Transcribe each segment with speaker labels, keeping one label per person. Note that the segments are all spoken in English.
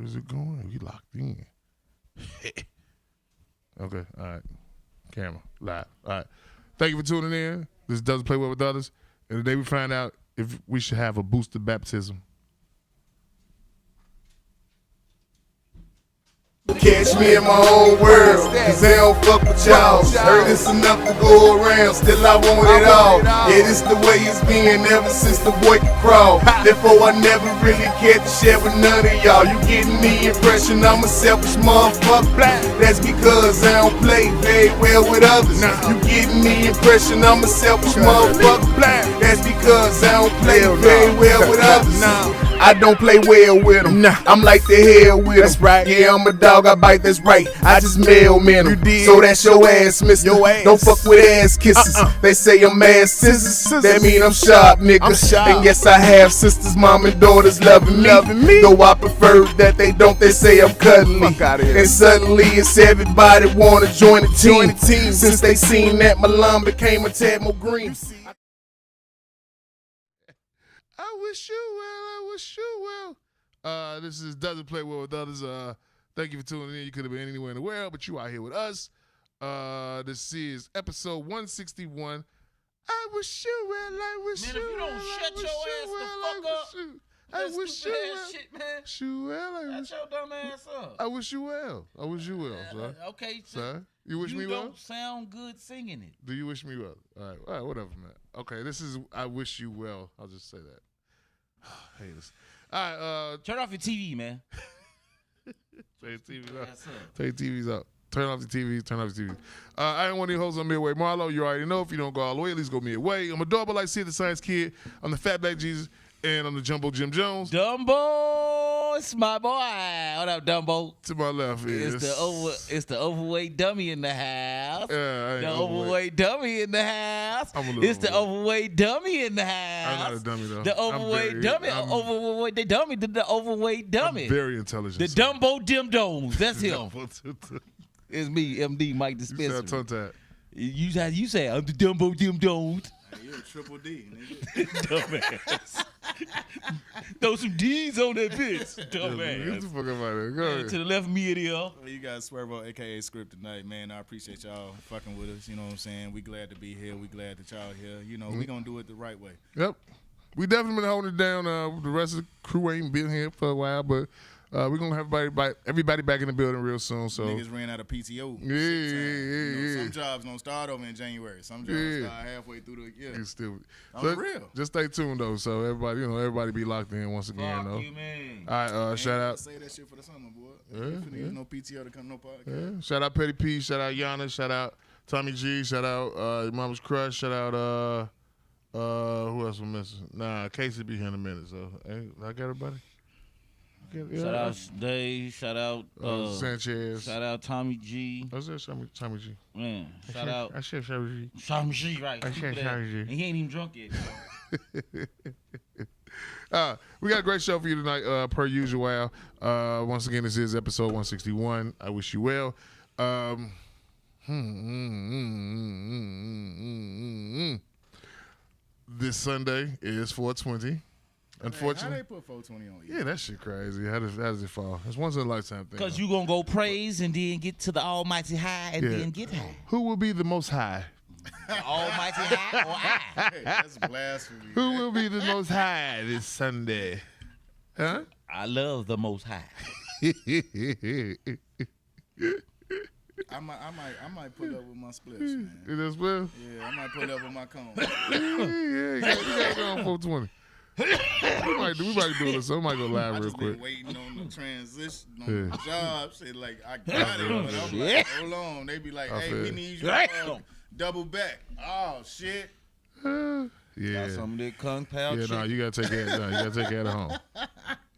Speaker 1: Is it going? We locked in. Okay, all right. Camera, live. All right. Thank you for tuning in. This doesn't play well with others. And today we find out if we should have a boosted baptism.
Speaker 2: Catch me in my own world, cause they don't fuck with y'all. Heard it's enough to go around, still I want it all. Yeah, this the way it's been ever since the boy could crawl. Therefore I never really cared to share with none of y'all. You getting the impression I'm a selfish motherfucker. That's because I don't play very well with others. You getting the impression I'm a selfish motherfucker. That's because I don't play very well with others. I don't play well with them. I'm like the hell with them. That's right. Yeah, I'm a dog, I bite, that's right. I just mailman them. So that's your ass, mister. Don't fuck with ass kisses. They say I'm ass scissors. That mean I'm sharp, nigga. And yes, I have sisters, mom and daughters loving me. Though I prefer that they don't, they say I'm cuddly. And suddenly it's everybody wanna join the team. Since they seen that my lawn became a tad more green.
Speaker 1: I wish you well. I wish you well. This is Doesn't Play Well with Others. Thank you for tuning in. You could have been anywhere in the world, but you out here with us. This is episode 161. I wish you well. I wish
Speaker 3: man,
Speaker 1: you
Speaker 3: if you
Speaker 1: well.
Speaker 3: don't shut your ass the fuck up.
Speaker 1: I wish you well.
Speaker 3: Shit, man.
Speaker 1: Wish you well. I wish
Speaker 3: Shut your dumb ass up.
Speaker 1: I wish you well. I wish you well, sir.
Speaker 3: Okay,
Speaker 1: Sir, you wish me well?
Speaker 3: You don't sound good singing it.
Speaker 1: Do you wish me well? All right, whatever, man. Okay, this is I wish you well. I'll just say that. Haters. All right,
Speaker 3: Turn off your TV, man.
Speaker 1: turn your TVs up.
Speaker 3: Yes, sir.
Speaker 1: Turn your TVs up. Turn off the TV. Turn off the TV. I ain't one of the hoes on Midway Marlowe. You already know. If you don't go all the way, at least go midway. I'm adorable like Sid the Science Kid. I'm the Fat Black Jesus, and I'm the Jumbo Jim Jones.
Speaker 3: Dumbo, it's my boy. What up, Dumbo?
Speaker 1: To my left is
Speaker 3: It's the overweight dummy in the house.
Speaker 1: Yeah, I ain't
Speaker 3: The overweight dummy in the house.
Speaker 1: I'm a little
Speaker 3: It's the overweight dummy in the house.
Speaker 1: I'm not a dummy though.
Speaker 3: The overweight dummy. Overweight the dummy. The overweight dummy.
Speaker 1: I'm very intelligent.
Speaker 3: The
Speaker 1: son.
Speaker 3: Dumbo Dim Domes. That's him.
Speaker 1: You
Speaker 3: It's me, MD Mike Dispenser.
Speaker 1: sound tongue-tied.
Speaker 3: You say I'm the Dumbo Dim Domes.
Speaker 4: Hey, you're a triple D, nigga.
Speaker 3: Dumbass. Throw some D's on that bitch.
Speaker 1: Get the
Speaker 3: Dumbass.
Speaker 1: fuck up out of here. Go ahead.
Speaker 3: To the left of me, it
Speaker 4: Well, you guys Swervo, aka Script tonight, man. I appreciate y'all fucking with us. You know what I'm saying? We glad to be here. We glad that y'all here. You know, we gonna do it the right way.
Speaker 1: Yep. We definitely been holding it down. The rest of the crew ain't been here for a while, but we're going to have everybody back in the building real soon. So
Speaker 4: Niggas ran out of PTO.
Speaker 1: Yeah, yeah.
Speaker 4: Some jobs don't start over in January. Some jobs start halfway through the year.
Speaker 1: it's still
Speaker 4: On the real.
Speaker 1: Just stay tuned though. So everybody be locked in once again though.
Speaker 3: Fuck you, man.
Speaker 1: All right, shout out.
Speaker 4: Say that shit for the summer, boy.
Speaker 1: Yeah,
Speaker 4: You finna
Speaker 1: yeah.
Speaker 4: use no PTO to come no podcast.
Speaker 1: Yeah. Shout out Petty P. Shout out Yana. Shout out Tommy G. Shout out Your Mama's Crush. Shout out who else we missing? Nah, Casey be here in a minute. So hey, I got everybody.
Speaker 3: Shout out Dave. Shout out
Speaker 1: Sanchez.
Speaker 3: Shout out Tommy G.
Speaker 1: What's that? Tommy G.
Speaker 3: Man, shout out
Speaker 1: I said Tommy G.
Speaker 3: Tommy G. Right.
Speaker 1: I
Speaker 3: Keep
Speaker 1: said
Speaker 3: it
Speaker 1: Tommy
Speaker 3: at-
Speaker 1: G.
Speaker 3: And he ain't even drunk yet.
Speaker 1: We got a great show for you tonight, per usual. Once again, this is episode 161. I wish you well. This Sunday is 420.
Speaker 4: How
Speaker 1: Unfortunately,
Speaker 4: they put 420 on you?
Speaker 1: yeah, that shit crazy. How does it fall? It's once in a lifetime thing.
Speaker 3: Because you going to go praise and then get to the almighty high and
Speaker 1: Yeah.
Speaker 3: then get high.
Speaker 1: Who will be the most high?
Speaker 3: The almighty high or I?
Speaker 4: Hey, that's blasphemy.
Speaker 1: Who will be the most high this Sunday? Huh?
Speaker 3: I love the most high.
Speaker 4: I might pull up with my spliffs, man.
Speaker 1: It is well.
Speaker 4: Yeah, I might pull up with my cone.
Speaker 1: Yeah, you gotta go on 420. we might do it, so we might go live
Speaker 4: I
Speaker 1: real
Speaker 4: just
Speaker 1: quick.
Speaker 4: been waiting on the transition, on
Speaker 1: Yeah.
Speaker 4: the job. Shit, like, I got it, but I'm
Speaker 3: Yeah.
Speaker 4: like, hold on. They be like,
Speaker 1: I
Speaker 4: hey,
Speaker 1: feel
Speaker 4: we
Speaker 1: it.
Speaker 4: need you
Speaker 3: Damn.
Speaker 4: to double back. Oh, shit.
Speaker 1: Yeah.
Speaker 3: Got some of that kung pao
Speaker 1: Yeah,
Speaker 3: chicken.
Speaker 1: no, you gotta take care. No, you gotta take care of home.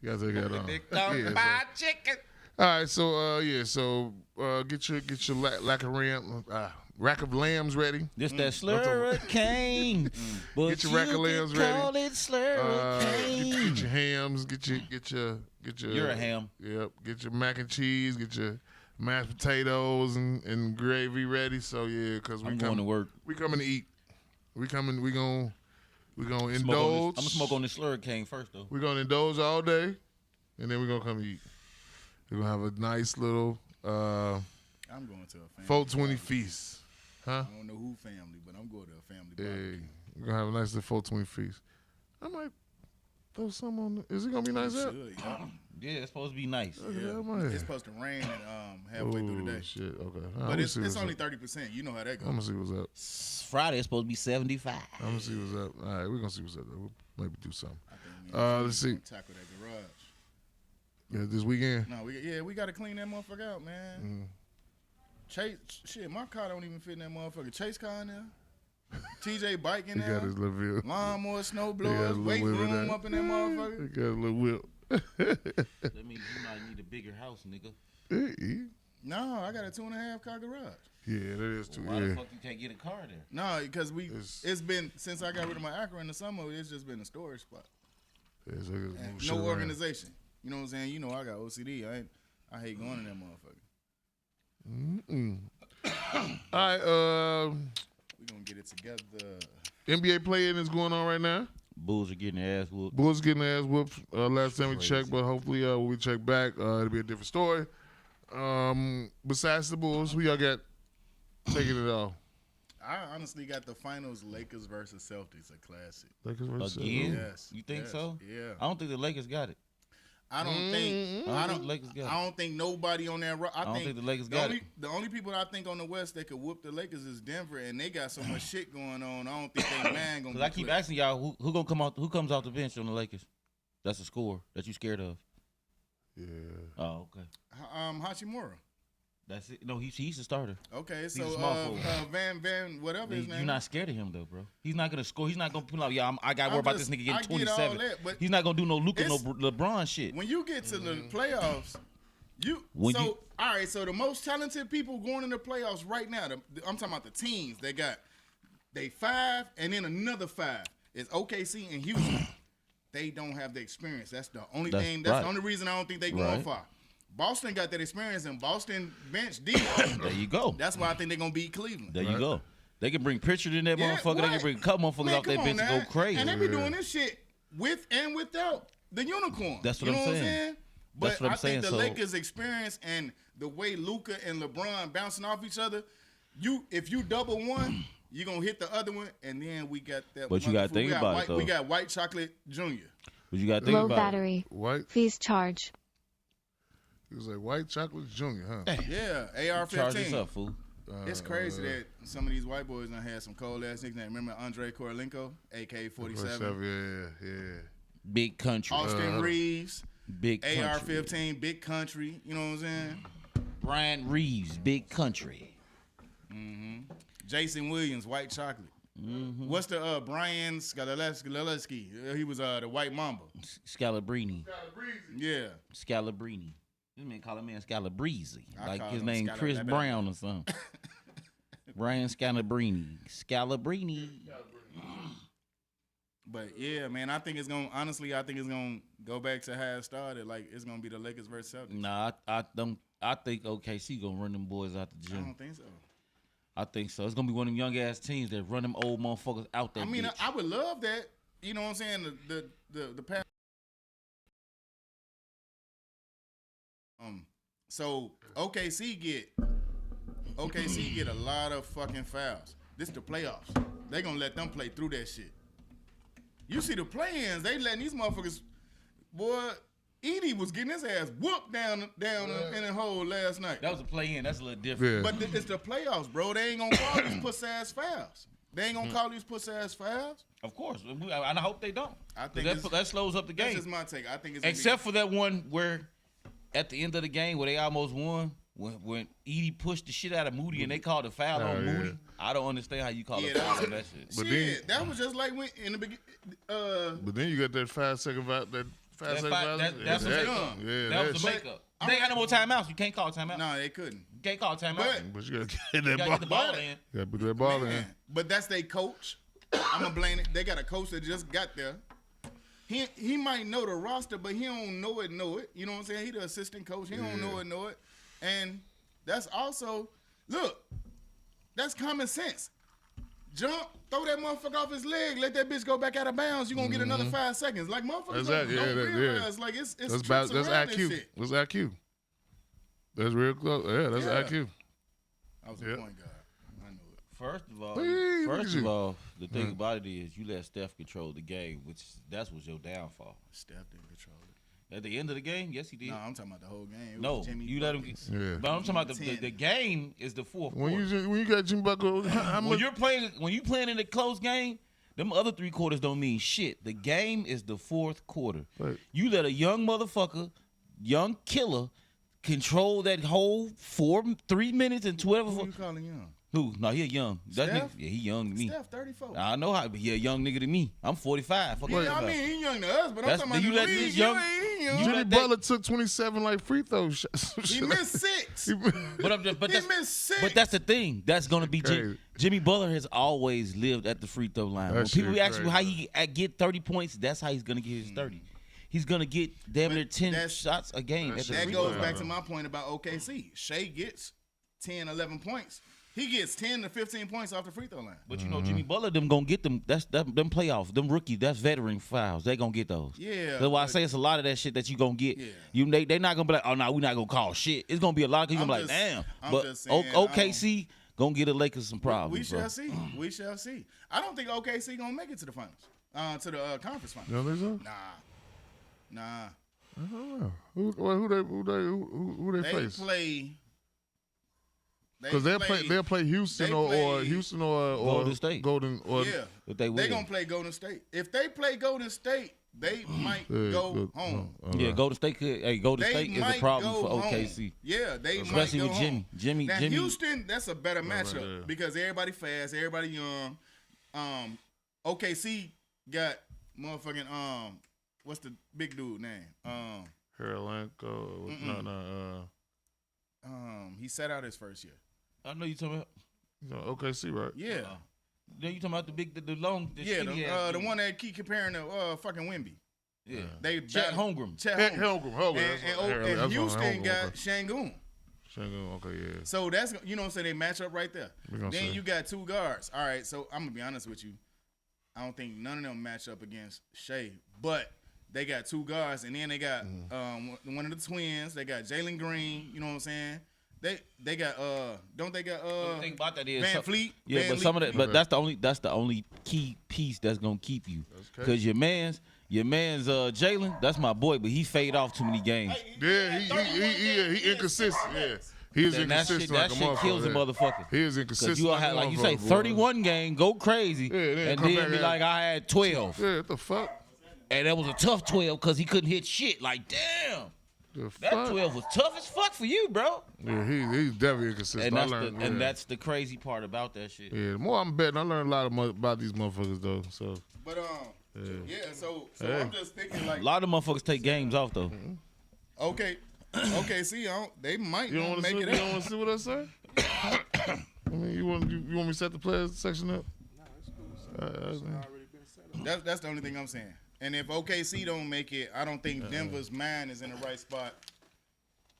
Speaker 1: You gotta take care of home.
Speaker 3: That kung
Speaker 1: Yeah,
Speaker 3: pao chicken.
Speaker 1: All right, so get your rack of lambs ready.
Speaker 3: This that slurricane. But
Speaker 1: Get your rack of lambs ready.
Speaker 3: call it slurricane.
Speaker 1: Get your hams. Get your.
Speaker 3: You're a ham.
Speaker 1: Yep. Get your mac and cheese. Get your mashed potatoes and gravy ready. So yeah, cause
Speaker 3: I'm going to work.
Speaker 1: We coming to eat. We gonna indulge.
Speaker 3: I'm gonna smoke on this slurricane first though.
Speaker 1: We're gonna indulge all day, and then we're gonna come eat. We're gonna have a nice little
Speaker 4: I'm going to a family.
Speaker 1: 420 feast. Huh?
Speaker 4: I don't know who family, but I'm going to a family.
Speaker 1: Hey,
Speaker 4: barbecue.
Speaker 1: we're gonna have a nice little 420 feast. I might throw some on. Is it gonna be nice out?
Speaker 4: Should, yeah.
Speaker 3: Yeah, it's supposed to be nice.
Speaker 1: Yeah, I might.
Speaker 4: It's supposed to rain and halfway through the day.
Speaker 1: Shit. Okay.
Speaker 4: But it's only 30%. You know how that
Speaker 1: I'm gonna
Speaker 4: goes.
Speaker 1: see what's up.
Speaker 3: Friday is supposed to be 75.
Speaker 1: I'm gonna see what's up. All right, we're gonna see what's up. We'll maybe do something.
Speaker 4: I think me and
Speaker 1: Let's
Speaker 4: Jimmy
Speaker 1: see.
Speaker 4: gonna tackle that garage.
Speaker 1: Yeah, this weekend.
Speaker 4: No, we got to clean that motherfucker out, man. Chase, shit, my car don't even fit in that motherfucker. Chase car in there. TJ bike in
Speaker 1: He got
Speaker 4: there.
Speaker 1: his little whip.
Speaker 4: Lawnmower, snow
Speaker 1: He got his
Speaker 4: blowers,
Speaker 1: little
Speaker 4: weight
Speaker 1: whip in
Speaker 4: room
Speaker 1: there.
Speaker 4: up in that motherfucker.
Speaker 1: He got a little whip.
Speaker 3: That means you might need a bigger house, nigga.
Speaker 4: No, I got a 2.5 car garage.
Speaker 1: Yeah, that is too.
Speaker 3: Why the
Speaker 1: Yeah.
Speaker 3: fuck you can't get a car there?
Speaker 4: No, because it's
Speaker 1: It's-
Speaker 4: been since I got rid of my Acura in the summer. It's just been a storage spot.
Speaker 1: Yeah, so move
Speaker 4: And
Speaker 1: shit
Speaker 4: no
Speaker 1: around.
Speaker 4: organization. You know what I'm saying? You know I got OCD. I hate going in that motherfucker.
Speaker 1: All right,
Speaker 4: We gonna get it together.
Speaker 1: NBA play-in is going on right now.
Speaker 3: Bulls are getting their ass whooped.
Speaker 1: Bulls getting their ass whooped last time we
Speaker 3: Crazy.
Speaker 1: checked, but hopefully when we check back, it'll be a different story. Besides the Bulls, who y'all got taking it all?
Speaker 4: I honestly got the finals Lakers versus Celtics, a classic.
Speaker 1: Lakers versus
Speaker 3: Again?
Speaker 4: Yes.
Speaker 3: You think
Speaker 4: yes,
Speaker 3: so?
Speaker 4: Yeah.
Speaker 3: I don't think the Lakers got it.
Speaker 4: I don't think
Speaker 3: I don't think the Lakers got it.
Speaker 4: I don't think nobody on that. I
Speaker 3: don't think the Lakers got it.
Speaker 4: The only people I think on the West that could whoop the Lakers is Denver, and they got so much shit going on. I don't think they man gonna.
Speaker 3: Because I keep asking y'all who gonna come out, who comes off the bench on the Lakers? That's a score that you scared of.
Speaker 1: Yeah.
Speaker 3: Oh, okay.
Speaker 4: Hachimura.
Speaker 3: That's it. No, he's a starter.
Speaker 4: Okay,
Speaker 3: a
Speaker 4: so
Speaker 3: small forward.
Speaker 4: Van whatever his name.
Speaker 3: You're not scared of him though, bro. He's not gonna score. He's not gonna pull out. Yeah, I got to
Speaker 4: I'm
Speaker 3: worry about
Speaker 4: just-
Speaker 3: this nigga
Speaker 4: I
Speaker 3: getting
Speaker 4: get all
Speaker 3: 27.
Speaker 4: that, but
Speaker 3: He's not gonna do no Luka, no
Speaker 4: it's-
Speaker 3: LeBron shit.
Speaker 4: When you get to the playoffs, all right. So the most talented people going in the playoffs right now, I'm talking about the teams. They 5 and then another 5 is OKC and Houston. They don't have the experience. That's the only
Speaker 3: That's
Speaker 4: thing. That's
Speaker 3: right.
Speaker 4: the only reason I don't think they going
Speaker 3: Right.
Speaker 4: far. Boston got that experience, and Boston bench deep.
Speaker 3: There you go.
Speaker 4: That's why I think they're gonna beat Cleveland.
Speaker 3: There you go. They can bring Pritchard in that
Speaker 4: Yeah,
Speaker 3: motherfucker. They
Speaker 4: what?
Speaker 3: can bring a couple motherfuckers
Speaker 4: Man,
Speaker 3: off that
Speaker 4: come
Speaker 3: bench
Speaker 4: on
Speaker 3: and
Speaker 4: now.
Speaker 3: go crazy.
Speaker 4: And they be doing this shit with and without the unicorn.
Speaker 3: That's what
Speaker 4: you know
Speaker 3: I'm
Speaker 4: what
Speaker 3: saying.
Speaker 4: I'm saying? But
Speaker 3: That's what I'm
Speaker 4: I think
Speaker 3: saying,
Speaker 4: the
Speaker 3: so-
Speaker 4: Lakers' experience and the way Luka and LeBron bouncing off each other, if you double one, you're gonna hit the other one, and then we got that.
Speaker 3: But you gotta
Speaker 4: motherfucker-
Speaker 3: think
Speaker 4: we got
Speaker 3: about it,
Speaker 4: white,
Speaker 3: though.
Speaker 4: We got White Chocolate Jr.
Speaker 3: But you got to think
Speaker 5: Low
Speaker 3: about
Speaker 5: battery.
Speaker 1: White.
Speaker 5: Please charge.
Speaker 1: He was like White Chocolate Junior, huh?
Speaker 4: Yeah,
Speaker 3: it. Charge this
Speaker 4: AR-15.
Speaker 3: up, fool.
Speaker 4: It's crazy that some of these white boys done had some cold ass nicknames. Remember Andre Korolenko, AK-47,
Speaker 1: Yeah.
Speaker 3: Big country.
Speaker 4: Austin Reeves,
Speaker 3: Big country.
Speaker 4: AR-15, Big Country. You know what I'm saying?
Speaker 3: Brian Reeves, Big country.
Speaker 4: Jason Williams, White Chocolate. What's the Brian Scalabrine? He was the White Mamba.
Speaker 3: Scalabrini.
Speaker 4: Yeah.
Speaker 3: Scalabrini. This man call him man Scalabrese.
Speaker 4: I
Speaker 3: Like
Speaker 4: call
Speaker 3: his
Speaker 4: him
Speaker 3: name Chris
Speaker 4: Scalabrini.
Speaker 3: Brown or something. Brian Scalabrini. Scalabrini.
Speaker 4: But yeah, man, I think it's gonna go back to how it started. Like it's gonna be the Lakers versus Celtics.
Speaker 3: Nah, I think OKC gonna run them boys out the
Speaker 4: I
Speaker 3: gym.
Speaker 4: don't think so.
Speaker 3: I think so. It's gonna be one of them young ass teams that run them old motherfuckers out there.
Speaker 4: I mean, I would love that. You know what I'm saying? The past. So OKC get a lot of fucking fouls. This the playoffs. They gonna let them play through that shit. You see the play-ins, they letting these motherfuckers. Boy, Edie was getting his ass whooped down in the hole last night.
Speaker 3: that was a play in. That's a little different.
Speaker 1: Yeah.
Speaker 4: But it's the playoffs, bro. They ain't gonna call these puss ass fouls. They ain't gonna call these puss ass fouls.
Speaker 3: Of course, and I hope they don't.
Speaker 4: I
Speaker 3: 'Cause
Speaker 4: think
Speaker 3: that slows up the
Speaker 4: That's
Speaker 3: game.
Speaker 4: just my take. I think it's gonna
Speaker 3: Except for that one where, at the end of the game, where they almost won, when Edie pushed the shit out of Moody and they called a foul
Speaker 1: Oh,
Speaker 3: on
Speaker 1: yeah.
Speaker 3: Moody. I don't understand how you call
Speaker 4: Yeah,
Speaker 3: a
Speaker 4: that
Speaker 3: foul
Speaker 4: was-
Speaker 3: on that shit.
Speaker 1: But
Speaker 4: shit, that was just like when in the beginning.
Speaker 1: But then you got that 5 second violence. That 5
Speaker 3: That
Speaker 1: second
Speaker 3: fi-
Speaker 1: violence.
Speaker 3: that- that's
Speaker 1: Yeah,
Speaker 3: what
Speaker 1: that-
Speaker 3: they
Speaker 4: done.
Speaker 1: Yeah,
Speaker 3: That was the
Speaker 1: that's-
Speaker 3: makeup. They ain't got no more timeouts. You can't call a timeout.
Speaker 4: No, they couldn't.
Speaker 3: You can't call a timeout.
Speaker 4: But-
Speaker 1: But you gotta get
Speaker 3: you
Speaker 1: that
Speaker 3: gotta get the
Speaker 1: ball.
Speaker 3: ball in.
Speaker 1: You gotta put that ball in.
Speaker 4: Man, but that's their coach. I'm gonna blame it. They got a coach that just got there. He might know the roster, but he don't know it. You know what I'm saying? He the assistant coach. He don't know it. And that's also that's common sense. Jump, throw that motherfucker off his leg, let that bitch go back out of bounds. You gonna get another 5 seconds. Like motherfuckers
Speaker 1: Exactly,
Speaker 4: don't
Speaker 1: yeah,
Speaker 4: realize. Like it's
Speaker 1: That's
Speaker 4: tricks
Speaker 1: that's
Speaker 4: around that
Speaker 1: IQ.
Speaker 4: shit.
Speaker 1: That's IQ. That's real close. Yeah, that's
Speaker 4: Yeah.
Speaker 1: IQ.
Speaker 4: I was a
Speaker 1: Yeah.
Speaker 4: point guard. I knew it.
Speaker 3: First of all,
Speaker 1: Hey, look at you.
Speaker 3: the thing about it is you let Steph control the game, which that's was your downfall.
Speaker 4: Steph didn't control it.
Speaker 3: At the end of the game, yes, he did.
Speaker 4: No, I'm talking about the whole game. It
Speaker 3: No,
Speaker 4: was Jimmy
Speaker 3: you let him.
Speaker 4: buckets.
Speaker 1: Yeah.
Speaker 3: But I'm talking about the
Speaker 4: 10.
Speaker 3: game is the fourth
Speaker 1: When
Speaker 3: quarter.
Speaker 1: you got Jimmy Butler, how
Speaker 3: When
Speaker 1: much?
Speaker 3: you playing in a close game, them other 3 quarters don't mean shit. The game is the fourth quarter.
Speaker 1: Right.
Speaker 3: You let a young motherfucker, young killer, control that whole 3 minutes and 12.
Speaker 4: Who you calling young?
Speaker 3: Who? No, he a young. That
Speaker 4: Steph?
Speaker 3: nigga, yeah, he young to me.
Speaker 4: Steph, 34.
Speaker 3: I know how, but he a young nigga to me. I'm 45. Fuck
Speaker 4: Yeah,
Speaker 3: you
Speaker 4: I
Speaker 3: about.
Speaker 4: mean, he young to us, but I'm
Speaker 3: That's-
Speaker 4: talking about
Speaker 3: you
Speaker 4: the
Speaker 3: let
Speaker 4: league.
Speaker 3: this young-
Speaker 4: He young.
Speaker 3: you
Speaker 1: Jimmy
Speaker 3: let that-
Speaker 1: Butler took 27 like free throw shots.
Speaker 4: He missed 6.
Speaker 3: But
Speaker 4: He missed 6.
Speaker 3: But that's the thing. That's gonna be
Speaker 1: Crazy.
Speaker 3: Jimmy Butler has always lived at the free throw line.
Speaker 1: That
Speaker 3: When people
Speaker 1: shit
Speaker 3: ask you how
Speaker 1: crazy.
Speaker 3: he get 30 points, that's how he's gonna get his 30. He's gonna get damn
Speaker 4: But
Speaker 3: near 10
Speaker 4: that's-
Speaker 3: shots a game.
Speaker 1: that
Speaker 3: At the
Speaker 1: shit
Speaker 4: That
Speaker 3: free
Speaker 4: goes
Speaker 3: throw
Speaker 4: back
Speaker 3: line.
Speaker 4: to my point about OKC. Shea gets 10, 11 points. He gets 10 to 15 points off the free throw line.
Speaker 3: But you know Jimmy Butler them gonna get them. Them playoffs. Them rookies. That's veteran fouls. They gonna get those.
Speaker 4: Yeah,
Speaker 3: That's why I
Speaker 4: but-
Speaker 3: say it's a lot of that shit that you gonna get.
Speaker 4: Yeah.
Speaker 3: They not gonna be like, oh no, we not gonna call shit. It's gonna be a lot of. You gonna be like,
Speaker 4: just-
Speaker 3: damn.
Speaker 4: I'm
Speaker 3: But
Speaker 4: just saying,
Speaker 3: OKC gonna get the Lakers some problems.
Speaker 4: We
Speaker 3: bro.
Speaker 4: shall see. We shall see. I don't think OKC gonna make it to the finals. To the conference finals.
Speaker 1: You don't think so?
Speaker 4: Nah.
Speaker 1: I don't know. Who they
Speaker 4: They
Speaker 1: face?
Speaker 4: play.
Speaker 1: Because they'll play Houston
Speaker 4: they
Speaker 1: or
Speaker 4: play-
Speaker 1: Houston or
Speaker 3: Golden State.
Speaker 1: Golden or
Speaker 4: Yeah.
Speaker 3: If they
Speaker 4: They
Speaker 3: win.
Speaker 4: gonna play Golden State. If they play Golden State, they might
Speaker 1: Yeah,
Speaker 4: go
Speaker 1: good.
Speaker 4: home.
Speaker 3: Yeah, Golden State could. Hey, Golden
Speaker 4: They
Speaker 3: State is
Speaker 4: might
Speaker 3: a problem
Speaker 4: go
Speaker 3: for
Speaker 4: home.
Speaker 3: OKC.
Speaker 4: Yeah, they
Speaker 3: Especially
Speaker 4: might go
Speaker 3: with Jimmy.
Speaker 4: home.
Speaker 3: Jimmy.
Speaker 4: Now
Speaker 3: Jimmy.
Speaker 4: Houston, that's a better
Speaker 1: right
Speaker 4: matchup
Speaker 1: there.
Speaker 4: because everybody fast, everybody young. OKC got motherfucking what's the big dude name?
Speaker 1: Karolinko.
Speaker 4: He sat out his first year.
Speaker 3: I know you talking about.
Speaker 1: OKC, right?
Speaker 4: Yeah,
Speaker 3: Then you talking about the long. The
Speaker 4: yeah,
Speaker 3: skinny ass
Speaker 4: the
Speaker 3: dude.
Speaker 4: one that keep comparing to fucking Wemby.
Speaker 3: Yeah.
Speaker 4: They
Speaker 3: Chet
Speaker 4: battle-
Speaker 3: Holmgren.
Speaker 4: Chet
Speaker 1: Heck,
Speaker 4: Holmgren.
Speaker 1: Holmgren.
Speaker 4: And Houston got Şengün.
Speaker 1: Şengün, okay, yeah.
Speaker 4: So that's, you know what I'm saying, they match up right there.
Speaker 1: We gonna
Speaker 4: Then
Speaker 1: see.
Speaker 4: you got 2 guards. All right, so I'm going to be honest with you. I don't think none of them match up against Shea, but they got 2 guards, and then they got one of the twins. They got Jalen Green, you know what I'm saying? They got don't they got
Speaker 3: The thing about that is
Speaker 4: Van Fleet?
Speaker 3: Yeah,
Speaker 4: Van
Speaker 3: but some of
Speaker 4: Fleet?
Speaker 3: that, but that's the only key piece that's gonna keep you. Because your man's Jalen, that's my boy, but he fade off too many games.
Speaker 1: Yeah, he inconsistent. Yeah, he is
Speaker 3: And that
Speaker 1: inconsistent
Speaker 3: shit,
Speaker 1: like
Speaker 3: that
Speaker 1: a
Speaker 3: shit kills a
Speaker 1: motherfucker.
Speaker 3: motherfucker.
Speaker 1: He is
Speaker 3: Because
Speaker 1: inconsistent.
Speaker 3: you have, like you say,
Speaker 1: a motherfucker,
Speaker 3: 31 game, go crazy,
Speaker 1: then
Speaker 3: and
Speaker 1: come
Speaker 3: then
Speaker 1: back
Speaker 3: be
Speaker 1: and-
Speaker 3: like, I had 12.
Speaker 1: Yeah, what the fuck?
Speaker 3: And that was a tough 12 because he couldn't hit shit. Like, damn,
Speaker 1: The
Speaker 3: that
Speaker 1: fuck?
Speaker 3: 12 was tough as fuck for you, bro.
Speaker 1: Yeah, he's definitely inconsistent.
Speaker 3: And
Speaker 1: I
Speaker 3: that's
Speaker 1: learned,
Speaker 3: and
Speaker 1: yeah.
Speaker 3: that's the crazy part about that shit.
Speaker 1: Yeah, the more I'm betting, I learn a lot about these motherfuckers though. So
Speaker 4: But so
Speaker 1: Hey.
Speaker 4: I'm just thinking like
Speaker 3: A lot of motherfuckers take games off though.
Speaker 4: okay, see, they might
Speaker 1: you don't
Speaker 4: not
Speaker 1: want to
Speaker 4: make
Speaker 1: see?
Speaker 4: it
Speaker 1: You
Speaker 4: out.
Speaker 1: don't want to see what I say? I mean, you want me to set the players section up?
Speaker 4: That's the only thing I'm saying. And if OKC don't make it, I don't think Denver's mind is in the right spot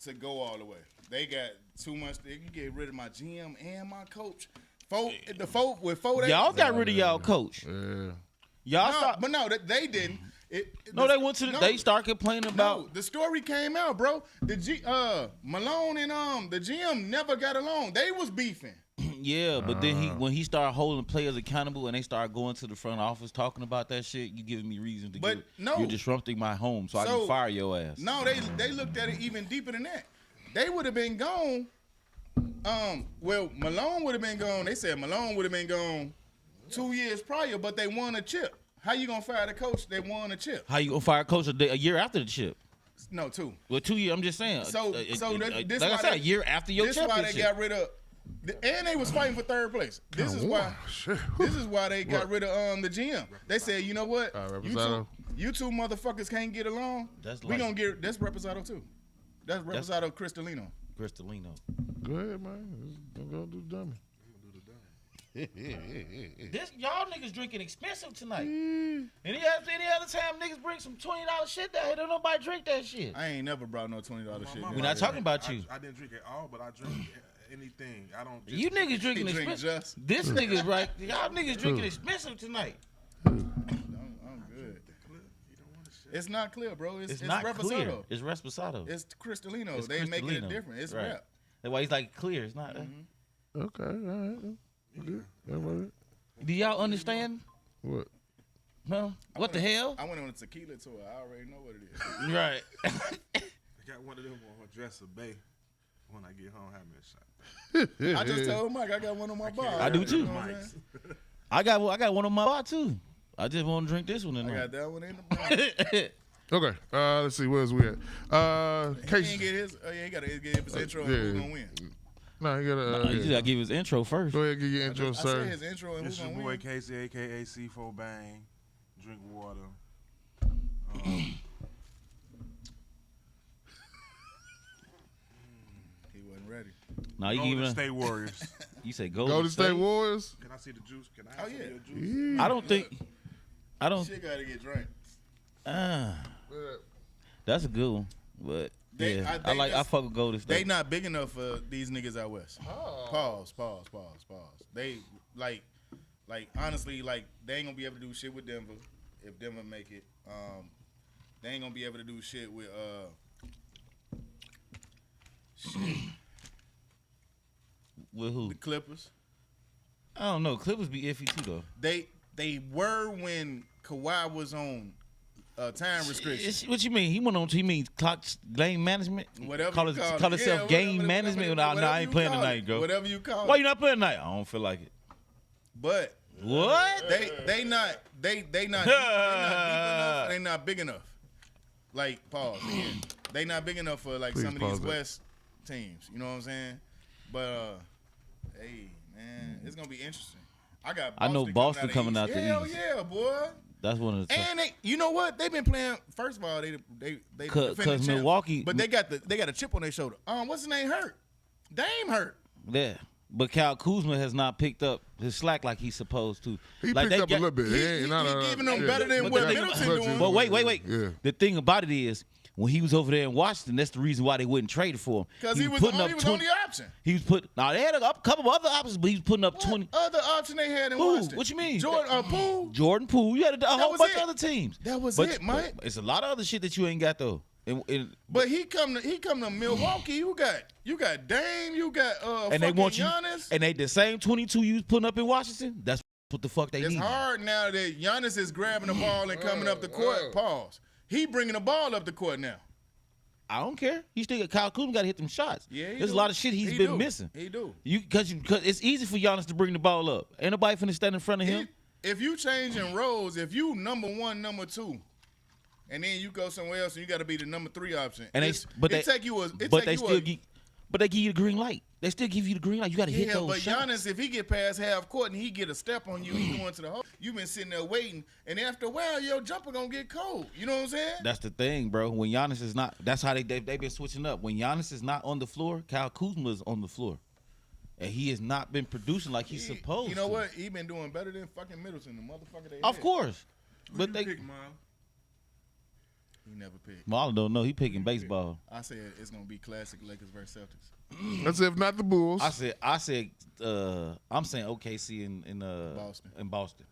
Speaker 4: to go all the way. They got too much. They can get rid of my GM and my coach. With 4 days.
Speaker 3: Y'all got rid of y'all coach.
Speaker 1: Yeah.
Speaker 3: Y'all
Speaker 4: No,
Speaker 3: start.
Speaker 4: but no, they didn't.
Speaker 3: No, they went to the.
Speaker 4: no,
Speaker 3: They start complaining about.
Speaker 4: No, the story came out, bro. Malone and the GM never got along. They was beefing.
Speaker 3: Yeah, but then when he started holding players accountable and they started going to the front office talking about that shit, you giving me reason to
Speaker 4: But
Speaker 3: give.
Speaker 4: no.
Speaker 3: You're disrupting my home, so I
Speaker 4: So-
Speaker 3: can fire your ass.
Speaker 4: No, they looked at it even deeper than that. They would have been gone. Well, Malone would have been gone. They said Malone would have been gone 2 years prior, but they won a chip. How you gonna fire the coach that won a chip?
Speaker 3: How you gonna fire a coach a year after the chip?
Speaker 4: No, 2.
Speaker 3: Well, 2 years. I'm just saying.
Speaker 4: So this
Speaker 3: like I
Speaker 4: why
Speaker 3: said,
Speaker 4: they-
Speaker 3: a year after your
Speaker 4: This is why they
Speaker 3: championship.
Speaker 4: got rid of. And they was fighting for 3rd place. This is why.
Speaker 1: Shit.
Speaker 4: This is why they got rid of the GM. They said, you know what?
Speaker 1: Reposado.
Speaker 4: You two motherfuckers can't get along.
Speaker 3: That's
Speaker 4: we
Speaker 3: like-
Speaker 4: gonna get that's Reposado too. That's Reposado Cristalino.
Speaker 3: Cristalino.
Speaker 1: Go ahead, man. Don't go do the dummy.
Speaker 3: This y'all niggas drinking expensive tonight. Any other time niggas bring some $20 shit down here, don't nobody drink that shit.
Speaker 4: I ain't never brought no $20 shit.
Speaker 3: We're not talking about you.
Speaker 5: I didn't drink it all, but I drink anything. I don't. Just,
Speaker 3: You niggas drinking
Speaker 4: He drink
Speaker 3: expensive.
Speaker 4: just.
Speaker 3: This nigga's right. Y'all niggas drinking expensive tonight.
Speaker 4: I'm good. It's not clear, bro. It's
Speaker 3: not
Speaker 4: Reposado.
Speaker 3: clear. It's Resposado.
Speaker 4: It's Cristalino.
Speaker 3: It's
Speaker 4: They making it
Speaker 3: Cristalino.
Speaker 4: different. It's
Speaker 3: Right.
Speaker 4: rap.
Speaker 3: That's why he's like clear. It's not.
Speaker 1: Okay, all right. Okay. All right.
Speaker 3: Do y'all understand?
Speaker 1: What?
Speaker 3: No. What the hell?
Speaker 4: I went on a tequila tour. I already know what it is.
Speaker 3: Right.
Speaker 5: I got one of them on her dresser, babe. When I get home, have me a shot.
Speaker 4: I just told Mike I got one on my bar.
Speaker 3: I do too.
Speaker 4: You know what I'm saying?
Speaker 3: I got one on my bar too. I just want to drink this one
Speaker 4: I
Speaker 3: tonight.
Speaker 4: got that one in the bar.
Speaker 1: Okay. Let's see. Where's we at?
Speaker 4: He
Speaker 1: Case.
Speaker 4: ain't get his. He got to give his intro.
Speaker 1: yeah.
Speaker 4: And who's gonna win?
Speaker 1: No, you gotta.
Speaker 3: You just gotta give his intro first.
Speaker 1: Go ahead, get your intro,
Speaker 4: I said
Speaker 1: sir.
Speaker 4: his intro and
Speaker 5: It's
Speaker 4: who's
Speaker 5: your
Speaker 4: gonna
Speaker 5: boy
Speaker 4: win.
Speaker 5: Casey, aka C4 Bang. Drink water.
Speaker 4: He wasn't ready.
Speaker 3: Now you
Speaker 5: Golden
Speaker 3: give
Speaker 5: State Warriors.
Speaker 3: You say
Speaker 1: Golden State Warriors.
Speaker 5: Can I see the juice? Can I
Speaker 4: Oh,
Speaker 5: have some
Speaker 4: yeah.
Speaker 5: of your juice?
Speaker 3: I don't think. I don't.
Speaker 4: Shit got to get drank.
Speaker 3: That's a good one, but
Speaker 4: They-
Speaker 3: yeah,
Speaker 4: I
Speaker 3: I
Speaker 4: think
Speaker 3: like. I
Speaker 4: that's-
Speaker 3: fuck with Golden
Speaker 4: They
Speaker 3: State.
Speaker 4: not big enough for these niggas out west. Pause. They like honestly, like they ain't gonna be able to do shit with Denver if Denver make it. They ain't gonna be able to do shit with
Speaker 3: With who?
Speaker 4: the Clippers.
Speaker 3: I don't know. Clippers be iffy too though.
Speaker 4: They were when Kawhi was on time restrictions.
Speaker 3: What you mean? He went on. He means clock game management.
Speaker 4: Whatever
Speaker 3: Call,
Speaker 4: you
Speaker 3: it,
Speaker 4: call
Speaker 3: call
Speaker 4: it.
Speaker 3: itself
Speaker 4: Yeah,
Speaker 3: game
Speaker 4: whatever-
Speaker 3: management.
Speaker 4: whatever-
Speaker 3: Nah, I ain't
Speaker 4: whatever
Speaker 3: playing
Speaker 4: you call
Speaker 3: tonight,
Speaker 4: it.
Speaker 3: bro.
Speaker 4: Whatever you call
Speaker 3: Why
Speaker 4: it.
Speaker 3: you not playing tonight? I don't feel like it.
Speaker 4: But
Speaker 3: What?
Speaker 4: they not deep enough. They not big enough. Like pause again. They not big enough for like
Speaker 1: Please
Speaker 4: some of
Speaker 1: pause
Speaker 4: these
Speaker 1: that.
Speaker 4: West teams. You know what I'm saying? But hey man, it's gonna be interesting.
Speaker 3: I know Boston coming out
Speaker 4: East.
Speaker 3: the
Speaker 4: Hell
Speaker 3: East.
Speaker 4: yeah, boy.
Speaker 3: That's one of the.
Speaker 4: And they, you know what? They've been playing. First of all, they defending
Speaker 3: Cause
Speaker 4: champs,
Speaker 3: Milwaukee-
Speaker 4: but they got a chip on their shoulder. What's his name hurt? Dame hurt.
Speaker 3: Yeah, but Kyle Kuzma has not picked up his slack like he's supposed to.
Speaker 1: He
Speaker 3: like
Speaker 1: picked
Speaker 3: they
Speaker 1: up
Speaker 3: got-
Speaker 1: a little bit.
Speaker 4: he-
Speaker 1: ain't
Speaker 4: he
Speaker 1: not
Speaker 4: giving them better than
Speaker 3: But
Speaker 4: what
Speaker 3: the thing
Speaker 4: Middleton
Speaker 3: about-
Speaker 4: doing.
Speaker 3: But wait.
Speaker 1: Yeah.
Speaker 3: The thing about it is, when he was over there in Washington, that's the reason why they wouldn't trade it for him.
Speaker 4: Because he was
Speaker 3: putting
Speaker 4: the only option.
Speaker 3: He was put. Now they had a couple of other options, but he was putting up
Speaker 4: What
Speaker 3: 20.
Speaker 4: other option they had in
Speaker 3: Who?
Speaker 4: Washington?
Speaker 3: What you mean?
Speaker 4: Poole?
Speaker 3: Jordan Poole. You had a whole
Speaker 4: was
Speaker 3: bunch
Speaker 4: it.
Speaker 3: of other teams.
Speaker 4: That was
Speaker 3: But-
Speaker 4: it, Mike.
Speaker 3: but it's a lot of other shit that you ain't got though.
Speaker 4: But he come to Milwaukee. You got Dame. You got
Speaker 3: And they want you.
Speaker 4: Giannis.
Speaker 3: And they the same 22 you was putting up in Washington. That's what the fuck they
Speaker 4: It's
Speaker 3: need.
Speaker 4: hard now that Giannis is grabbing the ball and coming up the court. Pause. He bringing the ball up the court now.
Speaker 3: I don't care. He still Kyle Kuzma got to hit them shots.
Speaker 4: Yeah, he
Speaker 3: There's
Speaker 4: do.
Speaker 3: a lot of shit he's
Speaker 4: He
Speaker 3: been
Speaker 4: do.
Speaker 3: missing.
Speaker 4: He do.
Speaker 3: Because it's easy for Giannis to bring the ball up. Ain't nobody finna stand in front of him.
Speaker 4: If you changing roles, if you number one, number two, and then you go somewhere else and you got to be the number three option,
Speaker 3: And
Speaker 4: but they give you
Speaker 3: but they give you the green light. They still give you the green light. You got to hit
Speaker 4: yeah,
Speaker 3: those
Speaker 4: but
Speaker 3: shots.
Speaker 4: Giannis, if he get past half court and he get a step on you, he going to the hole. You've been sitting there waiting, and after a while, your jumper gonna get cold. You know what I'm saying?
Speaker 3: That's the thing, bro. When Giannis is not, that's how they been switching up. When Giannis is not on the floor, Kyle Kuzma is on the floor, and he has not been producing like he's supposed.
Speaker 4: You know
Speaker 3: to.
Speaker 4: what? He been doing better than fucking Middleton, the motherfucker they
Speaker 3: Of
Speaker 4: had.
Speaker 3: course,
Speaker 5: Who
Speaker 3: but
Speaker 5: you
Speaker 3: they
Speaker 5: pick, Mom?
Speaker 4: He never picked.
Speaker 3: Marlon don't know. He picking baseball.
Speaker 4: I said it's gonna be classic Lakers versus Celtics.
Speaker 1: That's if not the Bulls.
Speaker 3: I said. I'm saying OKC in
Speaker 4: Boston.
Speaker 3: In Boston.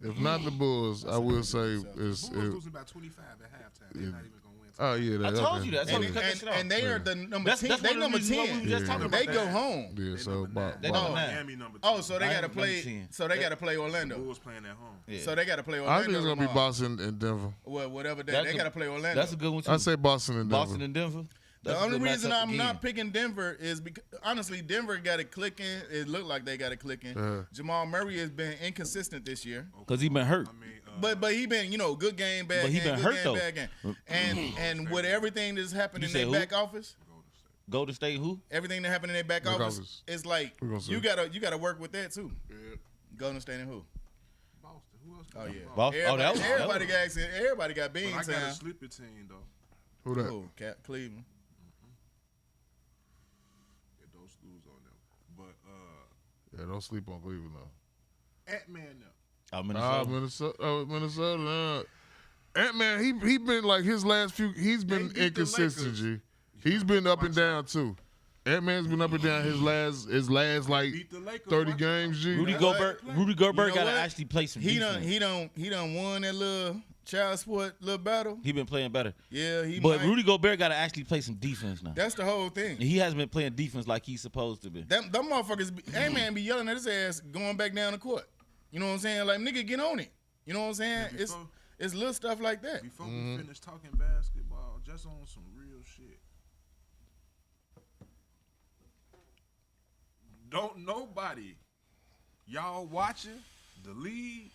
Speaker 1: If not the Bulls, I will say is.
Speaker 5: Bulls losing by 25 at halftime. They're not even gonna win.
Speaker 1: Oh yeah,
Speaker 3: I
Speaker 1: that,
Speaker 3: told
Speaker 1: okay.
Speaker 3: you that.
Speaker 1: Yeah.
Speaker 3: So we cut that shit off.
Speaker 4: And they are the number
Speaker 3: That's
Speaker 4: 10.
Speaker 3: one
Speaker 4: They
Speaker 3: of the
Speaker 4: number
Speaker 3: reasons why
Speaker 4: 10.
Speaker 3: we was just talking
Speaker 4: They
Speaker 3: about
Speaker 4: go
Speaker 3: that.
Speaker 4: home.
Speaker 1: Yeah, so
Speaker 3: They
Speaker 1: Bob-
Speaker 3: number nine.
Speaker 5: Miami number 2.
Speaker 4: Oh, so they
Speaker 3: Miami
Speaker 4: gotta play.
Speaker 3: number 10.
Speaker 4: So they gotta play Orlando.
Speaker 5: Bulls playing at home.
Speaker 3: Yeah.
Speaker 4: So they gotta play
Speaker 1: I
Speaker 4: Orlando.
Speaker 1: think it's gonna be
Speaker 4: tomorrow.
Speaker 1: Boston and Denver.
Speaker 4: Well, whatever day.
Speaker 3: That's
Speaker 4: They
Speaker 3: a-
Speaker 4: gotta play Orlando.
Speaker 3: That's a good one too.
Speaker 1: I say Boston and Denver.
Speaker 3: Boston and Denver.
Speaker 4: The
Speaker 3: That's a
Speaker 4: only
Speaker 3: good
Speaker 4: reason
Speaker 3: matchup
Speaker 4: I'm
Speaker 3: again.
Speaker 4: not picking Denver is because honestly, Denver got it clicking. It looked like they got it clicking. Jamal Murray has been inconsistent this year,
Speaker 3: Because he been hurt.
Speaker 5: I mean,
Speaker 4: but he been good game, bad
Speaker 3: But he
Speaker 4: game,
Speaker 3: been
Speaker 4: good
Speaker 3: hurt,
Speaker 4: game,
Speaker 3: though.
Speaker 4: bad game. And with everything that's happened
Speaker 3: You
Speaker 4: in
Speaker 3: said
Speaker 4: their
Speaker 3: who?
Speaker 4: back office,
Speaker 3: Golden State who?
Speaker 4: everything that happened in their back office,
Speaker 1: office.
Speaker 4: it's like
Speaker 1: We're gonna see.
Speaker 4: you gotta work with that too. Golden State and who?
Speaker 5: Boston. Who else?
Speaker 4: Oh yeah,
Speaker 3: Boston. Oh, that was-
Speaker 4: everybody got everybody got
Speaker 5: But I
Speaker 4: beans
Speaker 5: got a
Speaker 4: now.
Speaker 5: sleeper team though.
Speaker 1: Who that?
Speaker 4: Who? Cleveland.
Speaker 5: Get those dudes on them. But
Speaker 1: Yeah, don't sleep on Cleveland now.
Speaker 5: Ant-Man now.
Speaker 1: Minnesota. Ant-Man, he been like his last few. He's been
Speaker 5: They beat the
Speaker 1: inconsistent.
Speaker 5: Lakers.
Speaker 1: G. He's been up and down too. Ant-Man's been up and down his last like
Speaker 5: Beat the Lakers.
Speaker 1: 30
Speaker 5: Watch out.
Speaker 1: games. G.
Speaker 3: Rudy
Speaker 4: know
Speaker 3: Gobert.
Speaker 4: what?
Speaker 3: Rudy Gobert
Speaker 4: You know
Speaker 3: got to
Speaker 4: what?
Speaker 3: actually play some
Speaker 4: He
Speaker 3: defense.
Speaker 4: done won that little child sport little battle.
Speaker 3: He been playing better.
Speaker 4: Yeah, he
Speaker 3: But
Speaker 4: might.
Speaker 3: Rudy Gobert got to actually play some defense now.
Speaker 4: That's the whole thing.
Speaker 3: He hasn't been playing defense like he's supposed to be.
Speaker 4: Them motherfuckers, man be yelling at his ass going back down the court. You know what I'm saying? Like, nigga, get on it. You know what I'm saying?
Speaker 5: Yeah,
Speaker 4: It's little stuff like that.
Speaker 5: Before we finish talking basketball, just on some real shit. Don't nobody, y'all watching the league,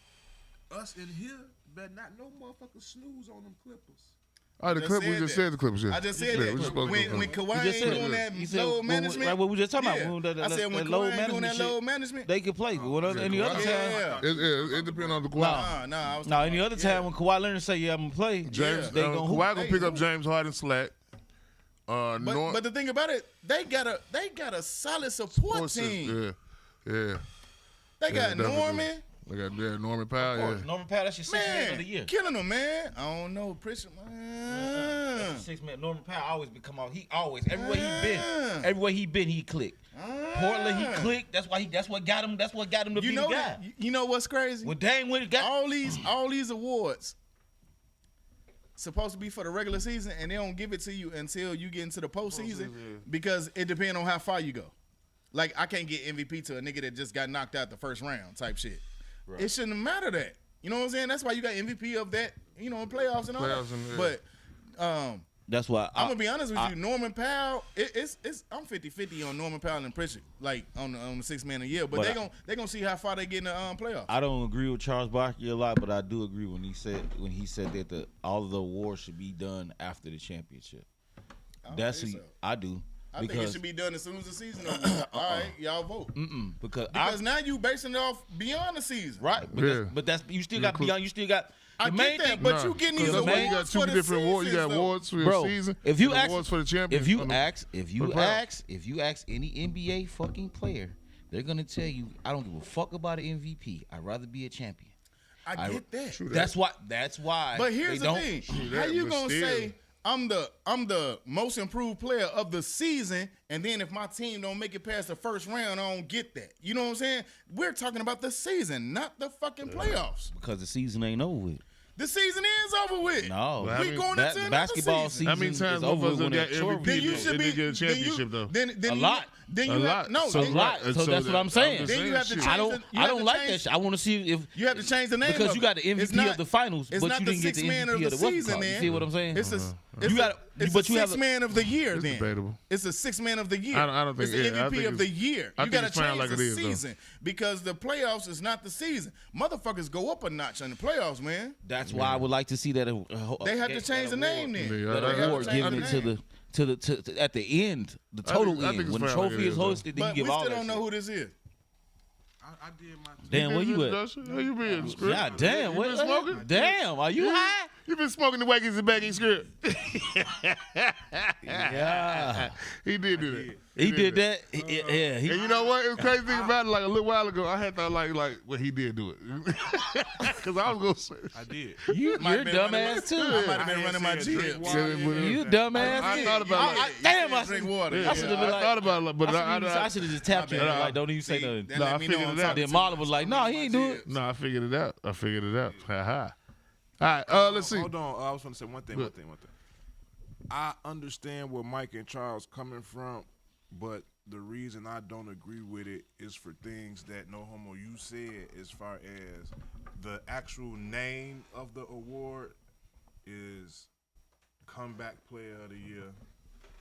Speaker 5: us in here, better not no motherfucker snooze on them Clippers.
Speaker 1: Oh, the
Speaker 4: Just
Speaker 1: Clippers. We
Speaker 4: said
Speaker 1: just
Speaker 4: that.
Speaker 1: said the Clippers. Yeah.
Speaker 4: I just said
Speaker 1: Yeah,
Speaker 4: that.
Speaker 1: we just spoke about
Speaker 4: When
Speaker 1: the
Speaker 3: You
Speaker 4: Kawhi
Speaker 3: just
Speaker 4: ain't
Speaker 3: said
Speaker 4: doing
Speaker 3: it.
Speaker 4: that
Speaker 3: You said
Speaker 4: load
Speaker 3: when-
Speaker 4: management.
Speaker 3: like what we just talking
Speaker 4: yeah.
Speaker 3: about. When
Speaker 4: I said when
Speaker 3: load
Speaker 4: Kawhi ain't doing
Speaker 3: management
Speaker 4: that load
Speaker 3: shit,
Speaker 4: management.
Speaker 3: they could play. But any other time,
Speaker 4: Yeah.
Speaker 1: It depends on the Kawhi.
Speaker 4: I was
Speaker 3: no,
Speaker 4: talking
Speaker 3: any
Speaker 4: about-
Speaker 3: other time when Kawhi Leonard say, "Yeah, I'm gonna play,"
Speaker 1: James,
Speaker 3: they gonna
Speaker 1: Kawhi
Speaker 3: hoop.
Speaker 1: gonna pick up
Speaker 4: hoop.
Speaker 1: James Harden slack.
Speaker 4: But the thing about it, they got a solid support team.
Speaker 1: Yeah.
Speaker 4: They got
Speaker 1: definitely.
Speaker 4: Norman.
Speaker 1: They got Norman Powell. Yeah.
Speaker 3: Norman Powell, that's your 6th man of the year.
Speaker 4: Killing them, man. I don't know, Pritchard, man.
Speaker 3: 6 man. Norman Powell always become out. He always everywhere he been, he clicked. Portland, he clicked. That's what got him. That's what got him to be the guy.
Speaker 4: You know what's crazy?
Speaker 3: When Dame went got
Speaker 4: all these awards supposed to be for the regular season, and they don't give it to you until you get into the postseason because it depends on how far you go. Like, I can't get MVP to a nigga that just got knocked out the first round type shit. Right. It shouldn't matter that. You know what I'm saying? That's why you got MVP of that, in playoffs and all that. But
Speaker 3: that's why
Speaker 4: I'm gonna be honest with you, Norman Powell. I'm 50-50 on Norman Powell and Pritchard, like on the 6 man a year. But they gonna see how far they get in the playoffs.
Speaker 3: I don't agree with Charles Barkley a lot, but I do agree when he said that all of the awards should be done after the championship. I do.
Speaker 4: I think it should be done as soon as the season over. All right, y'all vote. Because now you basing it off beyond the season.
Speaker 3: Right. But that's you still got beyond. You still got.
Speaker 4: I get that, but you getting these awards
Speaker 1: you got two
Speaker 4: for the
Speaker 1: different awards. You got
Speaker 4: seasons,
Speaker 1: awards for
Speaker 3: Bro,
Speaker 1: your season.
Speaker 3: if you
Speaker 1: and
Speaker 3: ask,
Speaker 1: awards for the champion.
Speaker 3: if you ask any NBA fucking player, they're gonna tell you, I don't give a fuck about an MVP. I'd rather be a champion.
Speaker 4: I get that.
Speaker 3: That's why.
Speaker 4: But here's the thing: how you
Speaker 1: but
Speaker 4: gonna
Speaker 1: still.
Speaker 4: say I'm the most improved player of the season, and then if my team don't make it past the first round, I don't get that. You know what I'm saying? We're talking about the season, not the fucking playoffs.
Speaker 3: Because the season ain't over with.
Speaker 4: The season is over with.
Speaker 3: No,
Speaker 4: we going into another
Speaker 3: basketball
Speaker 4: season.
Speaker 1: How many times
Speaker 3: is over
Speaker 1: both of us
Speaker 3: when
Speaker 1: got
Speaker 3: it's short.
Speaker 1: MVP
Speaker 4: Then you should
Speaker 1: and
Speaker 4: be
Speaker 1: didn't get a championship though?
Speaker 4: Then
Speaker 3: A lot.
Speaker 4: Then you
Speaker 1: A
Speaker 4: have,
Speaker 1: lot.
Speaker 4: no.
Speaker 3: So
Speaker 4: then,
Speaker 3: right. So that's what I'm saying.
Speaker 4: Then you have to
Speaker 1: shit.
Speaker 4: change
Speaker 3: I don't.
Speaker 4: the- you
Speaker 3: I
Speaker 4: have
Speaker 3: don't
Speaker 4: to
Speaker 3: like
Speaker 4: change-
Speaker 3: that shit. I want to see if
Speaker 4: You have to change the name
Speaker 3: because
Speaker 4: of
Speaker 3: you
Speaker 4: it.
Speaker 3: got the
Speaker 4: It's
Speaker 3: MVP
Speaker 4: not-
Speaker 3: of the finals,
Speaker 4: it's
Speaker 3: but
Speaker 4: not
Speaker 3: you
Speaker 4: the
Speaker 3: didn't get the
Speaker 4: sixth man
Speaker 3: MVP
Speaker 4: of
Speaker 3: of
Speaker 4: the
Speaker 3: the what
Speaker 4: season.
Speaker 3: You
Speaker 4: Then
Speaker 3: see what I'm saying?
Speaker 4: It's a
Speaker 3: You got,
Speaker 4: it's
Speaker 3: but
Speaker 4: a
Speaker 3: you have
Speaker 4: six man of the year.
Speaker 1: It's
Speaker 4: Then
Speaker 1: debatable.
Speaker 4: it's a 6 man of the year.
Speaker 1: I don't think-
Speaker 4: it's the
Speaker 1: yeah, I
Speaker 4: MVP
Speaker 1: think
Speaker 4: of the
Speaker 1: it's-
Speaker 4: year.
Speaker 1: I
Speaker 4: You
Speaker 1: think
Speaker 4: got to
Speaker 1: it's fine
Speaker 4: change
Speaker 1: like
Speaker 4: the
Speaker 1: it is, though.
Speaker 4: season because the playoffs is not the season. Motherfuckers go up a notch in the playoffs, man.
Speaker 3: That's why I would like to see that.
Speaker 4: They have to change the name then.
Speaker 1: Yeah,
Speaker 3: That
Speaker 1: I- I- I-
Speaker 3: award
Speaker 1: I-
Speaker 3: given
Speaker 1: I-
Speaker 3: to the at the end, the total
Speaker 1: I think
Speaker 3: end
Speaker 1: it's
Speaker 3: when the
Speaker 1: fine like
Speaker 3: trophy
Speaker 1: it
Speaker 3: is
Speaker 1: is, though.
Speaker 3: hosted. Then
Speaker 4: But
Speaker 3: you
Speaker 4: we
Speaker 3: give all
Speaker 4: still
Speaker 3: that
Speaker 4: don't know
Speaker 3: shit.
Speaker 4: who this is.
Speaker 5: I did my
Speaker 3: Damn, where you at?
Speaker 1: How you been, Script?
Speaker 3: Yeah, damn.
Speaker 1: You been smoking?
Speaker 3: Damn, are you high?
Speaker 1: You been smoking the Wackies and Baggy Script?
Speaker 3: Yeah,
Speaker 1: He did do that.
Speaker 3: he did that. Yeah,
Speaker 1: And you know what? It was crazy thing about it. Like a little while ago, I had thought like, well, he did do it. Because I was gonna say,
Speaker 5: I did.
Speaker 3: you're
Speaker 4: Might have been running
Speaker 3: dumbass
Speaker 4: my-
Speaker 3: too.
Speaker 4: I might have been
Speaker 5: I
Speaker 4: running my
Speaker 5: ain't said drink
Speaker 4: jib.
Speaker 5: water.
Speaker 3: You dumbass.
Speaker 1: I thought about it.
Speaker 3: Damn, I
Speaker 4: drink
Speaker 3: should
Speaker 4: water.
Speaker 3: I should have been like.
Speaker 1: I thought about it, but
Speaker 3: I should have just tapped you.
Speaker 4: My bad.
Speaker 3: Like, don't even say
Speaker 4: See,
Speaker 3: nothing.
Speaker 4: that
Speaker 1: No,
Speaker 4: let
Speaker 1: I
Speaker 4: me know
Speaker 1: figured
Speaker 4: I'm
Speaker 1: it out.
Speaker 4: talking
Speaker 3: Then
Speaker 4: too
Speaker 3: Marlon
Speaker 4: much.
Speaker 3: was like, "No, he ain't do it."
Speaker 1: no, I figured it out. Ha ha. All right, let's see.
Speaker 5: Hold on. I was going to say one thing. I understand where Mike and Charles coming from, but the reason I don't agree with it is for things that No Homo you said as far as the actual name of the award is Comeback Player of the Year,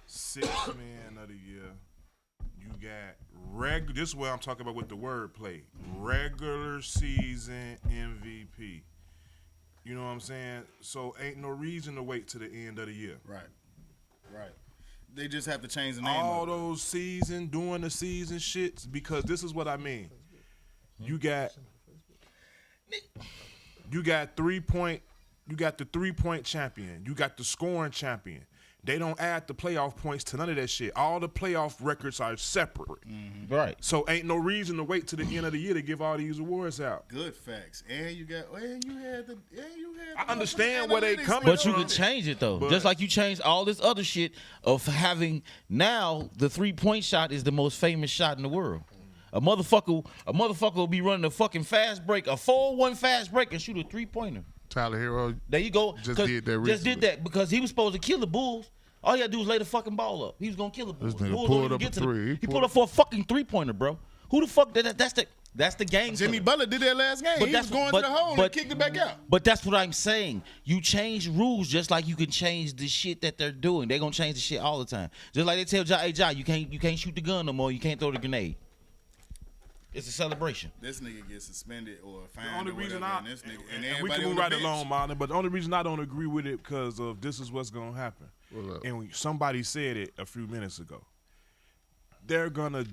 Speaker 5: Sixth Man of the Year. You got this is what I'm talking about with the wordplay. Regular season MVP. You know what I'm saying? So ain't no reason to wait to the end of the year.
Speaker 4: Right. They just have to change the name.
Speaker 5: All
Speaker 4: of it.
Speaker 5: those during the season shits, because this is what I mean. You got the 3-point champion. You got the scoring champion. They don't add the playoff points to none of that shit. All the playoff records are separate.
Speaker 3: Right.
Speaker 5: So ain't no reason to wait to the end of the year to give all these awards out.
Speaker 4: Good facts. And you had the.
Speaker 5: I understand where they
Speaker 4: analytics
Speaker 5: coming
Speaker 3: But you
Speaker 5: from.
Speaker 3: can change it though.
Speaker 5: But-
Speaker 3: Just like you changed all this other shit of having now the 3-point shot is the most famous shot in the world. A motherfucker will be running a fucking fast break, a 4-1 fast break, and shoot a 3-pointer.
Speaker 1: Tyler Hero.
Speaker 3: There you go.
Speaker 1: Just
Speaker 3: 'Cause-
Speaker 1: did that
Speaker 3: Just did
Speaker 1: recently.
Speaker 3: that because he was supposed to kill the Bulls. All he had to do was lay the fucking ball up. He was gonna kill the Bulls.
Speaker 1: This nigga
Speaker 3: Bulls
Speaker 1: pulled
Speaker 3: don't even
Speaker 1: up
Speaker 3: get
Speaker 1: a
Speaker 3: to the-
Speaker 1: three.
Speaker 3: He pulled up for a fucking 3-pointer, bro. Who the fuck did that? That's the game.
Speaker 4: Jimmy
Speaker 3: killer.
Speaker 4: Butler did that last game.
Speaker 3: But
Speaker 4: He was
Speaker 3: that's-
Speaker 4: going
Speaker 3: but-
Speaker 4: to the hole
Speaker 3: but-
Speaker 4: and kicked it back out.
Speaker 3: But that's what I'm saying. You change rules just like you can change the shit that they're doing. They're gonna change the shit all the time. Just like they tell Ja, hey Ja, you can't shoot the gun no more. You can't throw the grenade. It's a celebration.
Speaker 4: This nigga gets suspended or
Speaker 5: The
Speaker 4: fined
Speaker 5: only
Speaker 4: or
Speaker 5: reason
Speaker 4: whatever,
Speaker 5: I
Speaker 4: and this nigga, and
Speaker 5: we
Speaker 4: everybody
Speaker 5: can
Speaker 4: on
Speaker 5: move
Speaker 4: the
Speaker 5: right
Speaker 4: bench.
Speaker 5: along, Marlon, but the only reason I don't agree with it because of this is what's gonna happen.
Speaker 1: What's up?
Speaker 5: And somebody said it a few minutes ago. They're gonna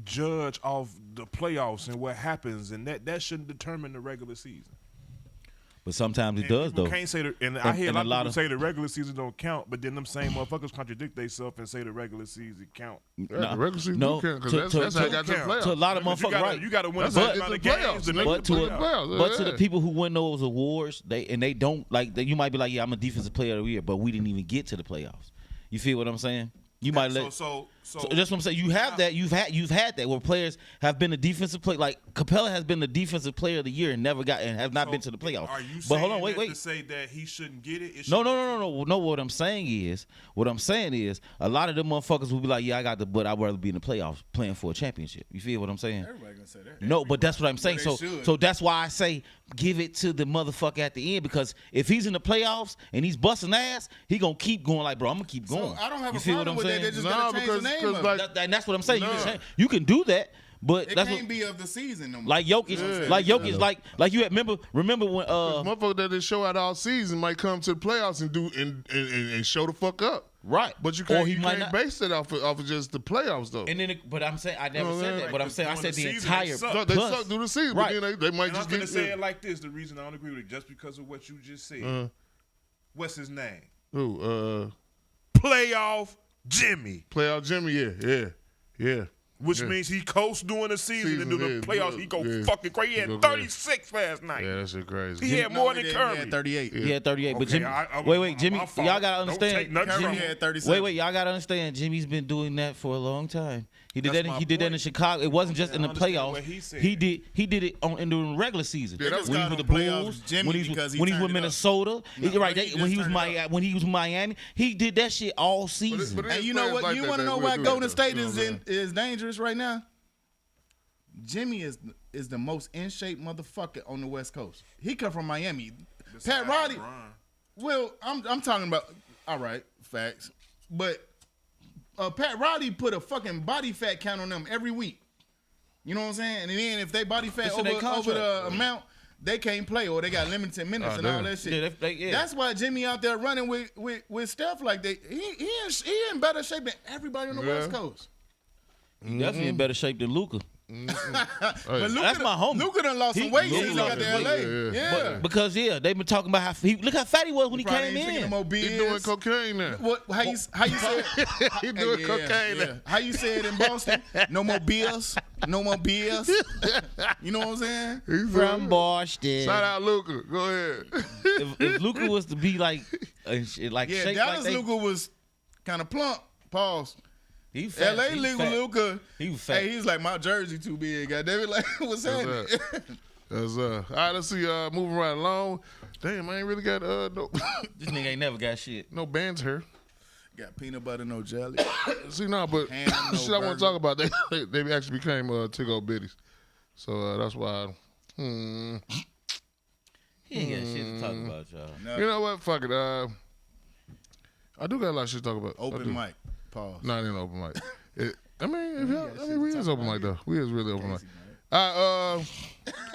Speaker 5: judge off the playoffs and what happens, and that shouldn't determine the regular season.
Speaker 3: But sometimes it
Speaker 5: And
Speaker 3: does
Speaker 5: people
Speaker 3: though.
Speaker 5: Can't say I hear a
Speaker 3: and
Speaker 5: lot of people say the regular season don't count, but then them same motherfuckers contradict themselves and say the regular season count.
Speaker 1: Yeah, the regular season
Speaker 3: no,
Speaker 1: do count, 'cause
Speaker 3: to-
Speaker 1: that's how
Speaker 3: to-
Speaker 1: I got to the
Speaker 5: to
Speaker 1: playoffs.
Speaker 3: To a lot of
Speaker 5: You
Speaker 3: motherfuckers,
Speaker 5: gotta,
Speaker 3: right?
Speaker 5: you gotta win a
Speaker 1: That's
Speaker 5: certain
Speaker 1: how
Speaker 5: amount
Speaker 1: it
Speaker 5: of
Speaker 1: gets to
Speaker 5: games
Speaker 1: playoffs.
Speaker 5: to make
Speaker 3: But
Speaker 5: the
Speaker 3: to
Speaker 5: playoffs.
Speaker 3: but to the people who win those awards, they don't like that. You might be like, yeah, I'm a defensive player of the year, but we didn't even get to the playoffs. You feel what I'm saying? You might let.
Speaker 5: So
Speaker 3: That's what I'm saying. You have that. You've had that where players have been a defensive player. Like Capella has been the defensive player of the year and never got and have not been to the playoffs.
Speaker 5: Are you
Speaker 3: But
Speaker 5: saying
Speaker 3: hold on,
Speaker 5: that
Speaker 3: wait.
Speaker 5: to say that he shouldn't get it?
Speaker 3: No. What I'm saying is, a lot of them motherfuckers will be like, yeah, I got the, but I'd rather be in the playoffs playing for a championship. You feel what I'm saying?
Speaker 4: Everybody gonna say that.
Speaker 3: No, but that's what I'm saying.
Speaker 4: they
Speaker 3: So,
Speaker 4: should.
Speaker 3: so that's why I say give it to the motherfucker at the end because if he's in the playoffs and he's busting ass, he gonna keep going. Like, bro, I'm gonna keep going.
Speaker 4: So I don't have
Speaker 3: You
Speaker 4: a
Speaker 3: feel
Speaker 4: problem
Speaker 3: what I'm
Speaker 4: with that. They
Speaker 3: saying?
Speaker 4: just
Speaker 1: No,
Speaker 4: gotta change the name
Speaker 1: because
Speaker 4: of
Speaker 1: like-
Speaker 4: it.
Speaker 3: And that's what I'm saying.
Speaker 1: No.
Speaker 3: You can do that, but
Speaker 4: It
Speaker 3: that's
Speaker 4: can't
Speaker 3: what,
Speaker 4: be of the season no more.
Speaker 3: like Jokic, like you had, remember when
Speaker 1: Motherfucker that didn't show out all season might come to the playoffs and do and show the fuck up.
Speaker 3: right,
Speaker 1: But you
Speaker 3: Or
Speaker 1: can't,
Speaker 3: he
Speaker 1: you
Speaker 3: might
Speaker 1: can't
Speaker 3: not.
Speaker 1: base it off of just the playoffs though.
Speaker 3: And then, but I'm saying I never
Speaker 1: No,
Speaker 3: said
Speaker 1: man.
Speaker 3: that. But I'm saying I
Speaker 5: During
Speaker 3: said
Speaker 5: the
Speaker 3: the
Speaker 5: season, they
Speaker 3: entire.
Speaker 5: suck.
Speaker 1: No, they
Speaker 3: plus-
Speaker 1: suck through the season,
Speaker 3: Right.
Speaker 1: but then they might
Speaker 5: And I'm
Speaker 1: just
Speaker 5: gonna
Speaker 1: get
Speaker 5: say it like this: the reason I don't agree with it, just because of what you just said. What's his name?
Speaker 1: who
Speaker 5: Playoff Jimmy,
Speaker 1: playoff Jimmy. Yeah.
Speaker 5: which
Speaker 1: Yeah.
Speaker 5: means he coached during the season and during the
Speaker 1: yeah,
Speaker 5: playoffs he go
Speaker 1: yeah.
Speaker 5: fucking crazy. He
Speaker 1: He
Speaker 5: had
Speaker 1: go
Speaker 5: 36 last night.
Speaker 1: Yeah, that shit crazy.
Speaker 5: He had
Speaker 4: No,
Speaker 5: more
Speaker 4: he
Speaker 5: than
Speaker 4: didn't. He
Speaker 5: Curry.
Speaker 4: had 38.
Speaker 3: He had 38, but
Speaker 5: Okay,
Speaker 3: Jimmy.
Speaker 5: I-
Speaker 3: Wait, Jimmy.
Speaker 5: my fault.
Speaker 3: Y'all gotta
Speaker 5: Don't
Speaker 3: understand.
Speaker 5: take nothing
Speaker 4: Curry
Speaker 5: from
Speaker 3: Jimmy,
Speaker 5: him.
Speaker 4: had 37.
Speaker 3: wait, y'all gotta understand. Jimmy's been doing that for a long time. He did
Speaker 5: That's
Speaker 3: that.
Speaker 5: my
Speaker 3: He did that in
Speaker 5: point.
Speaker 3: Chicago. It wasn't just in the
Speaker 5: I understand
Speaker 3: playoffs.
Speaker 5: what he said.
Speaker 3: He did it in the regular season.
Speaker 1: Yeah, that was
Speaker 3: when he
Speaker 4: called
Speaker 3: was with the
Speaker 4: on playoffs
Speaker 3: Bulls,
Speaker 4: Jimmy
Speaker 3: when he was
Speaker 4: because he
Speaker 3: when he was with
Speaker 4: turned it up.
Speaker 3: Minnesota,
Speaker 4: No,
Speaker 3: right?
Speaker 4: he
Speaker 3: When
Speaker 4: just
Speaker 3: he was
Speaker 4: turned it up.
Speaker 3: when he was Miami, he did that shit all season.
Speaker 1: but it-
Speaker 4: And you know
Speaker 1: players
Speaker 4: what?
Speaker 1: like
Speaker 4: You
Speaker 1: that
Speaker 4: want to
Speaker 1: that
Speaker 4: know
Speaker 1: will
Speaker 4: why
Speaker 1: do
Speaker 4: Golden
Speaker 1: that,
Speaker 4: State
Speaker 1: though. You know what I'm
Speaker 4: is dangerous right now? Jimmy is the most in shape motherfucker on the West Coast. He come from Miami. Pat Riley.
Speaker 5: LeBron.
Speaker 4: Well, I'm talking about. All right, facts. But Pat Riley put a fucking body fat count on them every week. You know what I'm saying? And then if they body fat
Speaker 3: It's in their
Speaker 4: over
Speaker 3: contract.
Speaker 4: the amount, they can't play or they got limited minutes
Speaker 1: Oh,
Speaker 4: and all
Speaker 1: damn.
Speaker 4: that shit.
Speaker 3: Yeah.
Speaker 4: That's why Jimmy out there running with Steph like that. He in better shape than everybody on the
Speaker 1: Yeah.
Speaker 4: West Coast.
Speaker 3: He definitely in better shape than Luka.
Speaker 4: But Luka,
Speaker 3: That's my homie.
Speaker 4: Luka done lost
Speaker 3: He-
Speaker 4: some weight
Speaker 3: Luka
Speaker 4: since he
Speaker 3: lost
Speaker 4: got to
Speaker 3: some
Speaker 4: LA.
Speaker 1: weight, yeah.
Speaker 4: Yeah.
Speaker 3: Because they've been talking about how look how fat he was when he
Speaker 4: Probably
Speaker 3: came
Speaker 4: ain't drinking
Speaker 3: in.
Speaker 4: no more
Speaker 1: He doing
Speaker 4: beers.
Speaker 1: cocaine now.
Speaker 4: What? How you say it?
Speaker 1: He doing
Speaker 4: Yeah,
Speaker 1: cocaine
Speaker 4: yeah.
Speaker 1: now.
Speaker 4: How you say it in Boston? No more beers. No more beers. You know what I'm saying?
Speaker 1: He's
Speaker 3: From Boston.
Speaker 1: Shout out Luca. Go ahead.
Speaker 3: If Luka was to be like
Speaker 4: Yeah,
Speaker 3: shaped
Speaker 4: Dallas
Speaker 3: like
Speaker 4: Luka was kind of plump. Pause.
Speaker 3: he fat.
Speaker 4: LA
Speaker 3: he
Speaker 4: Luka
Speaker 3: fat.
Speaker 4: Luka.
Speaker 3: He was fat.
Speaker 4: Hey, he's like my jersey too big. Goddamn it! Like what's happening?
Speaker 1: That's all right, let's see. Moving right along. Damn, I ain't really got no
Speaker 3: This nigga ain't never got shit.
Speaker 1: no bands here.
Speaker 4: Got peanut butter, no jelly.
Speaker 1: See, no, but
Speaker 4: Ham, no
Speaker 1: shit I want
Speaker 4: burger.
Speaker 1: to talk about, they actually became Tigo Bitties. So that's why.
Speaker 3: He ain't got shit to talk about, y'all.
Speaker 1: You know what? Fuck it. I do got a lot of shit to talk about. I
Speaker 4: Open
Speaker 1: do.
Speaker 4: mic. Pause.
Speaker 1: Not in open mic. We is open mic though. We is really open mic.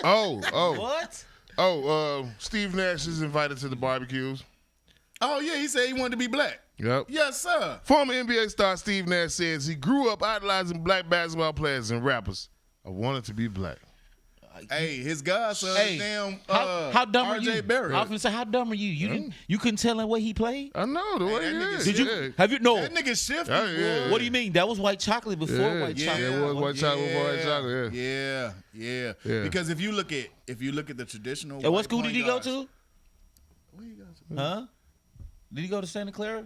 Speaker 3: What?
Speaker 1: Steve Nash is invited to the barbecues.
Speaker 4: Oh yeah, he said he wanted to be black.
Speaker 1: Yep.
Speaker 4: Yes, sir.
Speaker 1: Former NBA star Steve Nash says he grew up idolizing black basketball players and rappers. I wanted to be black.
Speaker 4: Hey, his godson,
Speaker 3: Hey,
Speaker 4: damn.
Speaker 3: how dumb are
Speaker 4: RJ
Speaker 3: you?
Speaker 4: Barrett.
Speaker 3: I was gonna say, how dumb are you? You couldn't tell him where he played.
Speaker 1: I know the way
Speaker 4: that
Speaker 1: he
Speaker 4: nigga
Speaker 1: is.
Speaker 3: Did you?
Speaker 1: Yeah.
Speaker 3: Have you? No.
Speaker 4: That nigga shifted.
Speaker 1: Oh, yeah.
Speaker 4: boy.
Speaker 3: What do you mean? That was white chocolate before
Speaker 1: Yeah,
Speaker 3: white
Speaker 1: yeah,
Speaker 3: chocolate.
Speaker 1: it was white chocolate before white chocolate.
Speaker 4: Yeah.
Speaker 1: Yeah.
Speaker 4: Because if you look at the traditional.
Speaker 3: And what
Speaker 4: white
Speaker 3: school did
Speaker 4: point
Speaker 3: he go
Speaker 4: guards-
Speaker 3: to?
Speaker 4: Where he go to?
Speaker 3: Huh? Did he go to Santa Clara?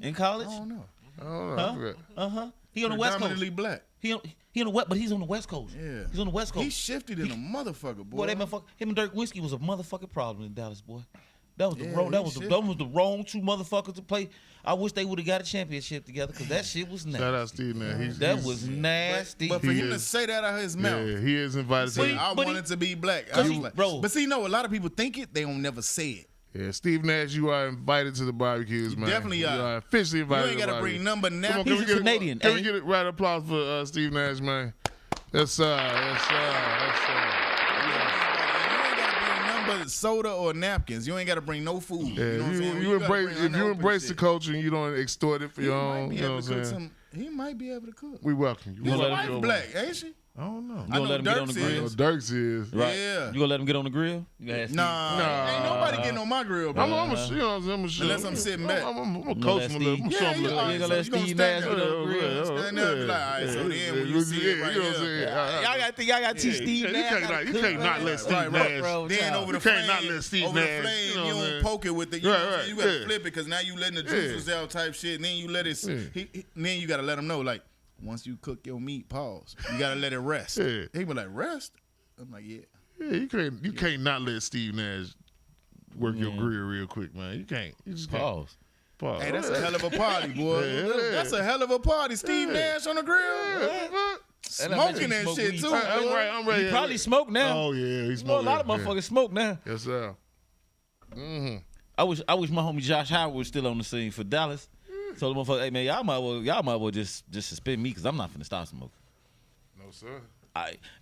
Speaker 3: In college?
Speaker 4: I don't know.
Speaker 1: I don't know. I forgot.
Speaker 3: He on the West Coast.
Speaker 4: Predominantly black.
Speaker 3: He on the west, but he's on the West Coast.
Speaker 4: Yeah.
Speaker 3: He's on the West Coast.
Speaker 4: He shifted in a motherfucker, boy.
Speaker 3: Boy, that motherfucker, him and Dirk Whiskey was a motherfucking problem in Dallas, boy. That was the
Speaker 4: Yeah,
Speaker 3: wrong. That
Speaker 4: he
Speaker 3: was the,
Speaker 4: shit.
Speaker 3: that was the wrong two motherfuckers to play. I wish they would have got a championship together because that shit was nasty.
Speaker 1: Shout out Steve Nash.
Speaker 3: That was nasty.
Speaker 4: But for
Speaker 1: He
Speaker 4: him to
Speaker 1: is-
Speaker 4: say that out of his mouth,
Speaker 1: Yeah, he is invited to.
Speaker 4: say, I
Speaker 3: but
Speaker 4: wanted to be black. I
Speaker 3: Cause
Speaker 4: was
Speaker 3: he-
Speaker 4: like,
Speaker 3: bro.
Speaker 4: But see, a lot of people think it, they don't never say it.
Speaker 1: Yeah, Steve Nash, you are invited to the barbecues, man.
Speaker 4: definitely
Speaker 1: you
Speaker 4: are.
Speaker 1: are officially invited.
Speaker 4: You ain't
Speaker 1: to the
Speaker 4: gotta bring
Speaker 1: barbecue.
Speaker 4: number
Speaker 1: Come on,
Speaker 4: napkins.
Speaker 1: can
Speaker 3: He's
Speaker 1: we
Speaker 3: a
Speaker 1: get
Speaker 3: Canadian,
Speaker 1: Can we
Speaker 3: ain't
Speaker 1: get a round of applause for Steve Nash, man? Yes, sir. Yes, sir. Yes, sir.
Speaker 4: You ain't gotta bring number soda or napkins. You ain't gotta bring no food.
Speaker 1: Yeah,
Speaker 4: you know what I'm saying?
Speaker 1: you
Speaker 4: You gotta
Speaker 1: embrace
Speaker 4: bring
Speaker 1: if you
Speaker 4: unopened
Speaker 1: embrace the
Speaker 4: shit.
Speaker 1: culture and you don't extort it for
Speaker 4: He
Speaker 1: your
Speaker 4: might
Speaker 1: own.
Speaker 4: be
Speaker 1: You know
Speaker 4: able
Speaker 1: what
Speaker 4: to
Speaker 1: I'm
Speaker 4: cook
Speaker 1: saying?
Speaker 4: some. He might be able to cook.
Speaker 1: We welcome you.
Speaker 3: You
Speaker 4: His
Speaker 3: gonna let
Speaker 4: wife
Speaker 3: him go
Speaker 4: black, ain't she?
Speaker 1: I don't know.
Speaker 3: You
Speaker 4: I
Speaker 3: gonna
Speaker 4: know
Speaker 3: let him get on
Speaker 4: Dirk's
Speaker 3: the
Speaker 1: Oh,
Speaker 3: grill?
Speaker 4: is.
Speaker 1: Dirks is.
Speaker 3: Right.
Speaker 4: Yeah.
Speaker 3: You gonna let him get on the grill? You gotta ask
Speaker 4: Nah, ain't nobody getting on my grill, bro.
Speaker 1: I'm a, you know what I'm saying? I'm a
Speaker 4: Unless I'm sitting back.
Speaker 1: I'm a
Speaker 3: No,
Speaker 1: coach
Speaker 3: that's
Speaker 1: him a little.
Speaker 3: Steve.
Speaker 1: I'm
Speaker 4: Yeah,
Speaker 1: show him a
Speaker 4: yeah,
Speaker 1: little.
Speaker 4: all right,
Speaker 3: You gonna
Speaker 4: so
Speaker 3: let
Speaker 4: you gonna
Speaker 3: Steve
Speaker 4: stand
Speaker 3: Nash
Speaker 4: there.
Speaker 3: get on the grill?
Speaker 4: Stand there and be like, all right, so then when you see it right
Speaker 1: You know what I'm
Speaker 4: here.
Speaker 1: saying?
Speaker 3: Y'all got to teach Steve
Speaker 1: You
Speaker 3: Nash.
Speaker 1: can't not let Steve
Speaker 4: Right,
Speaker 1: Nash.
Speaker 3: bro.
Speaker 4: Then over the
Speaker 1: You can't
Speaker 4: flame,
Speaker 1: not let Steve
Speaker 4: over the
Speaker 1: Nash,
Speaker 4: flame,
Speaker 1: you know
Speaker 4: you
Speaker 1: what I'm
Speaker 4: don't
Speaker 1: saying?
Speaker 4: poke it with the, you know what I'm saying? You gotta
Speaker 1: right.
Speaker 4: flip it because now you letting the
Speaker 1: Yeah.
Speaker 4: juices out type shit. And then you let it, then you gotta let him know, like, once you cook your meat, pause. You gotta let it rest.
Speaker 1: Yeah.
Speaker 4: He be like, rest? I'm like, yeah.
Speaker 1: Yeah, you can't not let Steve Nash work your grill real quick, man. You can't. You just can't.
Speaker 3: Pause.
Speaker 1: Pause.
Speaker 4: Hey, that's a hell of a party, boy.
Speaker 1: Yeah.
Speaker 4: That's a hell of a party. Steve Nash on the grill.
Speaker 3: And I bet
Speaker 4: Smoking
Speaker 3: you
Speaker 4: that
Speaker 3: smoke
Speaker 4: shit,
Speaker 3: weed.
Speaker 4: too.
Speaker 1: I'm
Speaker 4: boy.
Speaker 1: right. I'm ready.
Speaker 3: He probably smoke now.
Speaker 1: Oh yeah, he's
Speaker 3: You know,
Speaker 1: smoking.
Speaker 3: a lot of
Speaker 1: yeah.
Speaker 3: motherfuckers smoke now.
Speaker 1: Yes, sir.
Speaker 3: I wish my homie Josh Howard was still on the scene for Dallas. So the motherfucker, hey man, y'all might well just suspend me because I'm not finna stop smoking.
Speaker 1: No, sir.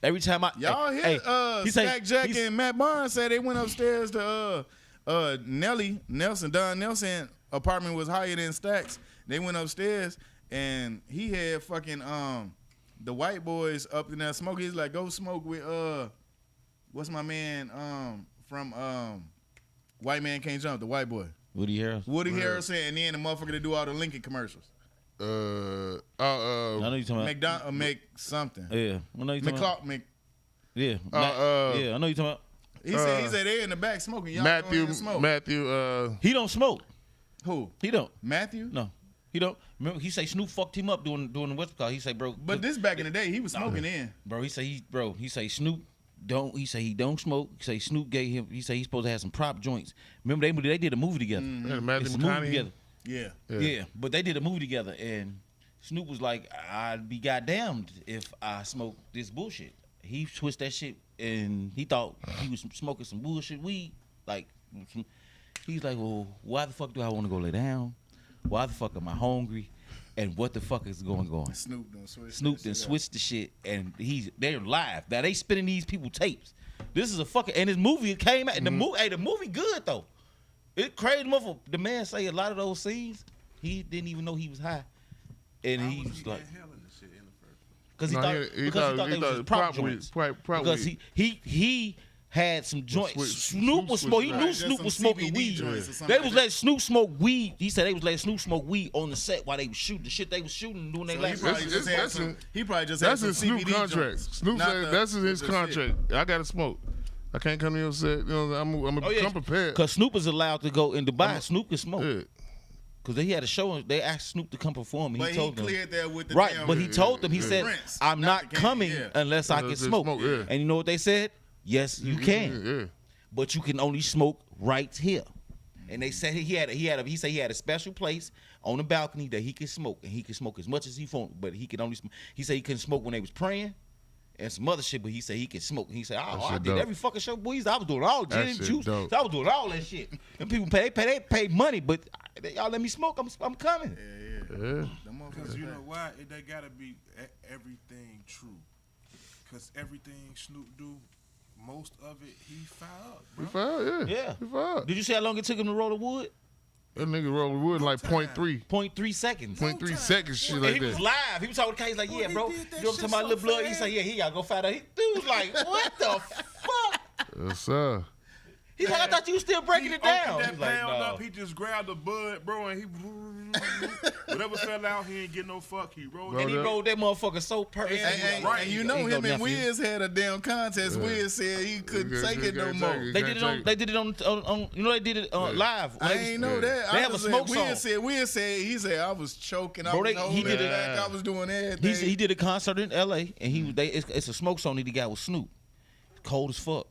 Speaker 3: Every time I
Speaker 4: Y'all
Speaker 3: hey,
Speaker 4: hear
Speaker 3: he say-
Speaker 4: Stack Jack
Speaker 3: he's-
Speaker 4: and Matt Barnes say they went upstairs to Don Nelson apartment was higher than Stack's. They went upstairs and he had fucking the white boys up in there smoking. He's like, go smoke with what's my man from White Man Can't Jump, the white boy.
Speaker 3: Woody Harrelson.
Speaker 4: Woody Harrelson, and then the motherfucker that do all the Lincoln commercials.
Speaker 3: I know you talking about.
Speaker 4: Make something.
Speaker 3: Yeah, I know you talking about.
Speaker 4: McClock,
Speaker 3: Yeah, yeah, I know you talking about.
Speaker 4: he said they in the back smoking. Y'all
Speaker 1: Matthew.
Speaker 4: go smoke.
Speaker 1: Matthew.
Speaker 3: He don't smoke.
Speaker 4: Who?
Speaker 3: He don't.
Speaker 4: Matthew?
Speaker 3: No, he don't. Remember, he say Snoop fucked him up doing the what's it called. He say, bro,
Speaker 4: But this back in the day, he was smoking in.
Speaker 3: bro. He say Snoop don't. He say he don't smoke. He say Snoop gave him. He say he's supposed to have some prop joints. Remember they did a movie together.
Speaker 1: Yeah, Matthew
Speaker 3: It's a movie
Speaker 1: McConaughey.
Speaker 3: together.
Speaker 4: Yeah.
Speaker 3: Yeah, but they did a movie together, and Snoop was like, "I'd be goddamned if I smoke this bullshit." He switched that shit, and he thought he was smoking some bullshit weed. Like, he's like, "Well, why the fuck do I want to go lay down? Why the fuck am I hungry? And what the fuck is going on?"
Speaker 4: Snoop done switched.
Speaker 3: Snoop then switched the shit, and they're live. Now they spinning these people tapes. This is a fucking, and this movie came out. And the movie good though. It crazy motherfucker. The man say a lot of those scenes, he didn't even know he was high, and he was like, because he thought they was his prop joints. Because he had some joints. Snoop was smoking. He knew
Speaker 4: Just
Speaker 3: Snoop
Speaker 4: some
Speaker 3: was smoking
Speaker 4: CBD
Speaker 3: weed.
Speaker 4: joints or something
Speaker 3: They
Speaker 4: like
Speaker 3: was
Speaker 4: that.
Speaker 3: letting Snoop smoke weed. He said they was letting Snoop smoke weed on the set while they was shooting the shit they was shooting and doing their
Speaker 4: So
Speaker 3: last.
Speaker 4: he probably just had
Speaker 1: That's
Speaker 4: some
Speaker 1: his Snoop
Speaker 4: CBD
Speaker 1: contract.
Speaker 4: joints,
Speaker 1: Snoop
Speaker 4: not
Speaker 1: said
Speaker 4: the-
Speaker 1: that's in his
Speaker 4: the shit.
Speaker 1: contract. I gotta smoke. I can't come to your set. You know, I'm come prepared.
Speaker 3: Because Snoop is allowed to go in Dubai. Snoop can smoke.
Speaker 1: Yeah.
Speaker 3: Because they had a show and they asked Snoop to come perform. And
Speaker 4: But
Speaker 3: he
Speaker 4: he
Speaker 3: told them.
Speaker 4: cleared that with the
Speaker 3: Right,
Speaker 4: damn-
Speaker 3: but he told them, he said,
Speaker 4: Prince,
Speaker 3: I'm
Speaker 4: not
Speaker 3: not
Speaker 4: the king,
Speaker 3: coming
Speaker 4: yeah.
Speaker 3: unless I can
Speaker 1: Unless they
Speaker 3: smoke.
Speaker 1: smoke, yeah.
Speaker 3: And you know what they said? Yes, you can.
Speaker 1: Yeah.
Speaker 3: But you can only smoke right here. And they said he said he had a special place on the balcony that he could smoke, and he could smoke as much as he want, but he could only smoke. He said he couldn't smoke when they was praying and some other shit, but he said he could smoke. He said, I
Speaker 1: shit
Speaker 3: did
Speaker 1: dope.
Speaker 3: every fucking show, boys. I was doing all
Speaker 1: That
Speaker 3: gin and
Speaker 1: shit
Speaker 3: juice.
Speaker 1: dope.
Speaker 3: I was doing all that shit. And people they pay money, but y'all let me smoke. I'm coming.
Speaker 1: Yeah.
Speaker 5: Because you know why? They gotta be everything true. Because everything Snoop do, most of it he fire up,
Speaker 1: He
Speaker 5: bro.
Speaker 1: filed,
Speaker 3: Yeah.
Speaker 1: He filed.
Speaker 3: Did you see how long it took him to roll the wood?
Speaker 1: That nigga rolling wood in like 0.3.
Speaker 3: 0.3 seconds.
Speaker 1: 0.3 seconds, shit
Speaker 3: And
Speaker 1: like
Speaker 3: he was
Speaker 1: that.
Speaker 3: live. He was talking to Kanye. He's like, yeah,
Speaker 5: he
Speaker 3: bro.
Speaker 5: did
Speaker 3: You
Speaker 5: that
Speaker 3: know what I'm
Speaker 5: shit
Speaker 3: talking about?
Speaker 5: so
Speaker 3: Little blood. He
Speaker 5: fast.
Speaker 3: said, yeah, he gotta go fight out. Dude was like, what the fuck?
Speaker 1: Yes, sir.
Speaker 3: He's like, I thought you was still breaking it down.
Speaker 5: Opened that
Speaker 3: He's like,
Speaker 5: pound
Speaker 3: no.
Speaker 5: up. He just grabbed the bud, bro, and he whatever fell out. He ain't get no fuck. He rolled
Speaker 3: And
Speaker 5: it.
Speaker 3: he rolled that motherfucker so perfect.
Speaker 4: And you know him and Wiz had a damn contest. Wiz said he couldn't take it no more.
Speaker 3: They did it on. They did it on. You know they did it live.
Speaker 4: I ain't know that.
Speaker 3: They have a smoke song.
Speaker 4: Wiz said he said I was choking. I
Speaker 3: Bro,
Speaker 4: was
Speaker 3: he
Speaker 4: holding
Speaker 3: did
Speaker 4: it
Speaker 3: it.
Speaker 4: back. I was doing everything.
Speaker 3: He did a concert in L.A. and it's a smoke song that he got with Snoop. Cold as fuck,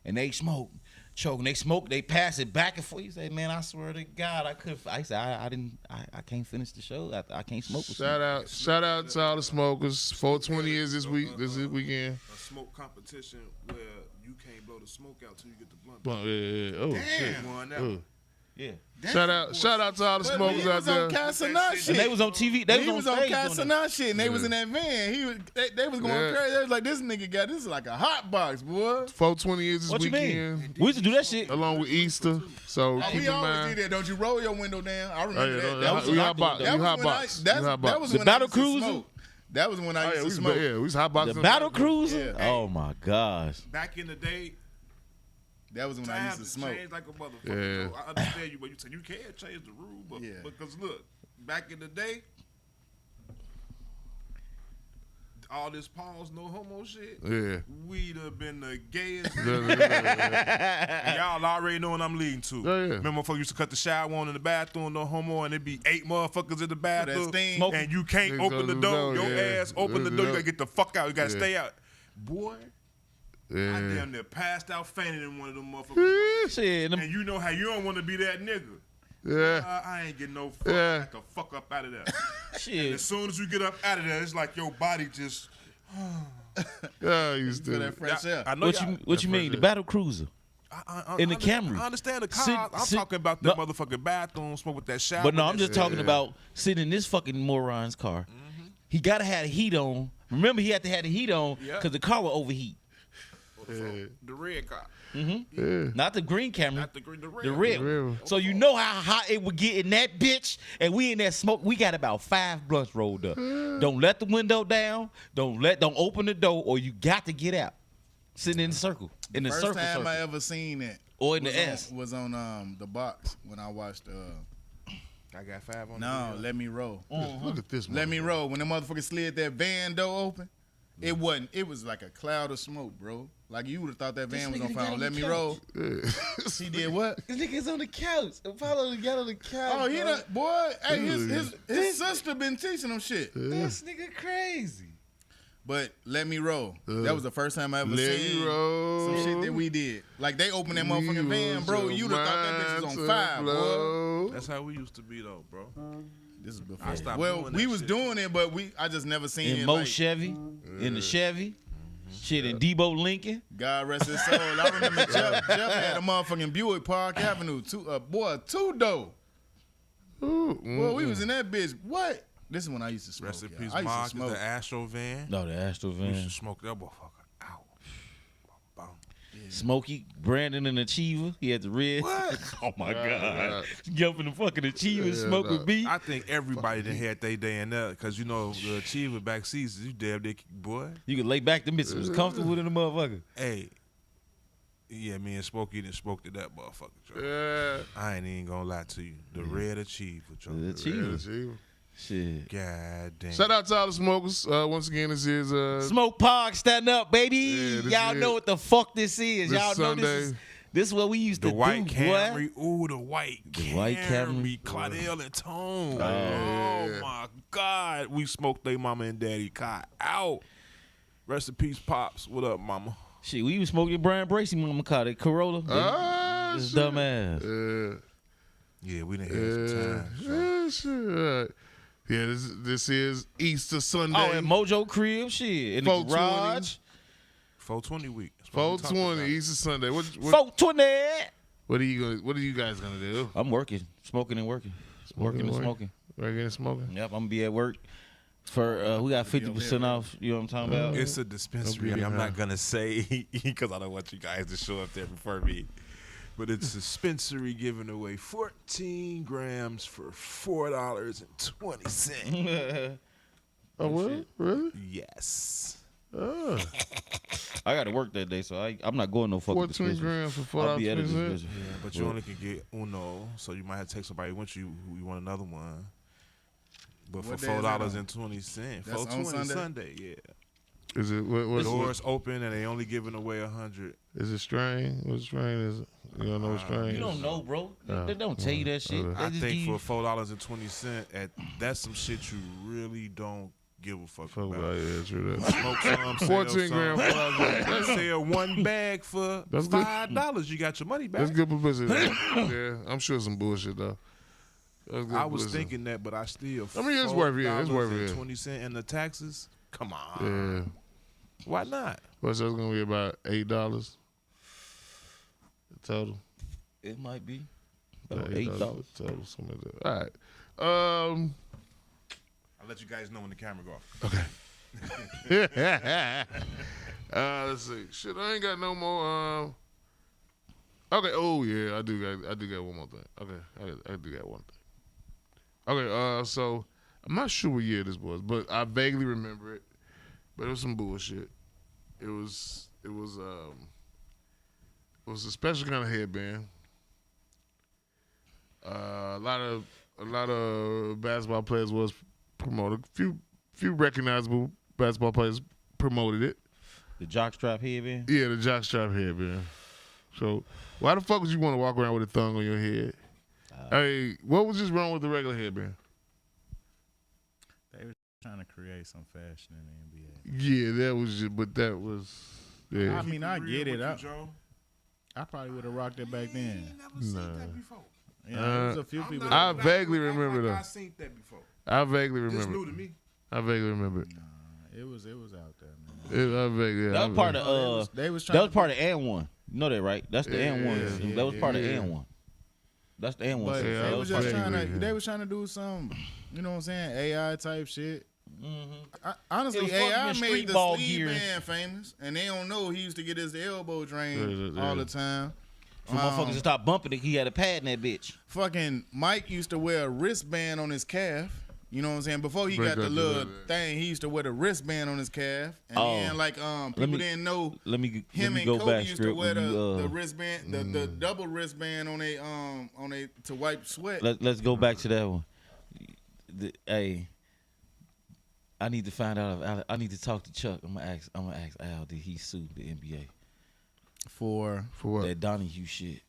Speaker 3: and they smoke. Choking, they smoke, they pass it back and forth. You say, man, I swear to God, I could. I said, I can't finish the show. I can't smoke. With
Speaker 1: Shout out to all the smokers. 420 is this weekend.
Speaker 5: A smoke competition where you can't blow the smoke out till you get the blunt.
Speaker 1: Yeah. Oh shit.
Speaker 5: Won that one.
Speaker 3: Yeah,
Speaker 1: Shout out to all the smokers out there.
Speaker 4: on Casanat shit.
Speaker 3: and they was on TV. They
Speaker 4: He
Speaker 3: was
Speaker 4: was
Speaker 3: on
Speaker 4: on
Speaker 3: stage doing
Speaker 4: Casanat shit, and they was in that van. They was going crazy. They was like, this nigga got this is like a hot box, boy.
Speaker 1: 420 is this
Speaker 3: What you
Speaker 1: weekend,
Speaker 3: mean? We used to do that shit.
Speaker 1: along with Easter. So keep
Speaker 4: We
Speaker 1: in
Speaker 4: always
Speaker 1: mind.
Speaker 4: do that. Don't you roll your window down? I
Speaker 1: Oh,
Speaker 4: remember
Speaker 1: yeah,
Speaker 4: that.
Speaker 1: that was we hot box.
Speaker 3: that
Speaker 1: We
Speaker 3: was
Speaker 1: hot
Speaker 4: when I-
Speaker 1: box.
Speaker 4: that's-
Speaker 1: We hot
Speaker 4: that
Speaker 1: box.
Speaker 4: was
Speaker 3: The
Speaker 4: when I
Speaker 3: Battle
Speaker 4: used to
Speaker 3: Cruiser?
Speaker 4: smoke. That was when I
Speaker 1: Oh,
Speaker 4: used
Speaker 1: yeah,
Speaker 4: to
Speaker 1: we
Speaker 4: smoke.
Speaker 1: was hot box.
Speaker 3: The Battle Cruiser.
Speaker 4: Yeah.
Speaker 3: Oh my gosh.
Speaker 5: Back in the day,
Speaker 4: That was when I used
Speaker 5: times
Speaker 4: to
Speaker 5: have
Speaker 4: smoke.
Speaker 5: changed like a motherfucker.
Speaker 1: Yeah.
Speaker 5: So I understand you, but you said you can't change the rule, but
Speaker 4: Yeah.
Speaker 5: because look, back in the day, all this pause, no homo shit,
Speaker 1: Yeah.
Speaker 5: we'd have been the gayest.
Speaker 1: Yeah.
Speaker 5: And y'all already know what I'm leading to.
Speaker 1: Yeah.
Speaker 5: Remember, motherfuckers used to cut the shower on in the bathroom, no homo, and it'd be 8 motherfuckers in the bathroom,
Speaker 4: thing.
Speaker 5: and you can't
Speaker 1: Niggas
Speaker 5: open the
Speaker 1: open the
Speaker 5: door.
Speaker 1: door,
Speaker 5: Your
Speaker 1: yeah.
Speaker 5: ass open the door. You gotta get the fuck out. You gotta
Speaker 1: Yeah.
Speaker 5: stay out. Boy, I
Speaker 1: Yeah.
Speaker 5: damn near passed out fainting in one of them motherfuckers.
Speaker 3: Shit.
Speaker 5: And you know how you don't want to be that nigga.
Speaker 1: Yeah.
Speaker 5: I ain't getting no fuck.
Speaker 1: Yeah.
Speaker 5: Get the fuck up out of there.
Speaker 3: Shit.
Speaker 5: As soon as you get up out of there, it's like your body just.
Speaker 1: Yeah, you
Speaker 4: For
Speaker 1: still.
Speaker 4: that fresh air.
Speaker 5: I know
Speaker 3: What you mean? The Battle Cruiser. In the Camry.
Speaker 5: I understand the car.
Speaker 3: Sit-
Speaker 5: I'm
Speaker 3: sit-
Speaker 5: talking about that
Speaker 3: no.
Speaker 5: motherfucking bathroom smoke with that shower.
Speaker 3: But no, I'm
Speaker 5: that
Speaker 3: just
Speaker 5: shit.
Speaker 3: talking about sitting in this fucking moron's car. He gotta have the heat on. Remember, he had to have the heat on
Speaker 5: Yeah.
Speaker 3: because the car will overheat.
Speaker 5: The red car.
Speaker 1: Yeah.
Speaker 3: Not the green camera.
Speaker 5: Not the green, the red.
Speaker 3: The red.
Speaker 1: real.
Speaker 3: So you know how hot it would get in that bitch, and we in that smoke. We got about 5 blunts rolled up. Don't let the window down. Don't open the door, or you got to get out. Sitting in the circle, in the
Speaker 4: First
Speaker 3: circle,
Speaker 4: time
Speaker 3: circle.
Speaker 4: I ever seen that
Speaker 3: Or in the
Speaker 4: was on-
Speaker 3: S.
Speaker 4: was on the box when I watched.
Speaker 5: I got 5 on
Speaker 4: No,
Speaker 5: the
Speaker 4: Let Me Roll.
Speaker 1: Look at this.
Speaker 4: Let Me Roll. When the motherfucker slid that van door open, it wasn't. It was like a cloud of smoke, bro. Like you would have thought that van was
Speaker 3: nigga
Speaker 4: on
Speaker 3: got
Speaker 4: fire.
Speaker 3: on
Speaker 4: Let
Speaker 3: the
Speaker 4: Me Roll. He did what?
Speaker 3: This nigga's on the couch. Apollo got on the couch.
Speaker 4: Oh, he done, boy. Hey, his
Speaker 3: This-
Speaker 4: sister been teaching him shit.
Speaker 3: This nigga crazy.
Speaker 4: But Let Me Roll. That was the first time I ever
Speaker 1: Let
Speaker 4: seen
Speaker 1: me roll.
Speaker 4: some shit that we did. Like they opened that motherfucking van, bro. You'd have thought that bitch was on fire, boy.
Speaker 5: That's how we used to be though, bro.
Speaker 4: This is before.
Speaker 5: I stopped
Speaker 4: Well,
Speaker 5: doing
Speaker 4: we
Speaker 5: that
Speaker 4: was
Speaker 5: shit.
Speaker 4: doing it, but I just never seen
Speaker 3: In
Speaker 4: it.
Speaker 3: Mo
Speaker 4: Like,
Speaker 3: Chevy, in the Chevy, shit in Debo Lincoln.
Speaker 4: God rest his soul. I remember Jeff had a motherfucking Buick Park Avenue, two door. Boy, we was in that bitch. What? This is when I used to smoke.
Speaker 5: Rest in
Speaker 4: y'all.
Speaker 5: peace,
Speaker 4: I used
Speaker 5: Mark.
Speaker 4: to smoke.
Speaker 5: The Astro van.
Speaker 3: No, the Astro
Speaker 5: We used
Speaker 3: van.
Speaker 5: to smoke that motherfucker out. Boom.
Speaker 3: Smokey, Brandon, and Achiever. He had the red.
Speaker 5: What?
Speaker 3: Oh my God. Get up in the fucking Achiever, smoke with me.
Speaker 5: I think everybody done had their day in there because you know the Achiever back seasons. You damn dick boy.
Speaker 3: You could lay back the bitch. It was comfortable in the motherfucker.
Speaker 5: Hey. Yeah, me and Smokey done smoked to that motherfucker. Joe.
Speaker 1: Yeah.
Speaker 5: I ain't even gonna lie to you. The red Achiever, Joe.
Speaker 3: The Achiever.
Speaker 1: Achiever.
Speaker 3: Shit.
Speaker 5: God damn.
Speaker 1: Shout out to all the smokers. Once again, this is
Speaker 3: Smoke Park, stand up, baby.
Speaker 1: Yeah, this
Speaker 3: Y'all
Speaker 1: is
Speaker 3: know
Speaker 1: it.
Speaker 3: what the fuck this is.
Speaker 1: This
Speaker 3: Y'all know
Speaker 1: Sunday.
Speaker 3: this is what we used
Speaker 5: The
Speaker 3: to
Speaker 5: white
Speaker 3: do,
Speaker 5: Camry.
Speaker 3: boy.
Speaker 5: Ooh, the white
Speaker 3: white Camry.
Speaker 5: Claudel and Tone.
Speaker 1: yeah.
Speaker 5: Oh, my God. We smoked they mama and daddy car out. Rest in peace, Pops. What up, mama?
Speaker 3: Shit, we was smoking Brian Bracy mama car, that Corolla. This
Speaker 1: shit.
Speaker 3: dumbass.
Speaker 5: Yeah, we done had some time. So.
Speaker 1: Yeah, shit. Yeah, this is Easter Sunday.
Speaker 3: Oh, and Mojo Crib, shit. In the
Speaker 1: 420.
Speaker 3: garage.
Speaker 5: 420 week. That's what we talking
Speaker 1: 420
Speaker 5: about.
Speaker 1: Easter Sunday. What
Speaker 3: 420.
Speaker 1: are you guys gonna do?
Speaker 3: I'm working, smoking and working. Working and smoking.
Speaker 1: Working and smoking.
Speaker 3: Yep, I'm gonna be at work. For we got 50% off. You know what I'm talking about?
Speaker 5: It's a dispensary.
Speaker 1: Okay,
Speaker 5: I'm
Speaker 1: yeah.
Speaker 5: not gonna say because I don't want you guys to show up there before me. But it's a dispensary giving away 14 grams for $4.20.
Speaker 1: Oh, really? Really?
Speaker 5: Yes.
Speaker 3: I got to work that day, so I'm not going no fucking
Speaker 1: 14
Speaker 3: dispensaries.
Speaker 1: grand for 4
Speaker 3: I'll
Speaker 1: dollars.
Speaker 3: be at a
Speaker 1: 20 cents.
Speaker 3: dispensary.
Speaker 5: Yeah, but you only can get uno, so you might have to take somebody with you who you want another one. But
Speaker 4: What
Speaker 5: for
Speaker 4: day is that on?
Speaker 5: $4.20,
Speaker 4: That's on
Speaker 5: $4.20
Speaker 4: Sunday?
Speaker 5: Sunday, yeah.
Speaker 1: Is it what
Speaker 5: Doors open and they only giving away 100.
Speaker 1: is it strain? What strain is it? You don't know what strain?
Speaker 3: You don't
Speaker 1: is?
Speaker 3: know, bro.
Speaker 1: Oh.
Speaker 3: They don't tell you that shit.
Speaker 1: Okay.
Speaker 3: They
Speaker 5: I
Speaker 3: just
Speaker 5: think
Speaker 3: give
Speaker 5: for
Speaker 3: you-
Speaker 5: $4.20, that's some shit you really don't give a fuck
Speaker 1: Fuck
Speaker 5: about.
Speaker 1: about it, yeah, true that.
Speaker 5: Smoke some, sell
Speaker 1: 14
Speaker 5: some.
Speaker 1: grand, $4.
Speaker 5: Let's sell one bag for
Speaker 1: That's good.
Speaker 5: $5. You got your money back.
Speaker 1: That's good publicity. Yeah, I'm sure some bullshit though. That's good
Speaker 5: I was
Speaker 1: publicity.
Speaker 5: thinking that, but I still.
Speaker 1: I mean, it's worth it, yeah, it's worth it, yeah.
Speaker 5: $20 and the taxes. Come on.
Speaker 1: Yeah.
Speaker 5: Why not?
Speaker 1: What's that's gonna be about $8 total.
Speaker 3: It might be.
Speaker 1: Yeah,
Speaker 3: About $8.
Speaker 1: total, something like that. All right.
Speaker 5: I'll let you guys know when the camera go off.
Speaker 1: Let's see. Shit, I ain't got no more. Okay. Oh yeah, I do got one more thing. Okay, I do got one thing. Okay. So I'm not sure what year this was, but I vaguely remember it. But it was some bullshit. It was a special kind of headband. A lot of basketball players was promoted. Few recognizable basketball players promoted it.
Speaker 3: The jockstrap headband.
Speaker 1: Yeah, the jockstrap headband. So why the fuck would you want to walk around with a thong on your head? Hey, what was just wrong with the regular headband?
Speaker 6: They were trying to create some fashion in the NBA.
Speaker 1: Yeah, that was just, but that was, yeah.
Speaker 6: I mean, I get it.
Speaker 5: Joe?
Speaker 6: I probably would have rocked it back then.
Speaker 5: Never seen that before.
Speaker 6: Yeah, there was a few people.
Speaker 1: I
Speaker 6: that,
Speaker 1: vaguely remember
Speaker 5: I
Speaker 1: though.
Speaker 5: seen that before.
Speaker 1: I vaguely
Speaker 5: It's
Speaker 1: remember.
Speaker 5: new to me.
Speaker 1: I vaguely remember it.
Speaker 6: it was out there, man.
Speaker 1: I vaguely.
Speaker 3: That was part of
Speaker 6: They was
Speaker 3: that
Speaker 6: trying.
Speaker 3: was part of and one. You know that, right? That's the and one.
Speaker 1: yeah,
Speaker 3: That was part of
Speaker 1: yeah.
Speaker 3: and one. That's the and one.
Speaker 6: But
Speaker 3: system.
Speaker 1: Yeah,
Speaker 6: they
Speaker 3: That
Speaker 6: was
Speaker 3: part
Speaker 6: just
Speaker 3: of-
Speaker 6: trying to.
Speaker 1: yeah.
Speaker 6: They was trying to do some. You know what I'm saying? AI type shit.
Speaker 3: Mhm.
Speaker 6: Honestly,
Speaker 3: It was supposed to
Speaker 6: AI
Speaker 3: be
Speaker 6: made
Speaker 3: street
Speaker 6: the
Speaker 3: ball
Speaker 6: sleeve
Speaker 3: gear.
Speaker 6: band famous, and they don't know he used to get his elbow drained
Speaker 1: Yeah.
Speaker 6: all the time.
Speaker 3: For motherfuckers to stop bumping it, he had a pad in that bitch.
Speaker 6: Fucking Mike used to wear a wristband on his calf. You know what I'm saying? Before he
Speaker 1: Break
Speaker 6: got the
Speaker 1: up the
Speaker 6: little
Speaker 1: little-
Speaker 6: thing, he used to wear the wristband on his calf. And
Speaker 3: Oh.
Speaker 6: then like
Speaker 3: Let
Speaker 6: people
Speaker 3: me-
Speaker 6: didn't know
Speaker 3: Let me
Speaker 6: him and
Speaker 3: go
Speaker 6: Kobe
Speaker 3: back.
Speaker 6: used to
Speaker 3: Script,
Speaker 6: wear
Speaker 3: when you,
Speaker 6: the wristband, the double wristband on a to wipe sweat.
Speaker 3: Let's go back to that one. Hey, I need to find out. I need to talk to Chuck. I'm gonna ask Al. Did he sue the NBA?
Speaker 6: For
Speaker 1: For what?
Speaker 3: That Donahue shit.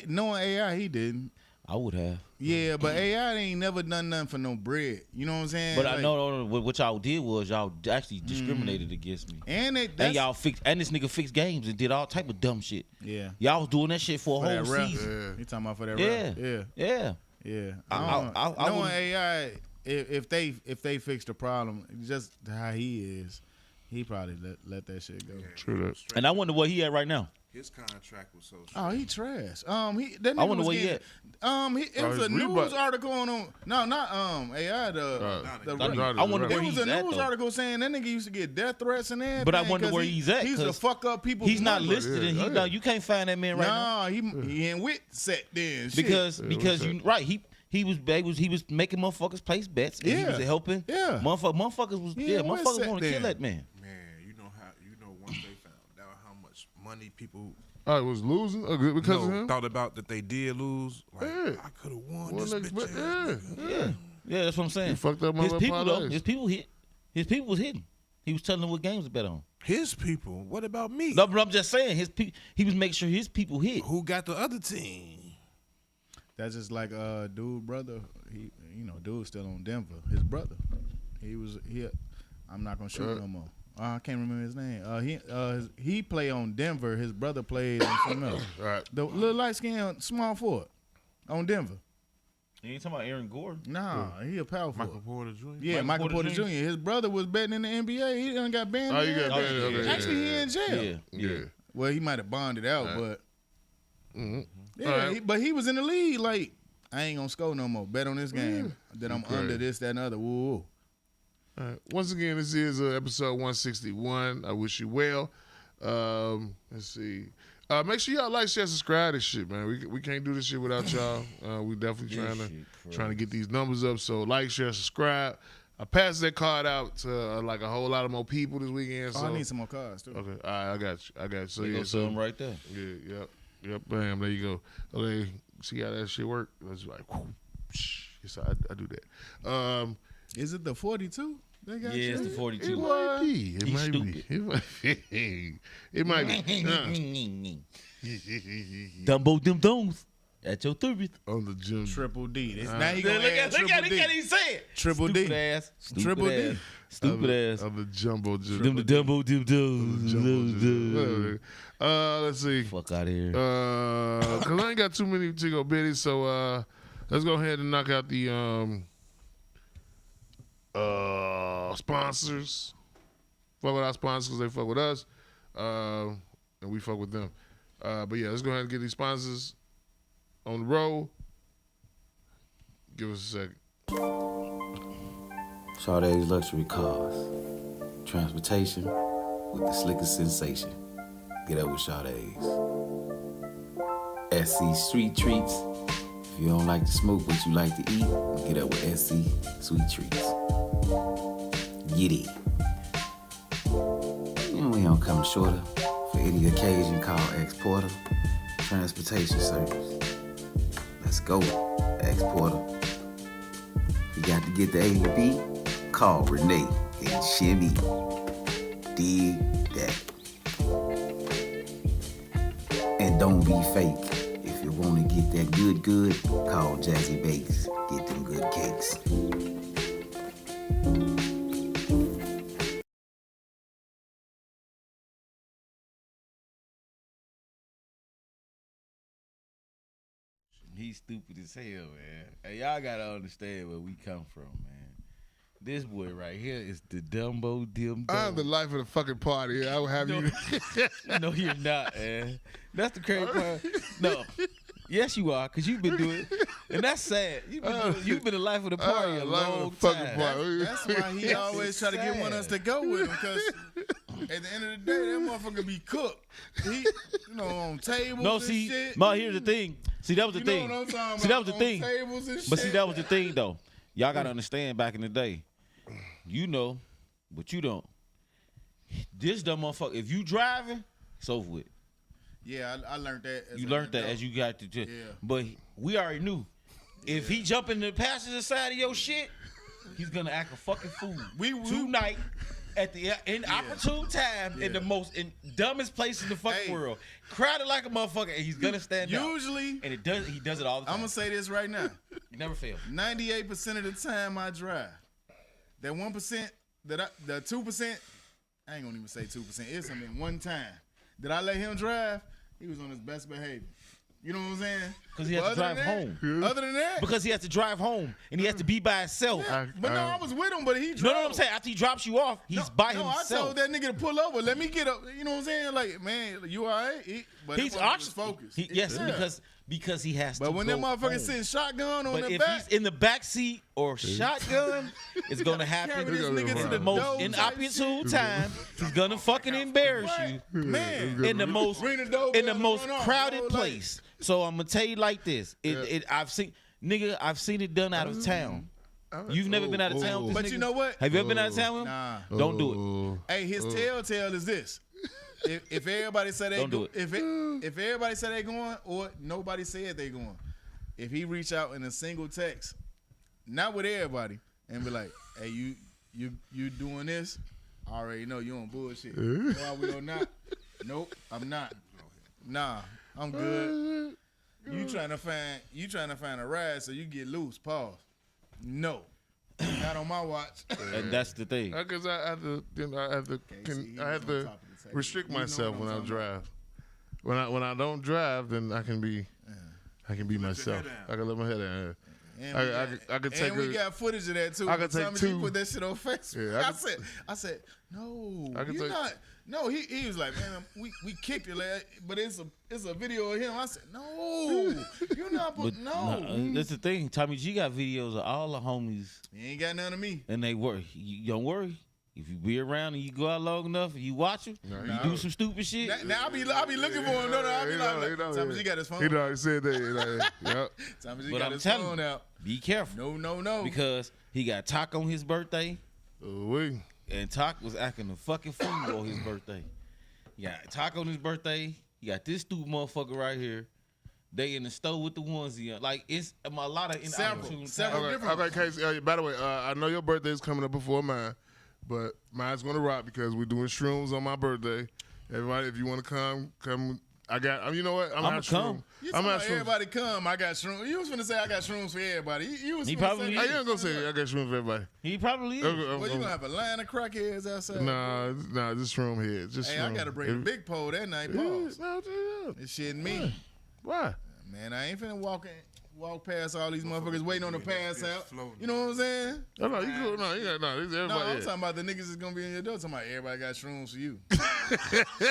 Speaker 6: knowing AI, he didn't.
Speaker 3: I would have.
Speaker 6: Yeah, but AI ain't never done nothing for no bread. You know what I'm saying?
Speaker 3: But I
Speaker 6: Like,
Speaker 3: know what y'all did was y'all actually discriminated against me.
Speaker 6: And
Speaker 3: And y'all fixed, and this nigga fixed games and did all type of dumb shit.
Speaker 6: yeah.
Speaker 3: Y'all was doing that shit for a
Speaker 6: For
Speaker 3: whole
Speaker 6: that ref.
Speaker 3: season.
Speaker 6: You talking about for that
Speaker 3: Yeah.
Speaker 6: ref? Yeah.
Speaker 3: Yeah.
Speaker 6: Yeah,
Speaker 3: I
Speaker 6: knowing
Speaker 3: wouldn't-
Speaker 6: AI, if they fix the problem, just how he is, he probably let that shit go.
Speaker 1: True that.
Speaker 3: And I wonder what he at right now.
Speaker 5: His contract was so.
Speaker 6: Oh, he trash. That nigga
Speaker 3: I wonder
Speaker 6: was
Speaker 3: where he
Speaker 6: getting, it was
Speaker 1: his
Speaker 6: a news
Speaker 1: Reebok.
Speaker 6: article on. No, not AI. The
Speaker 3: I wonder where
Speaker 6: it was
Speaker 3: he's
Speaker 6: a
Speaker 3: at,
Speaker 6: news
Speaker 3: though.
Speaker 6: article saying that nigga used to get death threats and everything.
Speaker 3: But I wonder
Speaker 6: 'cause
Speaker 3: where he's at,
Speaker 6: He used to
Speaker 3: 'cause
Speaker 6: fuck up people's
Speaker 3: He's not
Speaker 6: numbers.
Speaker 3: listed, and
Speaker 1: Yeah,
Speaker 3: he
Speaker 1: yeah.
Speaker 3: no, you can't find that man right now
Speaker 6: Nah, he in wit set then. Shit.
Speaker 3: because
Speaker 1: what's
Speaker 3: you
Speaker 1: that?
Speaker 3: right he was making motherfuckers place bets. And he
Speaker 6: Yeah.
Speaker 3: was helping.
Speaker 6: Yeah.
Speaker 3: Motherfuckers was
Speaker 6: Yeah, what's
Speaker 3: motherfuckers
Speaker 6: that
Speaker 3: want to kill
Speaker 6: then?
Speaker 3: that man.
Speaker 5: Man, once they found out how much money people
Speaker 1: Oh, it was losing because of him.
Speaker 5: thought about that they did lose. Like,
Speaker 1: Yeah.
Speaker 5: I could have won
Speaker 1: Well,
Speaker 5: this
Speaker 1: like,
Speaker 5: bitch.
Speaker 1: but,
Speaker 5: ass
Speaker 1: yeah,
Speaker 5: nigga.
Speaker 1: yeah.
Speaker 3: Yeah, that's what I'm saying.
Speaker 1: He fucked up my
Speaker 3: His
Speaker 1: little
Speaker 3: people though.
Speaker 1: parlays.
Speaker 3: His people hit. His people was hitting. He was telling them what games to bet on.
Speaker 5: His people. What about me?
Speaker 3: No, but I'm just saying he was making sure his people hit.
Speaker 5: Who got the other team?
Speaker 6: That's just like dude brother. Dude's still on Denver. His brother. I'm not gonna shoot no more. I can't remember his name. He played on Denver. His brother played on something else.
Speaker 1: Right.
Speaker 6: The little light skinned small forward on Denver.
Speaker 3: You ain't talking about Aaron Gordon?
Speaker 6: Nah, he a power
Speaker 5: Michael
Speaker 6: forward.
Speaker 5: Porter Jr.
Speaker 6: Yeah, Michael
Speaker 3: Porter
Speaker 6: Porter Jr. His brother was betting in the NBA. He done got banned.
Speaker 1: Oh, you
Speaker 6: in
Speaker 1: got
Speaker 6: the
Speaker 1: banned.
Speaker 6: NBA.
Speaker 1: Okay,
Speaker 6: Actually, he in jail.
Speaker 3: Yeah.
Speaker 1: Yeah.
Speaker 6: Well, he might have bonded out,
Speaker 1: Right.
Speaker 6: but
Speaker 1: Mhm.
Speaker 6: yeah,
Speaker 1: All right.
Speaker 6: but he was in the league. Like, I ain't gonna score no more. Bet on this game that I'm
Speaker 1: Okay.
Speaker 6: under this, that, and other. Woo.
Speaker 1: All right. Once again, this is episode 161. I wish you well. Let's see. Make sure y'all like, share, subscribe this shit, man. We can't do this shit without y'all. We definitely
Speaker 3: This
Speaker 1: trying
Speaker 3: shit
Speaker 1: to get these numbers up. So like, share, subscribe. I passed that card out to like a whole lot of more people this weekend.
Speaker 6: Oh,
Speaker 1: So
Speaker 6: I need some more cards too.
Speaker 1: okay, all right, I got you. So
Speaker 3: They
Speaker 1: yeah,
Speaker 3: gonna
Speaker 1: so
Speaker 3: sell them right there.
Speaker 1: yeah, yep, bam, there you go. Okay, see how that shit work? It's like, so I do that.
Speaker 6: Is it the 42? They got
Speaker 3: Yeah, it's the
Speaker 6: you?
Speaker 3: 42.
Speaker 1: It might be. It
Speaker 3: He's
Speaker 1: might
Speaker 3: stupid.
Speaker 1: be. It might be.
Speaker 3: Dumbo dim domes at your 30th.
Speaker 1: On the gym.
Speaker 6: Triple D. This,
Speaker 1: Uh,
Speaker 6: now he
Speaker 3: Look
Speaker 6: gonna add
Speaker 3: at
Speaker 6: Triple
Speaker 3: it,
Speaker 6: D.
Speaker 3: can't even say it.
Speaker 6: Triple
Speaker 3: Stupid
Speaker 6: D.
Speaker 3: ass. Stupid
Speaker 6: Triple
Speaker 3: ass.
Speaker 6: D.
Speaker 3: Stupid ass.
Speaker 1: Of the jumbo gym.
Speaker 3: Them the Dumbo dim domes.
Speaker 1: Let's see.
Speaker 3: Fuck out of here.
Speaker 1: Cause I ain't got too many to go biddies, so let's go ahead and knock out the sponsors. Fuck with our sponsors, they fuck with us, and we fuck with them. But yeah, let's go ahead and get these sponsors on the road. Give us a second.
Speaker 7: Sade's Luxury Cars. Transportation with the slickest sensation. Get up with Sade's. SC Street Treats. If you don't like to smoke but you like to eat, get up with SC Sweet Treats. Get it. And we don't come shorter. For any occasion, call Exporter. Transportation service. Let's go, Exporter. If you got to get the A to B, call Renee and Shimmy. Dig that. And don't be fake. If you want to get that good, call Jazzy Bakes. Get them good cakes.
Speaker 3: He's stupid as hell, man. Hey, y'all gotta understand where we come from, man. This boy right here is the Dumbo dim
Speaker 1: I'm the
Speaker 3: dome.
Speaker 1: life of the fucking party. I will have you.
Speaker 3: No, you're not, man. That's the crazy part. No. Yes, you are, because you've been doing it. And that's sad. You've been the life of the party a
Speaker 1: life of
Speaker 3: long
Speaker 1: the fucking
Speaker 3: time.
Speaker 1: party.
Speaker 6: That's why he always try to get one of us to go with him, because at the end of the day, that motherfucker be cooked. He, on tables
Speaker 3: No,
Speaker 6: and
Speaker 3: see,
Speaker 6: shit.
Speaker 3: Ma, here's the thing. See, that was the
Speaker 6: You
Speaker 3: thing.
Speaker 6: know what I'm talking
Speaker 3: See, that
Speaker 6: about,
Speaker 3: was the
Speaker 6: on
Speaker 3: thing.
Speaker 6: tables and
Speaker 3: But see,
Speaker 6: shit.
Speaker 3: that was the thing, though. Y'all gotta understand. Back in the day, you know, but you don't. This dumb motherfucker. If you driving, it's over with.
Speaker 6: Yeah, I learned that. As
Speaker 3: You
Speaker 6: an
Speaker 3: learned that
Speaker 6: adult.
Speaker 3: as you got to.
Speaker 6: Yeah.
Speaker 3: But we already knew. If he jump in the passenger side of your shit, he's gonna act a fucking fool. Tonight. At the inopportune time, in the dumbest place in the fucking world, crowded like a motherfucker, and he's gonna stand up.
Speaker 6: Usually,
Speaker 3: And he does it all the time.
Speaker 6: I'm gonna say this right now.
Speaker 3: You never fail.
Speaker 6: 98% of the time I drive, that 1%, the 2%, I ain't gonna even say 2%. It's something one time that I let him drive, he was on his best behavior. You know what I'm saying?
Speaker 3: Because he has to drive home.
Speaker 6: Other than that,
Speaker 3: Because he has to drive home and he has to be by himself.
Speaker 6: but no, I was with him, but he drove.
Speaker 3: No, I'm saying after he drops you off, he's by
Speaker 6: No,
Speaker 3: himself.
Speaker 6: I told that nigga to pull over. Let me get up. You know what I'm saying? Like, man, you all right? But
Speaker 3: He's
Speaker 6: that motherfucker was focused.
Speaker 3: Yes,
Speaker 6: Yeah.
Speaker 3: because he has to.
Speaker 6: But when that
Speaker 3: go
Speaker 6: motherfucker
Speaker 3: home.
Speaker 6: sitting shotgun on
Speaker 3: But
Speaker 6: the
Speaker 3: if
Speaker 6: back,
Speaker 3: he's in the back seat or shotgun, it's gonna happen.
Speaker 6: carry this nigga to
Speaker 3: In
Speaker 6: the
Speaker 3: the most
Speaker 6: door type
Speaker 3: inopportune
Speaker 6: shit.
Speaker 3: time, he's gonna fucking embarrass you
Speaker 6: man,
Speaker 3: in the most
Speaker 6: ring the doorbell
Speaker 3: in the
Speaker 6: and
Speaker 3: most
Speaker 6: run off,
Speaker 3: crowded
Speaker 6: bro, like-
Speaker 3: place. So I'm gonna tell you like this: I've seen it done out of town. You've never been out of town with this
Speaker 6: But you
Speaker 3: nigga?
Speaker 6: know what?
Speaker 3: Have you ever been out of town with him?
Speaker 6: Nah.
Speaker 3: Don't do it.
Speaker 6: Hey, his telltale is this. If everybody say they
Speaker 3: Don't do
Speaker 6: go,
Speaker 3: it.
Speaker 6: if everybody say they going or nobody said they going, if he reach out in a single text, not with everybody, and be like, hey, you doing this? I already know you on bullshit. Why we or not? Nope, I'm not. Nah, I'm good. You trying to find a ride so you get loose? Pause. No, not on my watch.
Speaker 3: And that's the thing.
Speaker 1: Because I have to,
Speaker 6: see,
Speaker 1: I have
Speaker 6: he's on
Speaker 1: to
Speaker 6: top of the table.
Speaker 1: restrict
Speaker 6: You know
Speaker 1: myself
Speaker 6: what
Speaker 1: when
Speaker 6: I'm
Speaker 1: I
Speaker 6: talking
Speaker 1: drive. When I don't drive, then I can be myself.
Speaker 5: head down.
Speaker 1: I can let my head down.
Speaker 6: And
Speaker 1: I could take
Speaker 6: we
Speaker 1: a-
Speaker 6: got footage of that too.
Speaker 1: I could
Speaker 6: Tommy
Speaker 1: take
Speaker 6: G
Speaker 1: two.
Speaker 6: put that shit on Facebook.
Speaker 1: Yeah,
Speaker 6: I said, no,
Speaker 1: I could
Speaker 6: you're
Speaker 1: take-
Speaker 6: not. No, he was like, man, we kicked it, but it's a video of him. I said, no, you're not. No,
Speaker 3: That's the thing. Tommy G got videos of all the homies,
Speaker 6: he ain't got none of me.
Speaker 3: and they worry. You don't worry. If you be around and you go out long enough and you watch him, you do some stupid shit.
Speaker 6: Now I be looking for him. No, I be like, Thomas, he got his phone.
Speaker 1: He already said that. Yep.
Speaker 6: Thomas, he
Speaker 3: But
Speaker 6: got
Speaker 3: I'm
Speaker 6: his
Speaker 3: telling
Speaker 6: phone
Speaker 3: you,
Speaker 6: out.
Speaker 3: be careful.
Speaker 6: No.
Speaker 3: Because he got Talk on his birthday,
Speaker 1: We.
Speaker 3: and Talk was acting a fucking fool on his birthday. He got Talk on his birthday. You got this stupid motherfucker right here. They in the store with the onesie on. Like, it's a lot of
Speaker 6: Several
Speaker 1: Okay,
Speaker 6: different.
Speaker 1: okay, Casey. By the way, I know your birthday is coming up before mine, but mine's gonna rock because we're doing shrooms on my birthday. Everybody, if you want to come. I got. You know what? I'm
Speaker 3: I'ma come.
Speaker 6: You
Speaker 1: I'm
Speaker 6: talking
Speaker 1: not
Speaker 6: about
Speaker 1: shrooms.
Speaker 6: everybody come. I got shrooms. You was finna say I got shrooms for everybody. You was
Speaker 3: He
Speaker 6: finna
Speaker 3: probably
Speaker 6: say
Speaker 1: I ain't gonna say I got shrooms for everybody.
Speaker 3: He probably is.
Speaker 6: Well, you gonna have a line of crackheads outside.
Speaker 1: Nah, just shroom heads. Just
Speaker 6: Hey,
Speaker 1: shroom.
Speaker 6: I gotta bring the big pole that night. Pause.
Speaker 1: No,
Speaker 6: This shit me.
Speaker 1: why?
Speaker 6: Man, I ain't finna walk past all these motherfuckers waiting on the pass out. You know what I'm saying?
Speaker 1: No, you cool. No, you got no. This
Speaker 6: No,
Speaker 1: everybody.
Speaker 6: I'm talking about the niggas that's gonna be in your door. Talking about everybody got shrooms for you.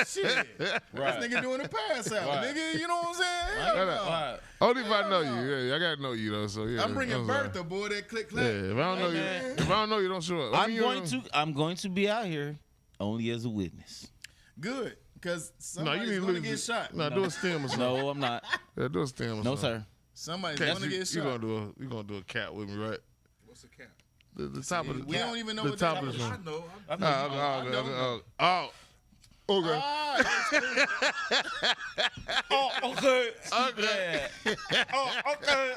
Speaker 6: Shit.
Speaker 3: Right.
Speaker 6: This nigga doing the pass out.
Speaker 3: Right.
Speaker 6: Nigga, you know what I'm saying? Hell no.
Speaker 3: Right.
Speaker 1: Only if I know
Speaker 6: Hell
Speaker 1: you. Yeah, I gotta know you though. So yeah.
Speaker 6: I'm bringing
Speaker 1: that's all right.
Speaker 6: Bertha, boy, that click
Speaker 1: Yeah,
Speaker 6: clack.
Speaker 1: if I don't know you,
Speaker 3: man.
Speaker 1: if I don't know you, don't show up. I mean,
Speaker 3: I'm going to be out here only as a witness.
Speaker 6: Good, because
Speaker 1: No, you
Speaker 6: somebody's
Speaker 1: need to
Speaker 6: gonna
Speaker 1: lose
Speaker 6: get
Speaker 1: it.
Speaker 6: shot.
Speaker 1: No, do a stem or something.
Speaker 3: No, I'm not.
Speaker 1: Yeah, do a stem or
Speaker 3: No,
Speaker 1: something.
Speaker 3: sir.
Speaker 6: Somebody's
Speaker 1: Casey,
Speaker 6: gonna get
Speaker 1: you
Speaker 6: shot.
Speaker 1: gonna do a cat with me, right?
Speaker 5: What's the cap?
Speaker 1: The top of the
Speaker 6: We don't even know
Speaker 1: the
Speaker 6: what
Speaker 1: top
Speaker 6: the
Speaker 1: of the
Speaker 6: top
Speaker 1: shroom.
Speaker 5: know.
Speaker 1: Okay.
Speaker 3: Oh, okay. Okay. Oh, okay.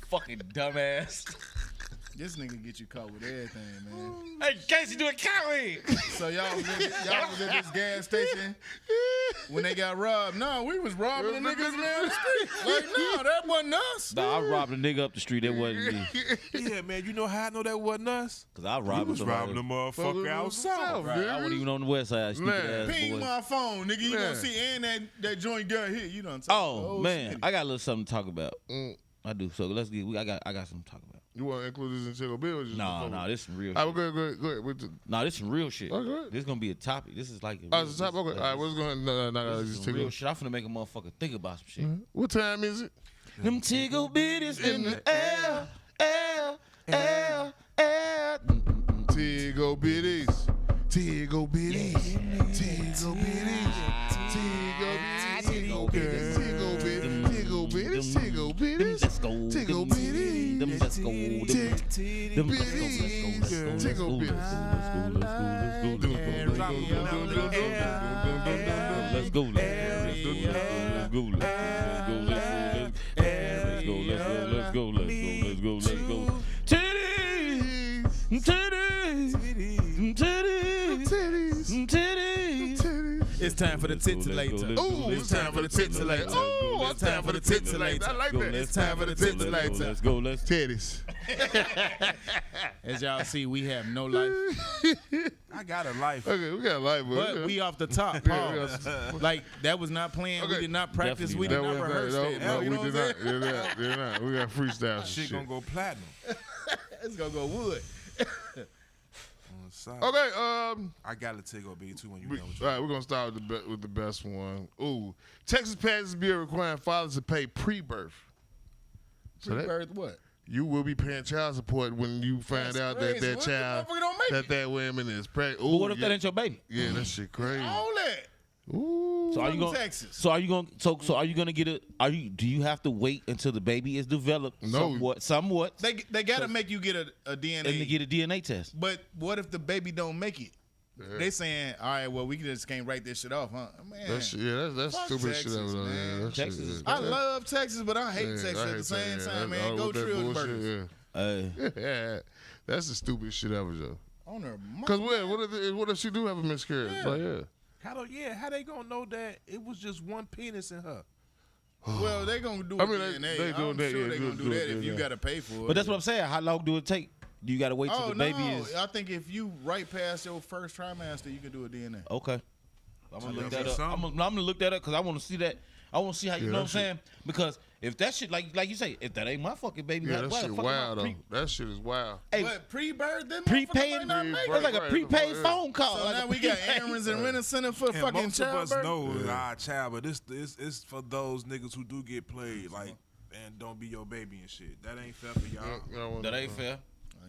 Speaker 3: Fucking dumbass.
Speaker 6: This nigga get you caught with everything, man.
Speaker 3: Hey, Casey, do a Cali.
Speaker 6: So y'all was at this gas station when they got robbed. No, we was robbing the niggas down the street. Like, no, that wasn't us.
Speaker 3: Nah, I robbed a nigga up the street. That wasn't me.
Speaker 5: Yeah, man. You know how I know that wasn't us?
Speaker 3: Cause I
Speaker 5: You
Speaker 3: robbed
Speaker 5: was
Speaker 3: somebody.
Speaker 5: robbing the motherfucker out south.
Speaker 3: Right, I wasn't even on the west side. Stupid
Speaker 1: Man.
Speaker 3: ass
Speaker 6: Ping
Speaker 3: boy.
Speaker 6: my phone, nigga. You
Speaker 1: Man.
Speaker 6: gonna see, and that joint got hit. You done.
Speaker 3: Oh man,
Speaker 6: shit.
Speaker 3: I got a little something to talk about.
Speaker 1: Mm.
Speaker 3: I do. So let's get. I got something to talk about.
Speaker 1: You want to include this in Chico Bill? Or just
Speaker 3: No, this some real.
Speaker 1: All
Speaker 3: Shit.
Speaker 1: right, go ahead. With the,
Speaker 3: No, this some real shit.
Speaker 1: Okay.
Speaker 3: This gonna be a topic. This is like.
Speaker 1: it's the top. Okay. All right, what's going on? No,
Speaker 3: This is
Speaker 1: just
Speaker 3: some
Speaker 1: Tigo.
Speaker 3: real shit. I'm finna make a motherfucker think about some shit.
Speaker 1: What time is it?
Speaker 3: Them tickle bitties in the air.
Speaker 1: Tigo bitties. Tigo bitties. Tigo bitties. Tigo bitties. Tigo bitties. Tigo bitties. Tigo bitties. Tigo bitties.
Speaker 3: Let's go.
Speaker 1: Tigo bitties.
Speaker 3: Them let's go. Them let's go.
Speaker 1: Tigo bitties.
Speaker 3: Let's go.
Speaker 6: It's time for the titillator.
Speaker 1: Ooh, it's time for the titillator. Ooh, it's time for the titillator. I like that. It's time for the titillator.
Speaker 3: Let's go. Let's
Speaker 1: Titties.
Speaker 6: As y'all see, we have no life,
Speaker 5: I got a life.
Speaker 1: Okay, we got a life,
Speaker 6: but we off the top. Pause. Like that was not planned.
Speaker 1: Okay.
Speaker 6: We did not practice.
Speaker 3: Definitely
Speaker 6: We
Speaker 1: That
Speaker 6: did not
Speaker 1: was
Speaker 6: rehearse
Speaker 1: no,
Speaker 6: that.
Speaker 1: no,
Speaker 6: You
Speaker 1: we
Speaker 6: know
Speaker 1: did
Speaker 6: what I'm
Speaker 1: not.
Speaker 6: saying?
Speaker 1: Did not. We got freestyle and
Speaker 5: Shit
Speaker 1: shit.
Speaker 5: gonna go platinum.
Speaker 6: It's gonna go wood.
Speaker 5: On the side.
Speaker 1: Okay,
Speaker 5: I got to take B too when you
Speaker 1: all
Speaker 5: done with
Speaker 1: right, we're gonna start with the best one. Ooh, Texas passes bill requiring fathers to pay pre-birth. So that,
Speaker 6: Pre-birth what?
Speaker 1: you will be paying child support when you find
Speaker 6: That's
Speaker 1: out
Speaker 6: crazy.
Speaker 1: that that
Speaker 6: What if the
Speaker 1: child,
Speaker 6: motherfucker don't make
Speaker 1: that woman is pregnant.
Speaker 3: But what if that ain't your baby?
Speaker 1: Yeah, that shit crazy.
Speaker 6: All that.
Speaker 1: Ooh.
Speaker 3: So are you
Speaker 6: From
Speaker 3: going?
Speaker 6: Texas.
Speaker 3: So are you going? So are you going to get it? Do you have to wait until the baby is developed?
Speaker 1: No.
Speaker 3: Somewhat.
Speaker 6: They gotta make you get a DNA.
Speaker 3: And to get a DNA test.
Speaker 6: But what if the baby don't make it? They saying, all right, well, we just can't write this shit off, huh? Man,
Speaker 1: That shit, yeah, that's
Speaker 6: Fuck
Speaker 1: stupid
Speaker 6: Texas,
Speaker 1: shit over there.
Speaker 6: man.
Speaker 1: Yeah, that
Speaker 3: Texas
Speaker 1: shit,
Speaker 3: is-
Speaker 1: yeah.
Speaker 6: I love Texas, but I hate
Speaker 1: Yeah,
Speaker 6: Texas
Speaker 1: I
Speaker 6: at
Speaker 1: hate
Speaker 6: the same
Speaker 1: that,
Speaker 6: time,
Speaker 1: yeah.
Speaker 6: man. Go
Speaker 1: With that
Speaker 6: Trill
Speaker 1: bullshit,
Speaker 6: Burgers.
Speaker 1: Yeah, that's the stupidest shit ever, though.
Speaker 6: On her
Speaker 1: Cause what if she do have a miscarriage?
Speaker 6: Yeah.
Speaker 1: Like, yeah.
Speaker 5: how they gonna know that it was just one penis in her?
Speaker 6: Well, they gonna do
Speaker 1: I mean, they
Speaker 6: DNA.
Speaker 1: doing
Speaker 6: I'm
Speaker 1: that,
Speaker 6: sure
Speaker 1: yeah,
Speaker 6: they
Speaker 1: do
Speaker 6: gonna do
Speaker 1: it,
Speaker 6: that if you
Speaker 1: yeah.
Speaker 6: gotta pay for it.
Speaker 3: But that's what I'm saying. How long do it take? Do you got to wait till
Speaker 6: Oh
Speaker 3: the
Speaker 6: no!
Speaker 3: baby is?
Speaker 6: I think if you right past your first trimester, you can do a DNA.
Speaker 3: Okay. I'm gonna look that up.
Speaker 5: something.
Speaker 3: I'm gonna look that up because I want to see that. I want to see how you
Speaker 1: Yeah,
Speaker 3: know what I'm
Speaker 1: that shit-
Speaker 3: saying. Because if that shit, like you say, if that ain't my fucking baby,
Speaker 1: Yeah,
Speaker 3: why
Speaker 1: that
Speaker 3: the
Speaker 1: shit
Speaker 3: fuck am I
Speaker 1: wild though. That shit is wild.
Speaker 3: Hey,
Speaker 6: But pre-birth, them
Speaker 3: prepaid.
Speaker 6: motherfuckers might not make
Speaker 3: It's
Speaker 6: it.
Speaker 3: like a
Speaker 1: Right,
Speaker 3: prepaid
Speaker 1: yeah.
Speaker 3: phone call.
Speaker 6: So
Speaker 3: like
Speaker 6: now
Speaker 3: a
Speaker 6: we got
Speaker 3: prepaid-
Speaker 6: errands and rent a center for
Speaker 5: And
Speaker 6: fucking
Speaker 5: most of us
Speaker 6: childbirth.
Speaker 5: know it's our child, but it's for those niggas who do get played, like, and don't be your baby and shit. That ain't fair for y'all.
Speaker 3: That ain't fair.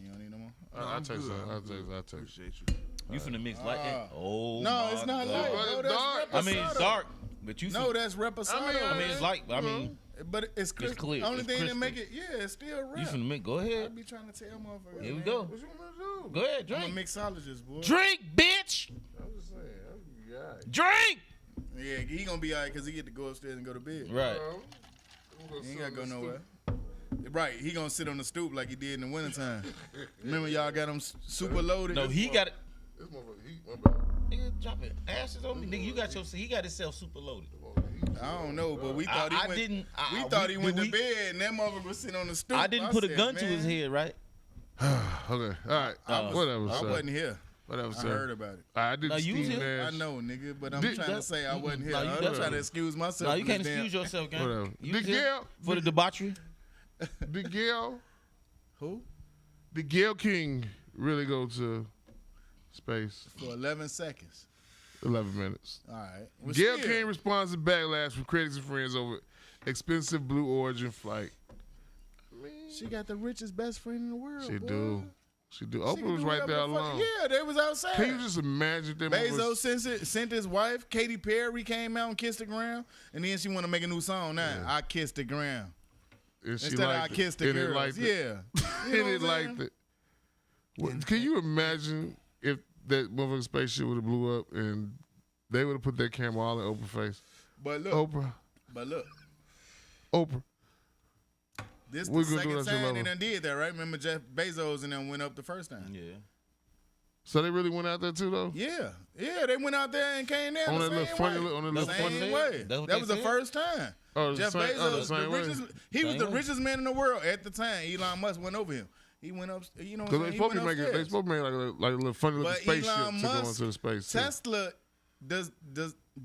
Speaker 6: You don't need no more.
Speaker 1: I'll take some. I'll take.
Speaker 5: Appreciate you.
Speaker 3: You finna mix light? Oh,
Speaker 6: No,
Speaker 3: my
Speaker 6: it's not
Speaker 3: God.
Speaker 6: light.
Speaker 1: Well,
Speaker 6: No,
Speaker 1: it's
Speaker 6: that's
Speaker 1: dark.
Speaker 3: I mean, it's
Speaker 6: reposado.
Speaker 3: dark, but you.
Speaker 6: No, that's reposado.
Speaker 3: I mean, it's light. But I mean,
Speaker 6: but it's crisp.
Speaker 3: clear.
Speaker 6: Only
Speaker 3: It's
Speaker 6: thing that
Speaker 3: crispy.
Speaker 6: make it, yeah, it's still
Speaker 3: you
Speaker 6: rep.
Speaker 3: finna mix. Go
Speaker 6: I
Speaker 3: ahead.
Speaker 6: be trying to tell motherfuckers.
Speaker 3: Here we
Speaker 6: man.
Speaker 3: go.
Speaker 1: What you want to do?
Speaker 3: Go ahead,
Speaker 6: I'm a
Speaker 3: drink.
Speaker 6: mixologist, boy.
Speaker 3: Drink, bitch.
Speaker 1: I'm just saying. I'm alright.
Speaker 3: Drink.
Speaker 6: Yeah, he gonna be alright because he get to go upstairs and go to bed.
Speaker 3: Right.
Speaker 6: He ain't gotta go nowhere. Right, he gonna sit on the stoop like he did in the wintertime. Remember y'all got him super loaded?
Speaker 3: No, he got it.
Speaker 1: This motherfucker, my bad.
Speaker 3: Nigga, dropping ashes on me. Nigga, you got your. He got himself super loaded.
Speaker 6: I don't know, but we thought
Speaker 3: I
Speaker 6: he went.
Speaker 3: didn't-
Speaker 6: we
Speaker 3: I-
Speaker 6: thought
Speaker 3: we-
Speaker 6: he went
Speaker 3: did
Speaker 6: to
Speaker 3: we-
Speaker 6: bed and that motherfucker was sitting on the stoop.
Speaker 3: I didn't put a
Speaker 6: said,
Speaker 3: gun to his
Speaker 6: man,
Speaker 3: head, right?
Speaker 1: Okay. All right. Whatever,
Speaker 6: I
Speaker 1: sir.
Speaker 6: wasn't here.
Speaker 1: Whatever,
Speaker 6: I
Speaker 1: sir.
Speaker 6: heard about it.
Speaker 1: I did
Speaker 3: No,
Speaker 1: the
Speaker 3: you was
Speaker 1: Steve
Speaker 3: here.
Speaker 1: Nash.
Speaker 6: I know, nigga, but I'm
Speaker 1: Did-
Speaker 6: trying to say I wasn't here.
Speaker 3: No, you
Speaker 6: I'm
Speaker 3: definitely-
Speaker 6: trying to excuse myself.
Speaker 3: No, you
Speaker 6: from
Speaker 3: can't
Speaker 6: this damn-
Speaker 3: excuse yourself, gang.
Speaker 1: Whatever.
Speaker 3: You
Speaker 1: Did
Speaker 3: was here
Speaker 1: Gail-
Speaker 3: for the debauchery?
Speaker 1: Did Gail?
Speaker 6: Who?
Speaker 1: Did Gail King really go to space?
Speaker 6: For 11 seconds.
Speaker 1: 11 minutes.
Speaker 6: All right. Well,
Speaker 1: Gail
Speaker 6: still,
Speaker 1: King responds to backlash from critics and friends over expensive Blue Origin flight.
Speaker 6: She got the richest best friend in the world.
Speaker 1: She
Speaker 6: boy.
Speaker 1: do. She do.
Speaker 6: She
Speaker 1: Oprah
Speaker 6: can
Speaker 1: was
Speaker 6: do
Speaker 1: right there
Speaker 6: whatever the fuck-
Speaker 1: alone.
Speaker 6: Yeah, they was outside.
Speaker 1: Can you just imagine them?
Speaker 6: Bezos sent his wife, Katy Perry, came out and kissed the ground, and then she want to make a new song now. I kissed the ground.
Speaker 1: And she
Speaker 6: Instead of I
Speaker 1: liked it.
Speaker 6: kissed the
Speaker 1: And it
Speaker 6: girls.
Speaker 1: liked it.
Speaker 6: Yeah. You know
Speaker 1: And
Speaker 6: what
Speaker 1: it
Speaker 6: I'm
Speaker 1: liked
Speaker 6: saying?
Speaker 1: it. What- Can you imagine if that motherfucking spaceship would have blew up and they would have put that camera all in Oprah's face?
Speaker 6: But look,
Speaker 1: Oprah.
Speaker 6: this
Speaker 1: We
Speaker 6: the
Speaker 1: gonna do
Speaker 6: second
Speaker 1: that shit
Speaker 6: time they
Speaker 1: later.
Speaker 6: done did that, right? Remember Jeff Bezos and them went up the first time.
Speaker 3: Yeah.
Speaker 1: So they really went out there too, though.
Speaker 6: Yeah, they went out there and came down
Speaker 1: On
Speaker 6: the
Speaker 1: that little
Speaker 6: same
Speaker 1: funny,
Speaker 6: way.
Speaker 1: on that
Speaker 6: The
Speaker 1: little
Speaker 6: same
Speaker 1: funny.
Speaker 6: way.
Speaker 3: That's what
Speaker 6: That
Speaker 3: they
Speaker 6: was the
Speaker 3: said?
Speaker 6: first time.
Speaker 1: Oh, the
Speaker 6: Jeff
Speaker 1: same-
Speaker 6: Bezos,
Speaker 1: oh, the
Speaker 6: the
Speaker 1: same way?
Speaker 6: richest, he was
Speaker 3: Same
Speaker 6: the
Speaker 3: way.
Speaker 6: richest man in the world at the time. Elon Musk went over him. He went up. You know what I'm
Speaker 1: Because
Speaker 6: saying?
Speaker 1: they
Speaker 6: He
Speaker 1: supposed to
Speaker 6: went
Speaker 1: make it. They
Speaker 6: upstairs.
Speaker 1: supposed to make like a little funny little
Speaker 6: But
Speaker 1: spaceship
Speaker 6: Elon
Speaker 1: to go
Speaker 6: Musk,
Speaker 1: into the space. too.
Speaker 6: Tesla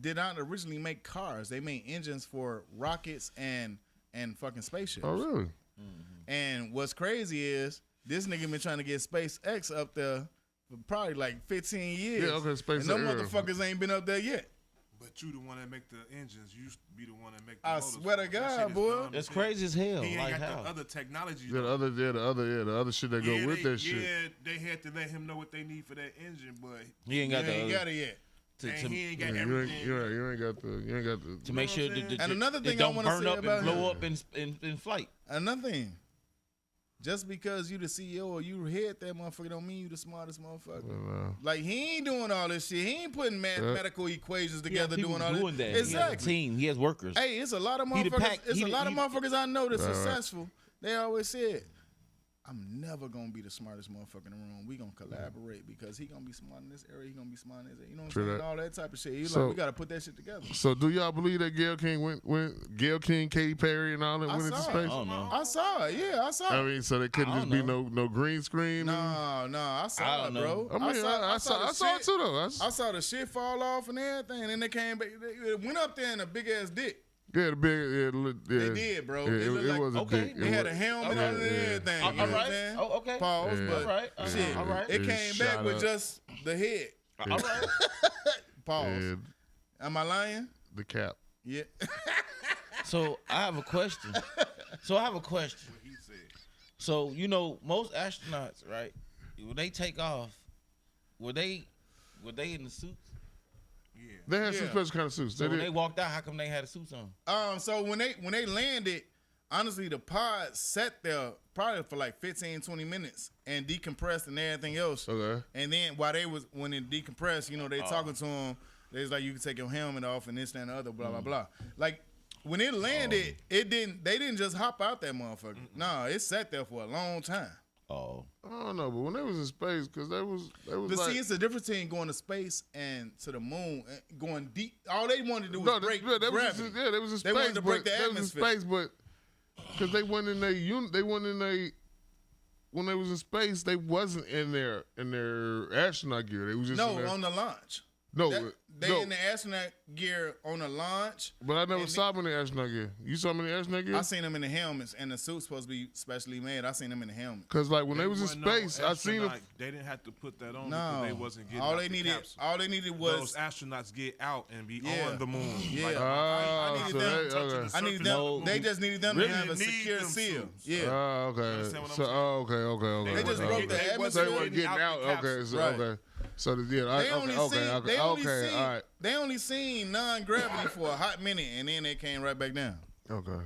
Speaker 6: did not originally make cars. They made engines for rockets and fucking spaceships.
Speaker 1: Oh, really?
Speaker 6: And what's crazy is this nigga been trying to get SpaceX up there for probably like 15 years.
Speaker 1: Yeah, okay, SpaceX,
Speaker 6: And them
Speaker 1: yeah.
Speaker 6: motherfuckers ain't been up there yet.
Speaker 5: But you the one that make the engines. You used to be the one that make the
Speaker 6: I
Speaker 5: motors.
Speaker 6: swear to
Speaker 5: That
Speaker 6: God,
Speaker 5: shit is
Speaker 6: boy.
Speaker 5: dumb
Speaker 3: That's
Speaker 5: as hell.
Speaker 3: crazy as hell.
Speaker 5: He ain't
Speaker 3: Like
Speaker 5: got
Speaker 3: how?
Speaker 5: the other technology.
Speaker 1: Yeah,
Speaker 5: though.
Speaker 1: the other shit that go with
Speaker 5: they,
Speaker 1: that shit.
Speaker 5: Yeah, they had to let him know what they need for that engine, but
Speaker 3: He ain't
Speaker 6: You
Speaker 3: got the
Speaker 6: ain't
Speaker 3: other-
Speaker 6: got it yet.
Speaker 3: to,
Speaker 5: and
Speaker 3: to,
Speaker 5: he ain't
Speaker 1: Yeah,
Speaker 5: got
Speaker 1: you
Speaker 5: everything.
Speaker 1: ain't got the.
Speaker 3: to make
Speaker 5: know
Speaker 3: sure
Speaker 5: what I'm
Speaker 3: that
Speaker 5: saying?
Speaker 6: And another thing
Speaker 3: it
Speaker 6: I
Speaker 3: don't
Speaker 6: wanna
Speaker 3: burn
Speaker 6: say
Speaker 3: up
Speaker 6: about
Speaker 3: and blow
Speaker 6: him-
Speaker 3: up in flight.
Speaker 6: Another thing. Just because you the CEO or you head that motherfucker don't mean you the smartest motherfucker. Like he ain't doing all this shit. He ain't putting mathematical equations together
Speaker 3: People
Speaker 6: doing all
Speaker 3: doing
Speaker 6: this.
Speaker 3: that. He has a
Speaker 6: Exactly.
Speaker 3: team. He has workers.
Speaker 6: Hey, it's a lot of
Speaker 3: He the
Speaker 6: motherfuckers.
Speaker 3: pack-
Speaker 6: It's
Speaker 3: he
Speaker 6: a
Speaker 3: the-
Speaker 6: lot of
Speaker 3: he-
Speaker 6: motherfuckers I know that's
Speaker 1: Right.
Speaker 6: successful. They always said, "I'm never gonna be the smartest motherfucker in the room. We gonna collaborate because he gonna be smart in this area. He gonna be smart in this area. You know what I'm
Speaker 1: True
Speaker 6: saying?
Speaker 1: that.
Speaker 6: All that type of shit. He's
Speaker 1: So-
Speaker 6: like, we gotta put that shit together.
Speaker 1: So do y'all believe that Gail King Gail King, Katy Perry, and all that
Speaker 6: I
Speaker 1: went into
Speaker 6: saw it.
Speaker 1: space?
Speaker 3: I don't know.
Speaker 6: I saw it. Yeah, I saw
Speaker 1: I
Speaker 6: it.
Speaker 1: mean, so they couldn't
Speaker 3: I
Speaker 1: just
Speaker 3: don't
Speaker 1: be no green screen. and-
Speaker 6: No, I
Speaker 3: I
Speaker 6: saw
Speaker 3: don't
Speaker 6: it, bro.
Speaker 1: I mean, I saw
Speaker 6: the
Speaker 1: it too though.
Speaker 6: I saw the shit fall off and everything, and then they came back. They went up there in a big ass dick.
Speaker 1: Yeah, the big. Yeah,
Speaker 6: They did, bro.
Speaker 1: Yeah,
Speaker 6: It looked like-
Speaker 1: was a
Speaker 3: Okay.
Speaker 1: dick.
Speaker 6: They
Speaker 1: It
Speaker 6: had
Speaker 1: was-
Speaker 6: a helmet on
Speaker 1: yeah,
Speaker 6: it and
Speaker 1: yeah.
Speaker 6: everything.
Speaker 3: All
Speaker 6: You know what I'm
Speaker 3: right.
Speaker 6: saying?
Speaker 3: Oh, okay.
Speaker 6: Pause,
Speaker 1: Yeah.
Speaker 6: but
Speaker 3: All right.
Speaker 6: shit,
Speaker 3: All right.
Speaker 6: it
Speaker 1: It
Speaker 6: came
Speaker 1: shot
Speaker 6: back with
Speaker 1: up.
Speaker 6: just the head.
Speaker 3: All right.
Speaker 6: Pause.
Speaker 1: And
Speaker 6: Am I lying?
Speaker 1: the cap.
Speaker 6: Yeah.
Speaker 3: So I have a question.
Speaker 5: He said.
Speaker 3: So you know, most astronauts, right? When they take off, were they in the suits?
Speaker 5: Yeah.
Speaker 1: They had some
Speaker 6: Yeah.
Speaker 1: special kind of suits.
Speaker 3: So
Speaker 1: They
Speaker 3: when they
Speaker 1: did.
Speaker 3: walked out, how come they had the suits on?
Speaker 6: So when they landed, honestly, the pod sat there probably for like 15, 20 minutes and decompressed and everything else.
Speaker 1: Okay.
Speaker 6: And then when it decompressed, you know, they talking to him. They was like, you can take your helmet off and this, that, and the other, blah, blah, blah. Like, when it landed, they didn't just hop out that motherfucker. No, it sat there for a long time.
Speaker 3: Oh,
Speaker 1: I don't know, but when they was in space, because they was
Speaker 6: But
Speaker 1: like,
Speaker 6: see, it's the difference between going to space and to the moon, and going deep. All they wanted to do was
Speaker 1: no,
Speaker 6: break
Speaker 1: they was
Speaker 6: gravity.
Speaker 1: they was in space.
Speaker 6: They wanted to break the
Speaker 1: but they was in
Speaker 6: atmosphere.
Speaker 1: space, but because they went in they went in when they was in space, they wasn't in their astronaut gear. They was just in
Speaker 6: No,
Speaker 1: their,
Speaker 6: on the launch.
Speaker 1: No,
Speaker 6: They
Speaker 1: no.
Speaker 6: in the astronaut gear on the launch.
Speaker 1: But I never
Speaker 6: and
Speaker 1: saw him in the astronaut gear. You saw him in the astronaut gear?
Speaker 6: I seen them in the helmets, and the suit's supposed to be specially made. I seen them in the helmet.
Speaker 1: Because like when they was in
Speaker 5: wasn't no
Speaker 1: space, I seen them.
Speaker 5: astronaut- They didn't have to put that on
Speaker 6: No,
Speaker 5: because they wasn't getting
Speaker 6: all
Speaker 5: out
Speaker 6: they
Speaker 5: the
Speaker 6: needed,
Speaker 5: capsule.
Speaker 6: all they needed was
Speaker 5: Those astronauts get out and be
Speaker 6: Yeah.
Speaker 5: on the moon.
Speaker 6: Yeah.
Speaker 5: Like,
Speaker 6: I
Speaker 1: Oh,
Speaker 6: needed
Speaker 1: so
Speaker 6: them
Speaker 1: they,
Speaker 5: touching
Speaker 1: okay.
Speaker 5: the
Speaker 6: I needed
Speaker 5: surface
Speaker 6: them.
Speaker 5: of the moon.
Speaker 6: They just needed them
Speaker 5: Really
Speaker 6: to have a
Speaker 5: need
Speaker 6: secure
Speaker 5: them
Speaker 6: seal.
Speaker 5: suits.
Speaker 6: Yeah.
Speaker 1: Oh, okay.
Speaker 5: understand what I'm
Speaker 1: So,
Speaker 5: saying?
Speaker 1: okay.
Speaker 6: They just
Speaker 1: okay,
Speaker 6: broke
Speaker 1: okay.
Speaker 6: the
Speaker 5: They
Speaker 6: atmosphere.
Speaker 1: So
Speaker 5: wasn't
Speaker 1: they weren't getting out.
Speaker 5: the
Speaker 1: Okay,
Speaker 5: capsule.
Speaker 1: so
Speaker 6: Right.
Speaker 1: okay. So yeah,
Speaker 6: They only seen, they only
Speaker 1: okay,
Speaker 6: seen,
Speaker 1: all right,
Speaker 6: they only seen non-gravity for a hot minute, and then they came right back down.
Speaker 1: okay.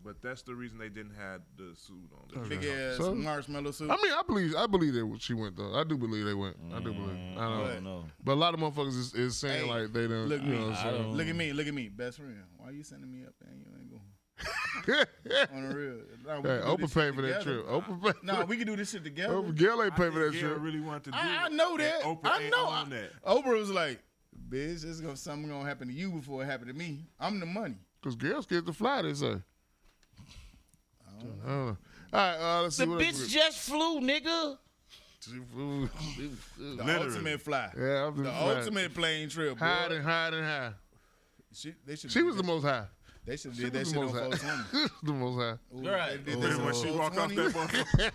Speaker 5: But that's the reason they didn't have the suit on.
Speaker 6: Big ass
Speaker 1: So-
Speaker 6: marshmallow suit.
Speaker 1: I mean, I believe that she went though. I do believe they went. I do believe. I
Speaker 3: I
Speaker 1: don't
Speaker 3: don't
Speaker 1: know.
Speaker 3: know.
Speaker 1: But a lot of motherfuckers is saying
Speaker 6: Hey,
Speaker 1: like they don't.
Speaker 6: look
Speaker 1: you
Speaker 6: me.
Speaker 1: know what I'm saying?
Speaker 6: Look at me, best friend. Why you sending me up there? And you ain't going on the real. Nah, we
Speaker 1: Hey,
Speaker 6: can do
Speaker 1: Oprah
Speaker 6: this
Speaker 1: paid
Speaker 6: shit
Speaker 1: for that
Speaker 6: together.
Speaker 1: trip. Oprah paid.
Speaker 6: Nah, we can do this shit together.
Speaker 1: Oprah Gail ain't paid for that
Speaker 5: Gail
Speaker 1: trip.
Speaker 5: really wanted to do
Speaker 6: I
Speaker 5: it.
Speaker 6: know that.
Speaker 5: And Oprah
Speaker 6: I
Speaker 5: ain't
Speaker 6: know.
Speaker 5: on that.
Speaker 6: Oprah was like, "Bitch, something gonna happen to you before it happened to me. I'm the money."
Speaker 1: Cause girls get to fly. They say. I don't know. All right, let's see
Speaker 3: The
Speaker 1: what else
Speaker 3: bitch
Speaker 1: we-
Speaker 3: just flew, nigga.
Speaker 6: The
Speaker 5: Literally.
Speaker 6: ultimate fly.
Speaker 1: Yeah, I'm
Speaker 6: The
Speaker 1: just fly.
Speaker 6: ultimate plane trip. Boy.
Speaker 1: High and high and high.
Speaker 6: They should.
Speaker 1: She was the most high.
Speaker 6: They should
Speaker 1: She
Speaker 6: did that
Speaker 1: was
Speaker 6: shit
Speaker 1: the
Speaker 6: on
Speaker 1: most high.
Speaker 6: 420.
Speaker 1: The most high.
Speaker 6: Ooh,
Speaker 3: Right.
Speaker 6: They did
Speaker 1: Oh,
Speaker 6: that shit
Speaker 5: When
Speaker 6: on
Speaker 5: she walk off
Speaker 6: 420.
Speaker 5: that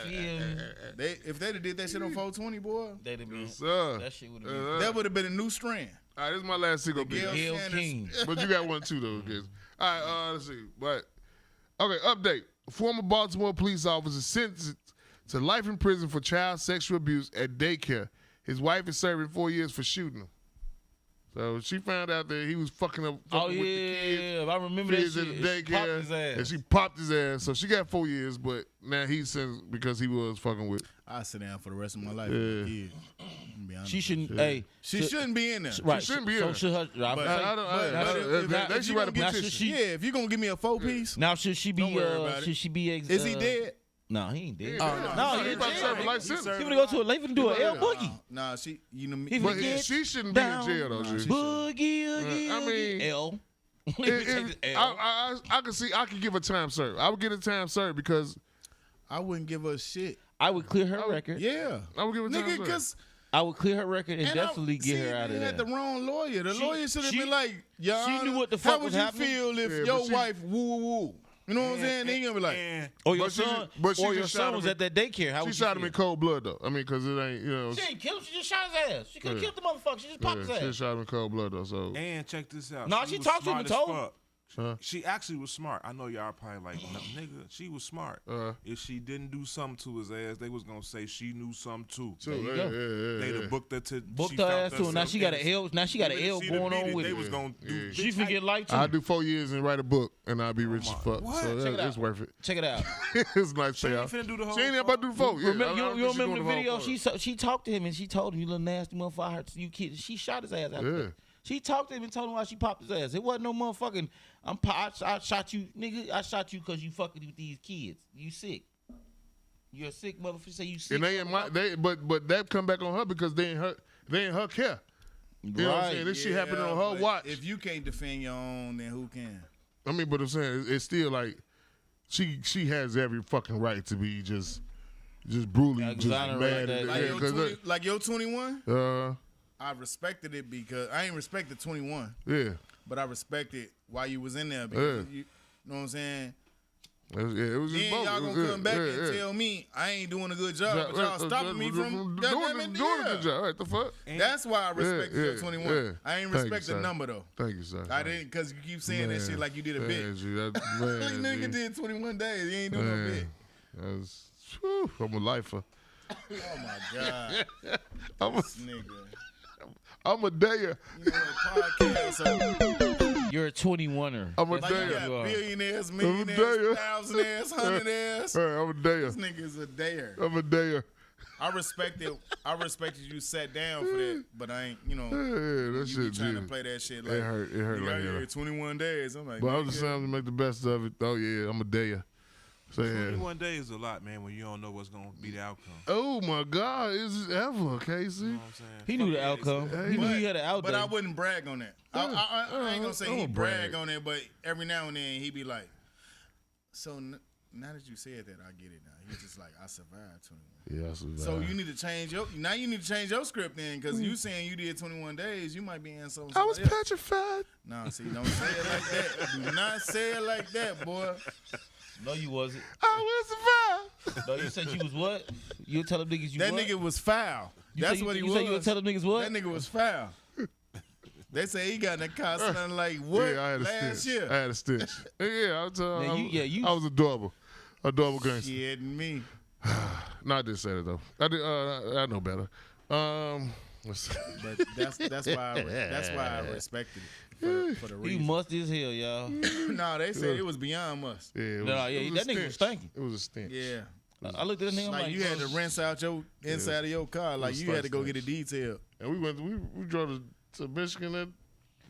Speaker 5: motherfucker.
Speaker 6: If they'd have did that shit on 420, boy,
Speaker 3: They'd have been.
Speaker 1: Sir.
Speaker 3: That shit would have been.
Speaker 6: that would have been a new strand.
Speaker 1: All right, this is my last single bit.
Speaker 6: Gail
Speaker 3: Gail
Speaker 6: Sanders.
Speaker 3: King.
Speaker 1: But you got one too, though, kids. All right, let's see. But okay, update. Former Baltimore police officer sentenced to life in prison for child sexual abuse at daycare. His wife is serving 4 years for shooting him. So she found out that he was fucking with the kids.
Speaker 3: I remember that
Speaker 1: Kids
Speaker 3: shit.
Speaker 1: in the
Speaker 3: She popped his
Speaker 1: daycare,
Speaker 3: ass.
Speaker 1: and she popped his ass. So she got 4 years, but now he's sentenced because he was fucking with.
Speaker 6: I sit down for the rest of my life
Speaker 1: Yeah.
Speaker 6: with my kids. I'm be honest.
Speaker 3: She shouldn't. Hey,
Speaker 6: She shouldn't be in there.
Speaker 3: Right.
Speaker 1: shouldn't be
Speaker 3: so
Speaker 1: in
Speaker 3: should her.
Speaker 6: But-
Speaker 1: I don't.
Speaker 6: if
Speaker 1: They should
Speaker 6: you
Speaker 1: write a
Speaker 6: gonna get
Speaker 1: petition.
Speaker 3: your- she-
Speaker 6: Yeah, if you gonna give me a 4-piece,
Speaker 3: Now should she be?
Speaker 6: Don't worry about it.
Speaker 3: Should she be?
Speaker 6: is he dead?
Speaker 3: No, he ain't dead.
Speaker 1: Oh,
Speaker 3: no,
Speaker 1: he
Speaker 3: he
Speaker 1: about to
Speaker 3: in
Speaker 1: serve a
Speaker 3: jail.
Speaker 1: life sentence.
Speaker 3: He finna go to a. They finna do an L boogie.
Speaker 6: Nah, she. You know me.
Speaker 3: He
Speaker 1: But
Speaker 3: finna get
Speaker 1: she shouldn't be in
Speaker 3: down.
Speaker 1: jail though, G.
Speaker 3: Boogie, oogie,
Speaker 1: I mean,
Speaker 3: L.
Speaker 1: I can see. I could give her time served. I would get a time served because
Speaker 6: I wouldn't give her shit.
Speaker 3: I would clear her record.
Speaker 6: Yeah,
Speaker 1: I would give her time
Speaker 6: nigga,
Speaker 1: served.
Speaker 6: because
Speaker 3: I would clear her record and definitely get her out of
Speaker 6: You
Speaker 3: there.
Speaker 6: had the wrong lawyer. The
Speaker 3: She-
Speaker 6: lawyer should have
Speaker 3: she-
Speaker 6: been like, Your
Speaker 3: she
Speaker 6: Honor,
Speaker 3: knew what the
Speaker 6: how
Speaker 3: fuck
Speaker 6: would
Speaker 3: was
Speaker 6: you
Speaker 3: happening.
Speaker 6: feel if
Speaker 1: Yeah,
Speaker 6: your
Speaker 1: but she-
Speaker 6: wife woo woo? You know what I'm saying? Then you gonna be like,
Speaker 5: And
Speaker 3: Or your
Speaker 1: But she
Speaker 3: son,
Speaker 1: just- but she
Speaker 3: or your
Speaker 1: just shot
Speaker 3: son
Speaker 1: him
Speaker 3: was
Speaker 1: in-
Speaker 3: at that daycare. How
Speaker 1: She
Speaker 3: would you
Speaker 1: shot him
Speaker 3: feel?
Speaker 1: in cold blood though. I mean, because it ain't
Speaker 3: She ain't killed him. She just shot his ass. She could have
Speaker 1: Yeah.
Speaker 3: killed the motherfucker. She just popped his
Speaker 1: she
Speaker 3: ass.
Speaker 1: shot him in cold blood though. So
Speaker 5: and check this out.
Speaker 3: Nah, she
Speaker 5: was
Speaker 3: talked to him and
Speaker 5: smart as
Speaker 3: told him.
Speaker 5: fuck.
Speaker 1: Huh?
Speaker 5: She actually was smart. I know y'all probably like, nigga, she was smart. If she didn't do something to his ass, they was gonna say she knew something too.
Speaker 3: you go.
Speaker 5: They'd have booked her to
Speaker 3: Booked
Speaker 5: she
Speaker 3: her
Speaker 5: found
Speaker 3: ass too. Now
Speaker 5: herself
Speaker 3: she got an
Speaker 5: innocent.
Speaker 3: L. Now she got an
Speaker 5: Even if
Speaker 3: L
Speaker 5: she'd have
Speaker 3: going
Speaker 5: beat
Speaker 3: on
Speaker 5: it,
Speaker 3: with
Speaker 5: They
Speaker 3: it.
Speaker 5: was gonna do.
Speaker 3: She finna get life too.
Speaker 1: I do 4 years and write a book, and I'll be rich as fuck.
Speaker 5: What?
Speaker 1: So
Speaker 3: Check it
Speaker 1: it's
Speaker 3: out.
Speaker 1: worth it.
Speaker 3: Check it out.
Speaker 1: It's nice
Speaker 5: She
Speaker 1: to
Speaker 5: ain't
Speaker 1: y'all.
Speaker 5: finna do the whole.
Speaker 1: She ain't about to do the 4. Yeah,
Speaker 3: Remember,
Speaker 1: I
Speaker 3: you
Speaker 1: don't think
Speaker 3: remember
Speaker 1: she
Speaker 3: the
Speaker 1: doing whole
Speaker 3: video?
Speaker 1: part.
Speaker 3: She talked to him and she told him, "You little nasty motherfucker, you kid." She shot his ass after
Speaker 1: Yeah.
Speaker 3: that. She talked to him and told him why she popped his ass. It wasn't no motherfucking. I shot you, nigga. I shot you because you fucking with these kids. You sick. You're a sick motherfucker. Say you sick.
Speaker 1: And they in my but that come back on her because they ain't her care. You know what I'm saying? This shit happening on her
Speaker 6: but
Speaker 1: watch.
Speaker 6: If you can't defend your own, then who can?
Speaker 1: I mean, but I'm saying it's still like she has every fucking right to be just brutally just
Speaker 3: Exonerate
Speaker 1: mad.
Speaker 3: that.
Speaker 1: At
Speaker 6: Like,
Speaker 1: yeah,
Speaker 6: your
Speaker 1: 'cause
Speaker 6: 20, like your 21,
Speaker 1: that-
Speaker 6: I respected it because I ain't respected 21,
Speaker 1: yeah.
Speaker 6: but I respected why you was in there because
Speaker 1: Yeah.
Speaker 6: you know what I'm saying.
Speaker 1: It was just
Speaker 6: Then
Speaker 1: both.
Speaker 6: y'all
Speaker 1: It was-
Speaker 6: gonna come back
Speaker 1: yeah,
Speaker 6: and
Speaker 1: yeah.
Speaker 6: tell me I ain't doing a good job,
Speaker 1: Yeah,
Speaker 6: but y'all stopping me from goddamn it,
Speaker 1: doing a
Speaker 6: yeah.
Speaker 1: good job. Right, the fuck?
Speaker 6: That's why I respect
Speaker 1: Yeah,
Speaker 6: your 21.
Speaker 1: yeah.
Speaker 6: I ain't
Speaker 1: Thank you,
Speaker 6: respect the
Speaker 1: sir.
Speaker 6: number though.
Speaker 1: Thank you, sir.
Speaker 6: I didn't because you keep saying that shit like you did a bit.
Speaker 1: G, that,
Speaker 6: Like
Speaker 1: man,
Speaker 6: nigga
Speaker 1: G.
Speaker 6: did 21 days. He ain't doing no bit.
Speaker 1: That's, whew, I'm a lifer.
Speaker 6: Oh my god,
Speaker 1: I'm a,
Speaker 6: this nigga.
Speaker 1: I'm a dayer.
Speaker 6: You know what podcast? So,
Speaker 3: You're a 21er.
Speaker 1: I'm a
Speaker 6: like you
Speaker 1: dayer.
Speaker 6: got billionaires,
Speaker 1: dayer.
Speaker 6: millionaires, thousandaires, hundredaires.
Speaker 1: Hey, I'm a dayer.
Speaker 6: This nigga's a dayer.
Speaker 1: I'm a dayer.
Speaker 6: I respected you sat down for that, but I ain't, you know,
Speaker 1: Yeah, that
Speaker 6: you be
Speaker 1: shit,
Speaker 6: trying to
Speaker 1: G.
Speaker 6: play that shit like
Speaker 1: It hurt
Speaker 6: you
Speaker 1: like
Speaker 6: out here
Speaker 1: that.
Speaker 6: 21 days. I'm like,
Speaker 1: But I'm
Speaker 6: nigga,
Speaker 1: just saying to make the best of it. Oh yeah, I'm a dayer. So yeah.
Speaker 5: 21 days is a lot, man, when you don't know what's gonna be the outcome.
Speaker 1: Oh my God, is it ever, Casey?
Speaker 5: You know what I'm saying?
Speaker 3: He knew
Speaker 5: Fuck
Speaker 3: the
Speaker 5: yeah,
Speaker 3: outcome.
Speaker 1: Hey,
Speaker 3: He knew he had an out
Speaker 6: but
Speaker 3: day.
Speaker 6: I wouldn't brag on that. I ain't gonna say
Speaker 1: I
Speaker 6: he
Speaker 1: don't
Speaker 6: brag
Speaker 1: brag.
Speaker 6: on it, but every now and then he be like, so now that you said that, I get it now. He's just like, I survived 21.
Speaker 1: Yeah, I survived.
Speaker 6: So you need to change your script then, because you saying you did 21 days, you might be in something.
Speaker 1: I was petrified.
Speaker 6: No, see, don't say it like that. Do not say it like that, boy.
Speaker 3: No, you wasn't.
Speaker 1: I will survive.
Speaker 3: No, you said you was what? You tell them niggas you
Speaker 6: That
Speaker 3: what?
Speaker 6: nigga was foul. That's what he was.
Speaker 3: You said you would tell them niggas what?
Speaker 6: That nigga was foul. They say he got in the car smelling like what
Speaker 1: Yeah, I had a
Speaker 6: last
Speaker 1: stitch.
Speaker 6: year.
Speaker 1: I had a stitch. Yeah,
Speaker 3: you-
Speaker 1: I was adorable. Adorable gangster.
Speaker 6: Kidding me.
Speaker 1: No, I did say that though. I did. I know better. Let's see.
Speaker 6: But that's why I respected it for the
Speaker 3: He
Speaker 6: reason.
Speaker 3: musty as hell, y'all.
Speaker 6: No, they said it was beyond must.
Speaker 1: Yeah, it was,
Speaker 3: No, yeah,
Speaker 1: it was
Speaker 3: that
Speaker 1: a
Speaker 3: nigga was
Speaker 1: stench.
Speaker 3: stinking.
Speaker 1: It was a stench.
Speaker 6: Yeah,
Speaker 3: I looked at that nigga. I'm
Speaker 6: like you had to rinse out your inside of your car. Like
Speaker 1: was
Speaker 6: you had to go
Speaker 1: stench.
Speaker 6: get it detailed.
Speaker 1: And we drove to Michigan,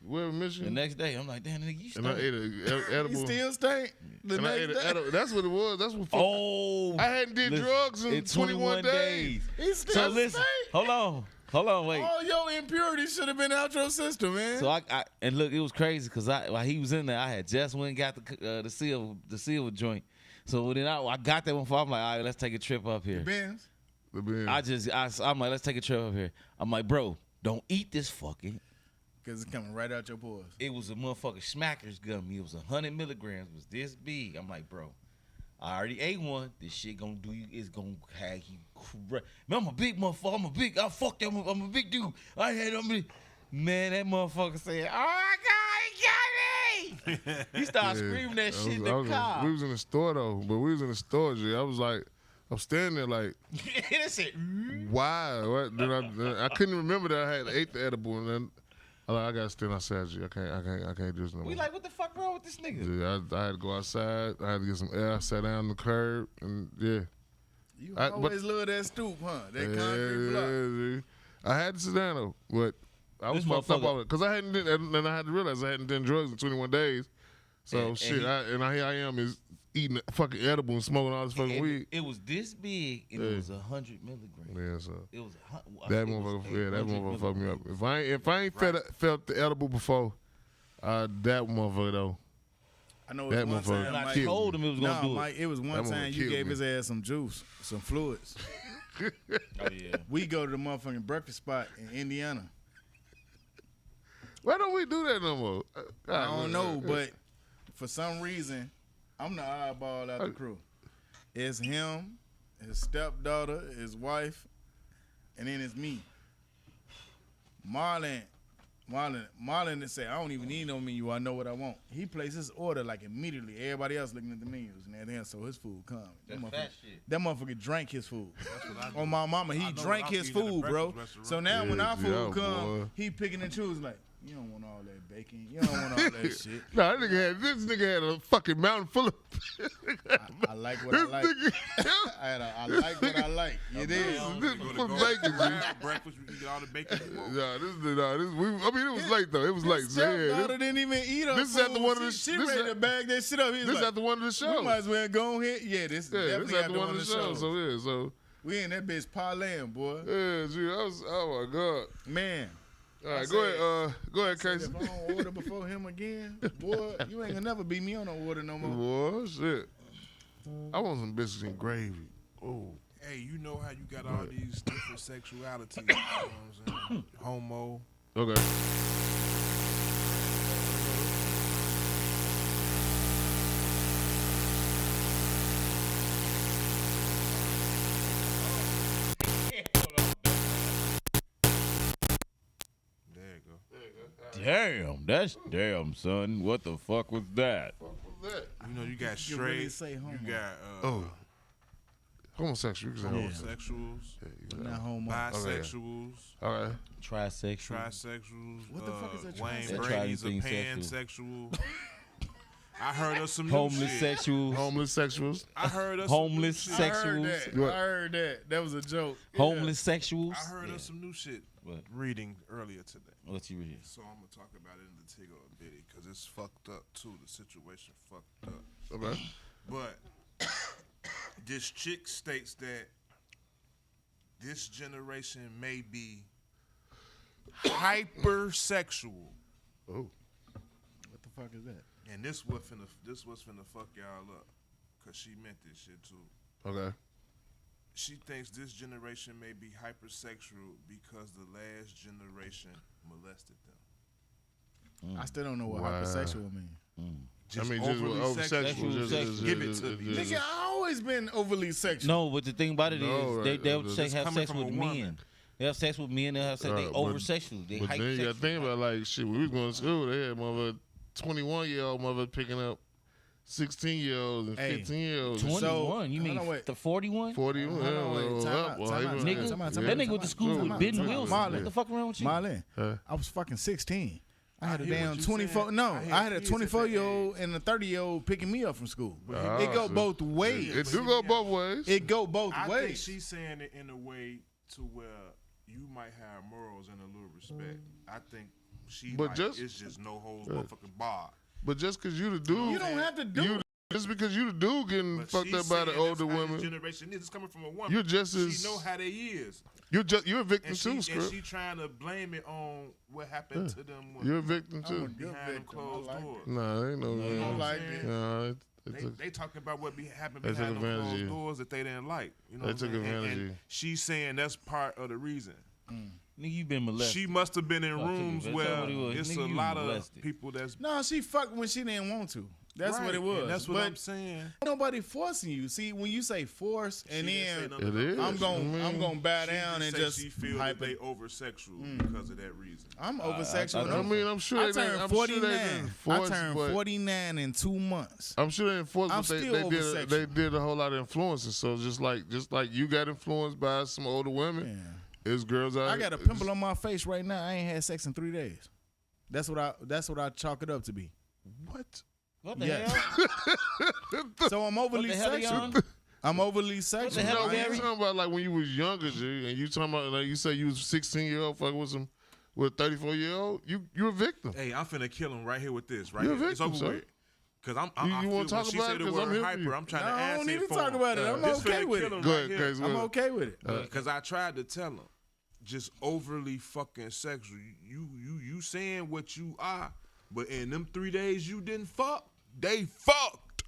Speaker 1: wherever
Speaker 3: The
Speaker 1: Michigan,
Speaker 3: next day, I'm like, damn, nigga, you
Speaker 1: and I
Speaker 3: stink.
Speaker 1: ate an
Speaker 6: He
Speaker 1: edible.
Speaker 6: still stink. The
Speaker 1: And I
Speaker 6: next
Speaker 1: ate an
Speaker 6: day.
Speaker 1: edible. That's what it was. That's what.
Speaker 3: Oh,
Speaker 1: I hadn't did
Speaker 3: listen,
Speaker 1: drugs in
Speaker 3: it's
Speaker 1: 21 days.
Speaker 6: He still
Speaker 3: So listen,
Speaker 6: stink.
Speaker 3: hold on, wait.
Speaker 6: All your impurities should have been out your system, man.
Speaker 3: So I and look, it was crazy because while he was in there, I had just went and got the silver joint. So then I got that one for. I'm like, all right, let's take a trip up here.
Speaker 6: Benz.
Speaker 1: The bin.
Speaker 3: I'm like, let's take a trip up here. I'm like, bro, don't eat this fucking.
Speaker 6: Because it's coming right out your pores.
Speaker 3: It was a motherfucking Smackers gummy. It was 100 milligrams. It was this big. I'm like, bro, I already ate one. This shit gonna do you. It's gonna have you. Man, I'm a big motherfucker. I fuck that. I'm a big dude. I had Man, that motherfucker said, "Oh my God, he got me!" He started screaming that shit in the car.
Speaker 1: We was in the store though, but we was in the store. G. I was like, I'm standing there like,
Speaker 3: That shit.
Speaker 1: why? What? Then I couldn't remember that I had ate the edible, and then I gotta stand outside. G. I can't do this no more.
Speaker 3: We like, what the fuck wrong with this nigga?
Speaker 1: G, I had to go outside. I had to get some air. I sat down on the curb, and yeah.
Speaker 6: You
Speaker 1: but-
Speaker 6: always love that stoop, huh? That concrete block.
Speaker 1: G. I had to sit down though, but I was
Speaker 3: This
Speaker 1: fucked up
Speaker 3: motherfucker-
Speaker 1: on it because I hadn't did, and I had to realize I hadn't done drugs in 21 days. So
Speaker 3: And
Speaker 1: shit,
Speaker 3: he-
Speaker 1: here I am is eating fucking edible and smoking all this fucking weed.
Speaker 3: It was this big, and
Speaker 1: Yeah.
Speaker 3: it was 100 milligrams.
Speaker 1: Yeah, so
Speaker 3: It was
Speaker 1: that motherfucker fucked me up. If I ain't felt the edible before, that motherfucker though.
Speaker 6: I know
Speaker 1: That
Speaker 6: it was one
Speaker 1: motherfucker
Speaker 6: time,
Speaker 3: When I
Speaker 6: Mike.
Speaker 3: told him it was gonna
Speaker 6: No,
Speaker 3: do
Speaker 6: Mike, it was one
Speaker 1: That
Speaker 6: time
Speaker 1: motherfucker
Speaker 6: you
Speaker 1: killed
Speaker 6: gave
Speaker 1: me.
Speaker 6: his ass some juice, some fluids.
Speaker 3: it. Oh yeah.
Speaker 6: We go to the motherfucking breakfast spot in Indiana.
Speaker 1: Why don't we do that no more?
Speaker 6: I don't know, but for some reason, I'm the oddball out the crew. It's him, his stepdaughter, his wife, and then it's me. Marlon said, I don't even need no menu. I know what I want. He placed his order like immediately. Everybody else looking at the menus and everything, so his food come.
Speaker 3: That's
Speaker 6: That
Speaker 3: fat shit.
Speaker 6: motherfucker drank his food.
Speaker 5: what I do.
Speaker 6: On my mama, he
Speaker 5: I know
Speaker 6: drank
Speaker 5: what I'm
Speaker 6: his
Speaker 5: eating at the
Speaker 6: food, bro.
Speaker 5: breakfast restaurant.
Speaker 6: So now when
Speaker 1: Yeah,
Speaker 6: our food
Speaker 1: yeah,
Speaker 6: come,
Speaker 1: boy.
Speaker 6: he picking and choosing like, you don't want all that bacon. You don't want all that shit.
Speaker 1: Nah, this nigga had a fucking mountain full of.
Speaker 6: I like what I
Speaker 1: This
Speaker 6: like.
Speaker 1: nigga.
Speaker 6: I like what I like. You did.
Speaker 1: This
Speaker 5: Go to
Speaker 1: for
Speaker 5: go
Speaker 1: bacon, G.
Speaker 5: grab breakfast, we can get all the bacon you want.
Speaker 1: I mean, it was late though. It was late.
Speaker 6: His
Speaker 1: So, yeah,
Speaker 6: stepdaughter didn't even eat her
Speaker 1: this is
Speaker 6: food.
Speaker 1: after one of the-
Speaker 6: She
Speaker 1: this
Speaker 6: ready
Speaker 1: is-
Speaker 6: to bag that shit up. He's
Speaker 1: this
Speaker 6: like,
Speaker 1: after one of the
Speaker 6: we
Speaker 1: shows.
Speaker 6: might as well go here. Yeah, this
Speaker 1: Yeah, this
Speaker 6: definitely
Speaker 1: after one of the shows. So yeah, so
Speaker 6: we in that bitch parlaying, boy.
Speaker 1: yeah, G. Oh my god.
Speaker 6: Man.
Speaker 1: All right,
Speaker 6: I
Speaker 1: go
Speaker 6: said-
Speaker 1: ahead. Go ahead,
Speaker 6: If
Speaker 1: Casey.
Speaker 6: I don't order before him again, boy, you ain't gonna never beat me on no order no more.
Speaker 1: Boy, shit. I want some biscuits and gravy. Oh,
Speaker 5: Hey, you know how you got all these different sexualities. You know what I'm saying? Homo.
Speaker 1: okay.
Speaker 5: There you go.
Speaker 3: Damn, son. What the fuck was that?
Speaker 5: You know, you got
Speaker 6: You really
Speaker 5: straight.
Speaker 6: say homo.
Speaker 5: You got
Speaker 1: Oh, homosexual. You can say homosexual.
Speaker 5: homosexuals,
Speaker 6: Not homo.
Speaker 5: bisexuals,
Speaker 1: All right.
Speaker 3: Trisexual.
Speaker 5: trisexuals.
Speaker 6: What the fuck is a
Speaker 5: Wayne
Speaker 6: trisexual?
Speaker 5: Brady's a
Speaker 3: Anything sexual.
Speaker 5: pansexual. I heard of some new
Speaker 3: Homeless
Speaker 5: shit.
Speaker 3: sexuals.
Speaker 1: Homeless sexuals.
Speaker 5: I heard of
Speaker 3: Homeless
Speaker 5: some new shit.
Speaker 6: I heard
Speaker 3: sexuals.
Speaker 6: that.
Speaker 1: What?
Speaker 6: I heard that. That was a joke.
Speaker 3: Homeless sexuals.
Speaker 5: I heard
Speaker 3: Yeah.
Speaker 5: of some new shit
Speaker 3: What?
Speaker 5: reading earlier today.
Speaker 3: What you read?
Speaker 5: So I'm gonna talk about it in the Tigo a bitty because it's fucked up too. The situation fucked up.
Speaker 1: Okay.
Speaker 5: But this chick states that this generation may be hypersexual,
Speaker 1: Oh.
Speaker 6: What the fuck is that?
Speaker 5: and this was finna fuck y'all up. because she meant this shit too.
Speaker 1: Okay.
Speaker 5: She thinks this generation may be hypersexual because the last generation molested them.
Speaker 6: I still don't know what
Speaker 1: Wow.
Speaker 6: hypersexual means.
Speaker 1: Just over sexual. Just
Speaker 5: Give it to me.
Speaker 6: Nigga, I always been overly sexual.
Speaker 3: No, but the thing about it is,
Speaker 1: No,
Speaker 3: they'll
Speaker 1: right.
Speaker 3: say
Speaker 5: It's
Speaker 3: have
Speaker 5: coming
Speaker 3: sex
Speaker 5: from a
Speaker 3: with
Speaker 5: woman.
Speaker 3: men. They have sex with men. They have sex. They
Speaker 1: But-
Speaker 3: over sexual. They
Speaker 1: But
Speaker 3: hype
Speaker 1: then you got to think
Speaker 3: sexual.
Speaker 1: about like shit. When we was going to school, they had mother 21-year-old mother picking up 16-year-olds and
Speaker 6: Hey,
Speaker 1: 15-year-olds.
Speaker 3: 21. You
Speaker 6: hold
Speaker 3: mean
Speaker 6: on, wait.
Speaker 3: the 41?
Speaker 1: 41.
Speaker 6: Hold on, wait. Time out,
Speaker 3: Nigga,
Speaker 6: time out,
Speaker 3: that
Speaker 6: time
Speaker 3: nigga
Speaker 6: out,
Speaker 3: went to school
Speaker 6: time
Speaker 3: with
Speaker 6: out,
Speaker 3: Ben
Speaker 6: time out.
Speaker 3: Wilson.
Speaker 6: Marlon.
Speaker 3: What the fuck wrong with you?
Speaker 6: Marlon,
Speaker 1: Huh?
Speaker 6: I was fucking 16. I had a
Speaker 5: hear what
Speaker 6: damn
Speaker 5: you
Speaker 6: 24.
Speaker 5: saying.
Speaker 6: No,
Speaker 5: I had
Speaker 6: I had a
Speaker 5: kids at that
Speaker 6: 24-year-old and a 30-year-old picking me up from school.
Speaker 1: Ah,
Speaker 6: It go
Speaker 1: so-
Speaker 6: both ways.
Speaker 1: It do go both ways.
Speaker 6: It go both
Speaker 5: I think
Speaker 6: ways.
Speaker 5: she's saying it in a way to where you might have morals and a little respect. I think she
Speaker 1: But
Speaker 5: like,
Speaker 1: just-
Speaker 5: it's just no holds motherfucking bar.
Speaker 1: But just because you the dude,
Speaker 6: You don't have to do it.
Speaker 1: just because you the dude getting
Speaker 5: But
Speaker 1: fucked
Speaker 5: she's
Speaker 1: up by the
Speaker 5: saying
Speaker 1: older
Speaker 5: that's how this
Speaker 1: women,
Speaker 5: generation is. It's coming from a woman.
Speaker 1: you're just as
Speaker 5: she know how they is.
Speaker 1: you're a victim
Speaker 5: And
Speaker 1: too,
Speaker 5: she
Speaker 1: Script.
Speaker 5: trying to blame it on what happened to them when
Speaker 1: You're a victim
Speaker 6: I'm a
Speaker 1: too.
Speaker 6: good
Speaker 5: behind them
Speaker 6: victim.
Speaker 5: closed
Speaker 6: I like
Speaker 5: doors.
Speaker 1: Nah, ain't no.
Speaker 5: You know what
Speaker 6: like
Speaker 5: I'm
Speaker 6: it.
Speaker 5: saying?
Speaker 1: Nah,
Speaker 5: They talking about what happened
Speaker 1: They took
Speaker 5: behind them
Speaker 1: advantage of
Speaker 5: closed
Speaker 1: you.
Speaker 5: doors that they didn't like. You know
Speaker 1: They
Speaker 5: what I'm
Speaker 1: took
Speaker 5: saying?
Speaker 1: advantage of
Speaker 5: And
Speaker 1: you.
Speaker 5: she's saying that's part of the reason.
Speaker 3: Nigga, you been molested.
Speaker 5: She must have been in
Speaker 3: Fuck,
Speaker 5: rooms
Speaker 3: that's
Speaker 5: where
Speaker 3: what it was.
Speaker 5: it's
Speaker 3: Nigga,
Speaker 5: a
Speaker 3: you
Speaker 5: lot of
Speaker 3: molested.
Speaker 5: people that's
Speaker 6: No, she fucked when she didn't want to. That's
Speaker 5: right,
Speaker 6: what it was.
Speaker 5: and that's what
Speaker 6: but
Speaker 5: I'm saying.
Speaker 6: nobody forcing you. See, when you say force, and
Speaker 5: She didn't say
Speaker 6: then
Speaker 5: nothing
Speaker 1: It
Speaker 5: about
Speaker 1: is.
Speaker 5: that.
Speaker 6: I'm gonna bow
Speaker 5: She
Speaker 6: down and
Speaker 5: say
Speaker 6: just
Speaker 5: she feel
Speaker 6: hype
Speaker 5: that they
Speaker 6: it.
Speaker 5: over sexual because of that reason.
Speaker 6: I'm over sexual.
Speaker 1: I mean, I'm sure
Speaker 6: I
Speaker 1: they didn't-
Speaker 6: turned
Speaker 1: I'm sure they
Speaker 6: 49.
Speaker 1: didn't
Speaker 6: I
Speaker 1: enforce,
Speaker 6: turned
Speaker 1: but-
Speaker 6: 49 in 2 months.
Speaker 1: I'm sure they enforced,
Speaker 6: I'm
Speaker 1: but they,
Speaker 6: still
Speaker 1: they
Speaker 6: over
Speaker 1: did
Speaker 6: sexual.
Speaker 1: they did a whole lot of influences. So just like you got influenced by some older women, there's girls out.
Speaker 6: I got a pimple on my face right now. I ain't had sex in 3 days. That's what I chalk it up to be.
Speaker 1: What?
Speaker 3: What the
Speaker 6: Yeah.
Speaker 3: hell?
Speaker 6: So I'm overly
Speaker 3: What the hell are you
Speaker 6: sexual.
Speaker 3: on?
Speaker 6: I'm overly sexual.
Speaker 3: hell,
Speaker 1: No,
Speaker 6: I
Speaker 1: you
Speaker 6: am.
Speaker 1: talking about like when you was younger, G, and you talking about like you say you was 16-year-old fucking with a 34-year-old. You're a victim.
Speaker 5: Hey, I'm finna kill him right here with this. Right
Speaker 1: You're a
Speaker 5: here. It's
Speaker 1: victim,
Speaker 5: over
Speaker 1: sir.
Speaker 5: with. Cause I
Speaker 1: You
Speaker 5: feel
Speaker 1: wanna talk
Speaker 5: when she
Speaker 1: about
Speaker 5: say
Speaker 1: it?
Speaker 5: the
Speaker 1: 'Cause I'm
Speaker 5: word
Speaker 1: here for
Speaker 5: hyper,
Speaker 1: you.
Speaker 5: I'm trying
Speaker 6: No,
Speaker 5: to
Speaker 6: I
Speaker 5: ask
Speaker 6: don't
Speaker 5: it
Speaker 6: need to
Speaker 5: for
Speaker 6: talk
Speaker 5: him.
Speaker 6: about it. I'm
Speaker 5: This
Speaker 6: okay
Speaker 5: finna
Speaker 6: with
Speaker 5: kill
Speaker 6: it.
Speaker 5: him
Speaker 1: Go
Speaker 5: right
Speaker 1: ahead,
Speaker 5: here.
Speaker 1: Case.
Speaker 6: I'm okay with it.
Speaker 5: Because I tried to tell him, just overly fucking sexual. You saying what you are, but in them 3 days you didn't fuck, they fucked.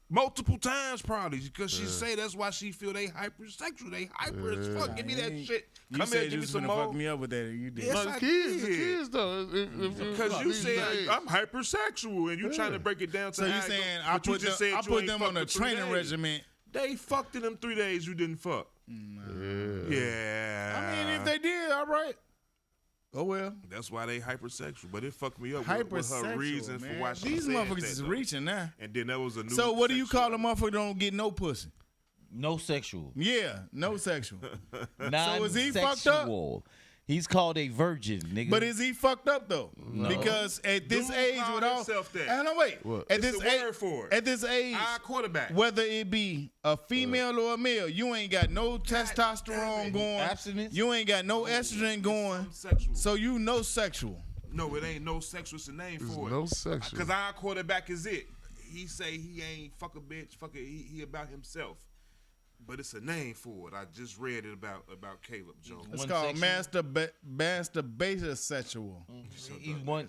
Speaker 5: Multiple times probably, because she say that's why she feel they hypersexual. They hyper as fuck. Give me that shit.
Speaker 6: You
Speaker 5: Come
Speaker 6: said
Speaker 5: here,
Speaker 6: you
Speaker 5: give me
Speaker 6: was
Speaker 5: some
Speaker 6: gonna
Speaker 5: more.
Speaker 6: fuck me up with that. You did.
Speaker 5: Yes,
Speaker 1: No, the
Speaker 5: I
Speaker 1: kids,
Speaker 5: did.
Speaker 1: though.
Speaker 5: Because you said I'm hypersexual, and you trying to break it down to
Speaker 6: So you
Speaker 5: how it
Speaker 6: saying
Speaker 5: go,
Speaker 6: I
Speaker 5: but you
Speaker 6: put
Speaker 5: just
Speaker 6: them,
Speaker 5: said
Speaker 6: I
Speaker 5: you
Speaker 6: put
Speaker 5: ain't
Speaker 6: them
Speaker 5: fucked
Speaker 6: on a
Speaker 5: for 3
Speaker 6: training
Speaker 5: days.
Speaker 6: regimen.
Speaker 5: They fucked in them 3 days you didn't fuck. Yeah.
Speaker 6: I mean, if they did, all right. Oh well.
Speaker 5: That's why they hypersexual, but it fucked me up with her
Speaker 6: Hypersexual,
Speaker 5: reason
Speaker 6: man.
Speaker 5: for why she
Speaker 6: These
Speaker 5: said
Speaker 6: motherfuckers
Speaker 5: that,
Speaker 6: is
Speaker 5: though.
Speaker 6: reaching now.
Speaker 5: And then that was a new.
Speaker 6: So what do you
Speaker 5: sexual-
Speaker 6: call a motherfucker that don't get no pussy?
Speaker 3: No sexual.
Speaker 6: Yeah, no sexual.
Speaker 3: Non-sexual.
Speaker 6: is he fucked up?
Speaker 3: He's called a virgin, nigga.
Speaker 6: But is he fucked up though? Because at this
Speaker 5: Dude
Speaker 6: age,
Speaker 5: called
Speaker 6: with all,
Speaker 5: himself that.
Speaker 6: and no wait,
Speaker 1: What?
Speaker 6: at
Speaker 5: It's
Speaker 6: this
Speaker 5: the
Speaker 6: age,
Speaker 5: word for it.
Speaker 6: at this age,
Speaker 5: Our quarterback.
Speaker 6: whether it be a female or a male, you ain't got no testosterone going.
Speaker 3: Abstinence?
Speaker 6: You ain't got no estrogen going.
Speaker 5: Sexual.
Speaker 6: So you know sexual.
Speaker 5: No, it ain't no sexual. It's a name
Speaker 1: There's
Speaker 5: for it.
Speaker 1: no sexual.
Speaker 5: Because our quarterback is it. He say he ain't fuck a bitch. Fuck it. He about himself. But it's a name for it. I just read it about Caleb Joe.
Speaker 6: It's
Speaker 3: One
Speaker 6: called
Speaker 3: sexual?
Speaker 6: masturbation sexual.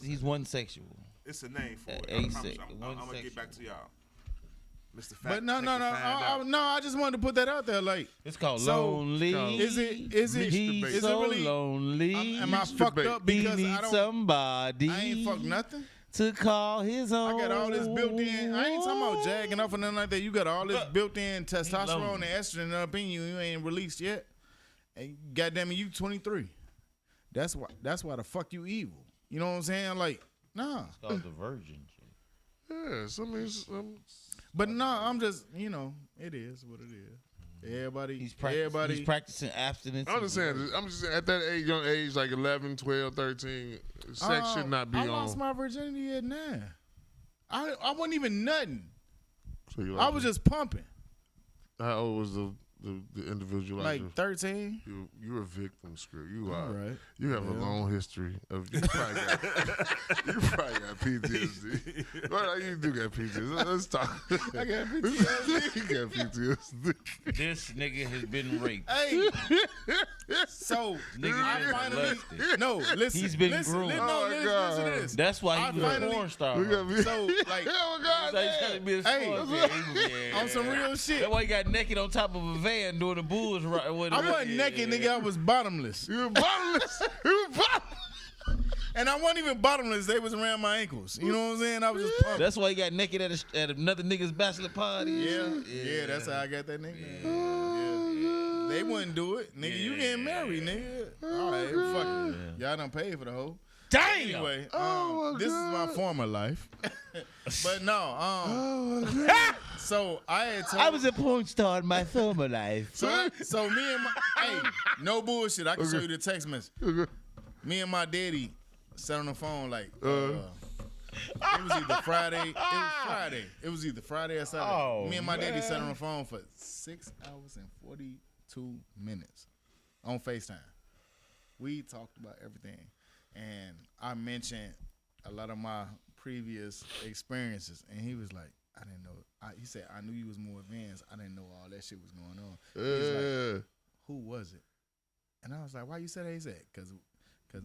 Speaker 3: He's one sexual.
Speaker 5: It's a name for it. I
Speaker 3: Asex-
Speaker 5: promise you. I'm
Speaker 3: one
Speaker 5: gonna get back to
Speaker 3: sexual.
Speaker 5: y'all. Mr. Fact.
Speaker 6: But no, I just wanted to put that out there. Like,
Speaker 3: It's called
Speaker 6: So,
Speaker 3: lonely.
Speaker 6: is it
Speaker 3: He's
Speaker 6: is
Speaker 3: so
Speaker 6: it really?
Speaker 3: lonely.
Speaker 6: Am I fucked up
Speaker 3: he
Speaker 6: because I
Speaker 3: needs
Speaker 6: don't?
Speaker 3: somebody
Speaker 6: I ain't fucked nothing.
Speaker 3: to call his own.
Speaker 6: I got all this built in. I ain't talking about jagging off or nothing like that. You got all this built in testosterone
Speaker 3: lonely.
Speaker 6: and estrogen up in you. You ain't released yet. And goddamn it, you 23. That's why the fuck you evil. You know what I'm saying? Like, nah.
Speaker 3: It's called the virgin.
Speaker 1: Yeah, some
Speaker 6: But nah, I'm just, it is what it is. Everybody,
Speaker 3: He's
Speaker 6: everybody.
Speaker 3: practicing abstinence.
Speaker 1: I'm just saying. I'm just saying, at that age, young age, like 11, 12, 13, sex should not be
Speaker 6: I
Speaker 1: on.
Speaker 6: lost my virginity at 9. I wasn't even nothing.
Speaker 1: So you
Speaker 6: I
Speaker 1: like
Speaker 6: was
Speaker 1: it.
Speaker 6: just pumping.
Speaker 1: How old was the the individual?
Speaker 6: Like 13.
Speaker 1: You're a victim, Screw. You are.
Speaker 6: All right.
Speaker 1: You have a long history of. You probably got PTSD. Well, you do got PTSD. Let's talk.
Speaker 6: I got PTSD.
Speaker 1: You got PTSD.
Speaker 3: This nigga has been raped.
Speaker 6: Hey, so
Speaker 3: Nigga
Speaker 6: I
Speaker 3: been
Speaker 6: finally
Speaker 3: molested.
Speaker 6: no listen.
Speaker 3: He's been
Speaker 6: listen,
Speaker 3: groomed.
Speaker 6: Listen,
Speaker 1: Oh, my
Speaker 6: listen,
Speaker 1: God.
Speaker 6: listen to this.
Speaker 3: That's why
Speaker 6: I
Speaker 3: he was a
Speaker 6: finally-
Speaker 3: porn star.
Speaker 1: We got me.
Speaker 6: So like
Speaker 1: Oh God.
Speaker 3: So he's trying to be a
Speaker 6: Hey,
Speaker 3: sport.
Speaker 6: on some real shit.
Speaker 3: That's why he got naked on top of a van doing the bulls right.
Speaker 6: I wasn't naked, nigga. I was bottomless,
Speaker 1: You were bottomless. You were bottomless.
Speaker 6: and I wasn't even bottomless. They was around my ankles. You know what I'm saying? I was just pumping.
Speaker 3: That's why he got naked at another nigga's bachelor party.
Speaker 6: Yeah, that's how I got that nigga. Yeah. They wouldn't do it, nigga. You getting married, nigga. All right, fuck it. Y'all done paid for the hoe.
Speaker 3: Damn.
Speaker 6: Anyway,
Speaker 1: Oh, my
Speaker 6: this is my
Speaker 1: God.
Speaker 6: former life, but no.
Speaker 1: Oh my God.
Speaker 6: So I had told.
Speaker 3: I was a porn star in my former life.
Speaker 6: So me and my hey, no bullshit. I can show you the text message. Me and my daddy sat on the phone like it was either Friday. It was Friday. It was either Friday or Saturday.
Speaker 3: Oh,
Speaker 6: me and my daddy sat on the phone for 6 hours and 42 minutes on FaceTime. We talked about everything, and I mentioned a lot of my previous experiences, and he was like, I didn't know. He said, I knew you was more advanced. I didn't know all that shit was going on. He's like, who was it? And I was like, why you say that? He said, because